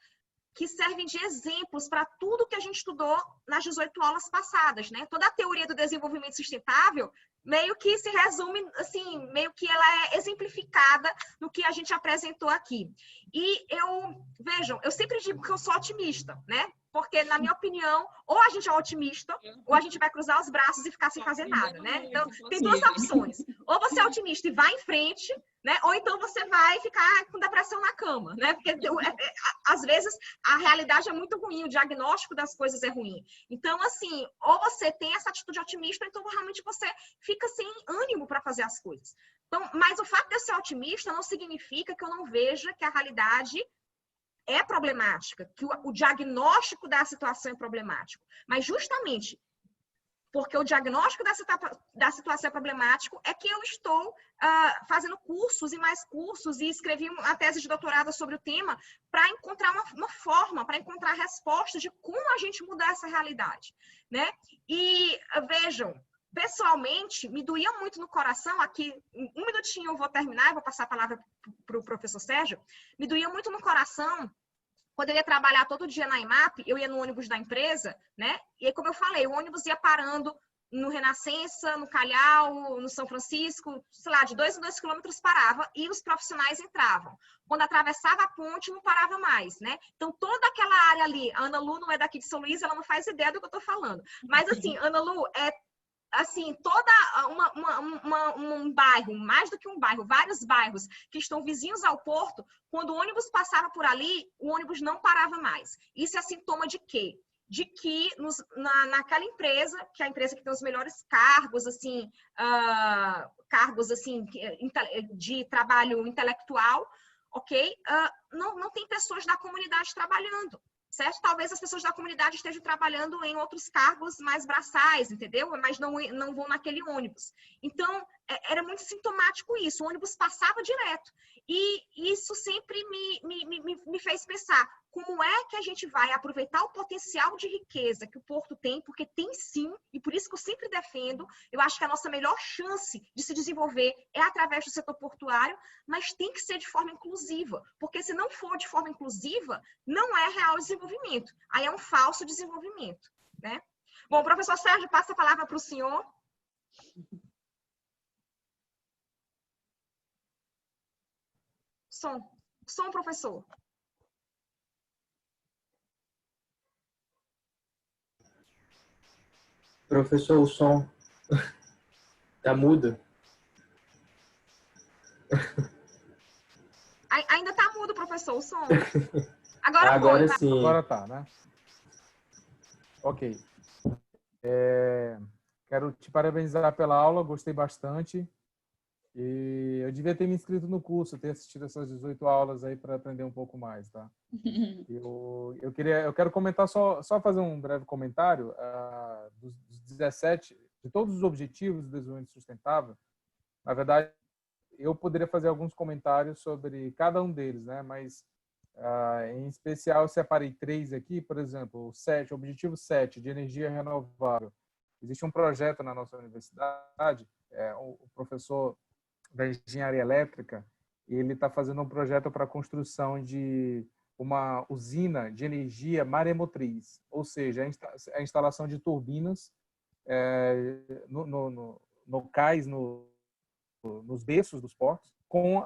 que servem de exemplos para tudo que a gente estudou nas 18 aulas passadas, né? Toda a teoria do desenvolvimento sustentável meio que se resume, assim, meio que ela é exemplificada no que a gente apresentou aqui. E vejam, eu sempre digo que eu sou otimista, né? Porque, na minha opinião, ou a gente é otimista, ou a gente vai cruzar os braços e ficar sem fazer nada, né? Então, tem duas opções. Ou você é otimista e vai em frente, né? Ou então você vai ficar com depressão na cama, né? Porque, às vezes, a realidade é muito ruim, o diagnóstico das coisas é ruim. Então, assim, ou você tem essa atitude otimista, ou então realmente você fica sem ânimo para fazer as coisas. Então, mas o fato de eu ser otimista não significa que eu não veja que a realidade é problemática, que o diagnóstico da situação é problemático. Mas justamente porque o diagnóstico da situação é problemático é que eu estou fazendo cursos e mais cursos e escrevi uma tese de doutorado sobre o tema para encontrar uma forma, para encontrar respostas de como a gente mudar essa realidade, né? E vejam, pessoalmente, me doía muito no coração, aqui, um minutinho eu vou terminar, eu vou passar a palavra para o professor Sérgio, me doía muito no coração, quando eu ia trabalhar todo dia na IMAP, eu ia no ônibus da empresa, né? E aí, como eu falei, o ônibus ia parando no Renascença, no Calhau, no São Francisco, sei lá, de 2 em 2 quilômetros parava e os profissionais entravam. Quando atravessava a ponte, não parava mais, né? Então, toda aquela área ali, a Ana Lu não é daqui de São Luís, ela não faz ideia do que eu tô falando. Mas, assim, Ana Lu, assim, toda um bairro, mais do que um bairro, vários bairros que estão vizinhos ao porto, quando o ônibus passava por ali, o ônibus não parava mais. Isso é sintoma de quê? De que naquela empresa, que é a empresa que tem os melhores cargos, assim, de trabalho intelectual, ok? Não tem pessoas da comunidade trabalhando. Certo? Talvez as pessoas da comunidade estejam trabalhando em outros cargos mais braçais, entendeu? Mas não vão naquele ônibus. Então, era muito sintomático isso. O ônibus passava direto. E isso sempre me fez pensar como é que a gente vai aproveitar o potencial de riqueza que o Porto tem, porque tem sim, e por isso que eu sempre defendo, eu acho que a nossa melhor chance de se desenvolver é através do setor portuário, mas tem que ser de forma inclusiva, porque se não for de forma inclusiva, não é real desenvolvimento, aí é um falso desenvolvimento, né? Bom, professor Sérgio, passa a palavra para o senhor. Som, professor. Professor, o som tá mudo. Ainda tá mudo, professor, o som. Agora foi, sim. Agora tá, né? Ok. Quero te parabenizar pela aula, gostei bastante. E eu devia ter me inscrito no curso, ter assistido essas 18 aulas aí para aprender um pouco mais, tá? Eu quero comentar só fazer um breve comentário dos 17, de todos os objetivos do desenvolvimento sustentável. Na verdade, eu poderia fazer alguns comentários sobre cada um deles, né? Mas em especial eu separei 3 aqui, por exemplo, o objetivo 7 de energia renovável. Existe um projeto na nossa universidade, o professor da engenharia elétrica, ele está fazendo um projeto para a construção de uma usina de energia maremotriz, ou seja, a instalação de turbinas no cais, nos berços dos portos, com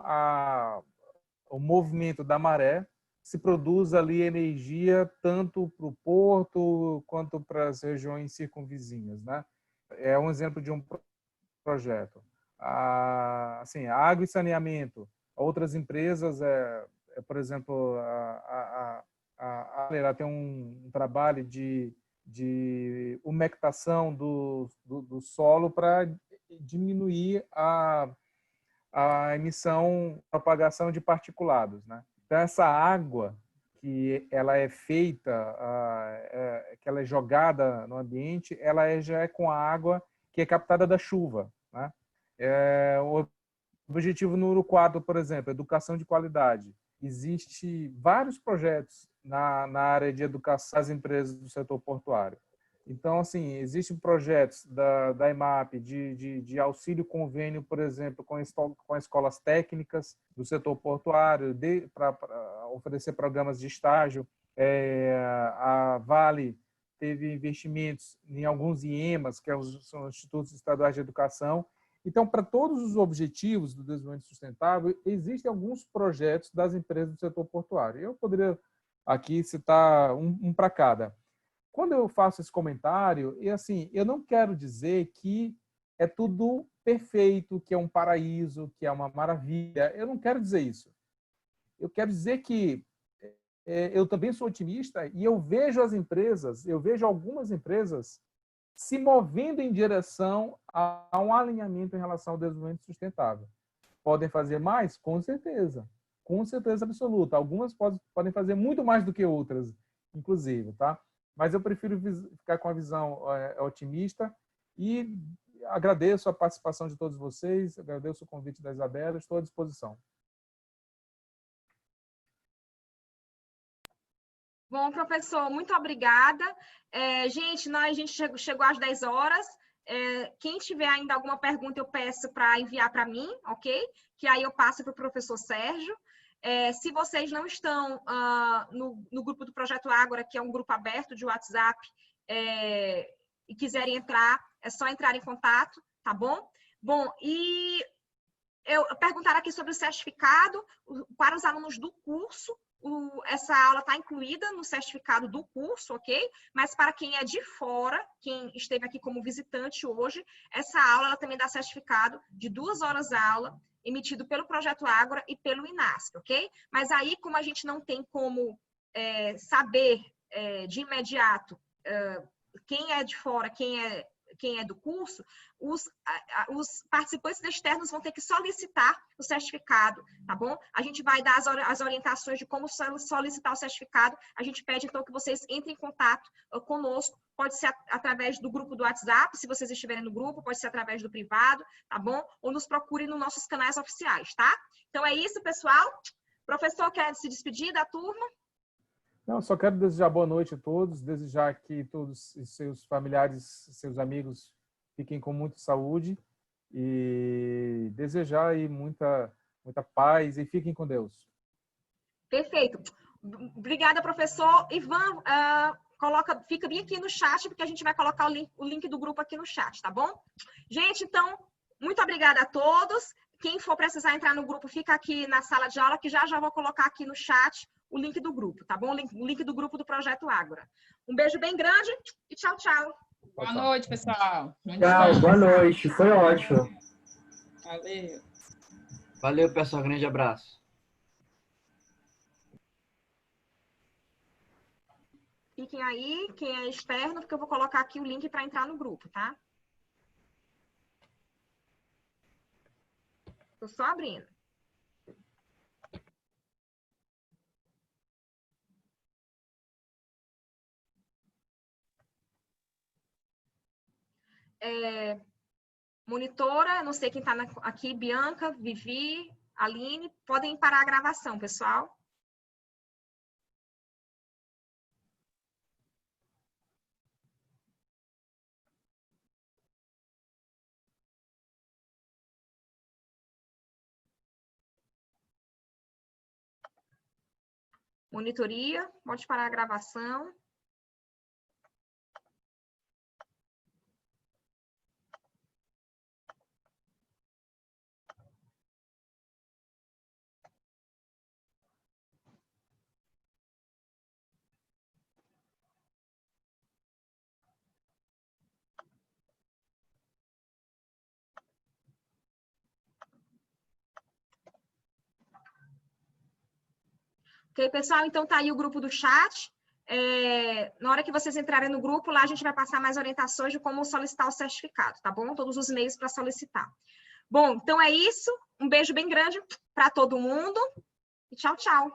o movimento da maré, se produz ali energia tanto para o porto quanto para as regiões circunvizinhas, né? É um exemplo de um projeto. Assim, a água e saneamento. Outras empresas, por exemplo, a Alera tem um trabalho de umectação do solo para diminuir a emissão, propagação de particulados, né? Então, essa água que ela é feita, que ela é jogada no ambiente, ela já é com a água que é captada da chuva, né? O objetivo número 4, por exemplo, educação de qualidade. Existe vários projetos na área de educação das empresas do setor portuário. Então, assim, existem projetos da EMAP de auxílio convênio, por exemplo, com escolas técnicas do setor portuário, para oferecer programas de estágio. A Vale teve investimentos em alguns IEMAs, que são os Institutos Estaduais de Educação. Então, para todos os objetivos do desenvolvimento sustentável, existem alguns projetos das empresas do setor portuário. Eu poderia aqui citar um para cada. Quando eu faço esse comentário, assim, eu não quero dizer que é tudo perfeito, que é um paraíso, que é uma maravilha. Eu não quero dizer isso. Eu quero dizer que eu também sou otimista e eu vejo as empresas, eu vejo algumas empresas se movendo em direção a um alinhamento em relação ao desenvolvimento sustentável. Podem fazer mais? Com certeza absoluta. Algumas podem fazer muito mais do que outras, inclusive, tá? Mas eu prefiro ficar com a visão otimista e agradeço a participação de todos vocês, agradeço o convite da Isabela, estou à disposição. Bom, professor, muito obrigada. Gente, a gente chegou às 10 horas. Quem tiver ainda alguma pergunta, eu peço para enviar para mim, ok? Que aí eu passo para o professor Sérgio. Se vocês não estão no grupo do Projeto Ágora, que é um grupo aberto de WhatsApp, e quiserem entrar, é só entrar em contato, tá bom? Bom, e eu perguntar aqui sobre o certificado para os alunos do curso. Essa aula está incluída no certificado do curso, ok? Mas para quem é de fora, quem esteve aqui como visitante hoje, essa aula ela também dá certificado de 2 horas aula, emitido pelo Projeto Ágora e pelo INASP, ok? Mas aí, como a gente não tem como saber de imediato quem é de fora, quem é do curso, os participantes externos vão ter que solicitar o certificado, tá bom? A gente vai dar as orientações de como solicitar o certificado. A gente pede, então, que vocês entrem em contato conosco. Pode ser através do grupo do WhatsApp, se vocês estiverem no grupo, pode ser através do privado, tá bom? Ou nos procurem nos nossos canais oficiais, tá? Então, é isso, pessoal. O professor quer se despedir da turma? Não, só quero desejar boa noite a todos, desejar que todos os seus familiares, seus amigos fiquem com muita saúde e desejar aí muita paz e fiquem com Deus. Perfeito. Obrigada, professor. Ivan, fica bem aqui no chat, porque a gente vai colocar o link do grupo aqui no chat, tá bom? Gente, então, muito obrigada a todos. Quem for precisar entrar no grupo, fica aqui na sala de aula, que já vou colocar aqui no chat o link do grupo, tá bom? O link do grupo do Projeto Ágora. Um beijo bem grande e tchau, tchau. Boa noite, pessoal. Tchau, boa noite. Foi ótimo. Valeu. Valeu, pessoal. Grande abraço. Fiquem aí, quem é externo, porque eu vou colocar aqui o link para entrar no grupo, tá? Estou só abrindo. Monitora, não sei quem está aqui, Bianca, Vivi, Aline, podem parar a gravação, pessoal. Monitoria, pode parar a gravação. Ok, pessoal? Então, tá aí o grupo do chat. Na hora que vocês entrarem no grupo, lá a gente vai passar mais orientações de como solicitar o certificado, tá bom? Todos os meios para solicitar. Bom, então é isso. Um beijo bem grande para todo mundo. E tchau, tchau.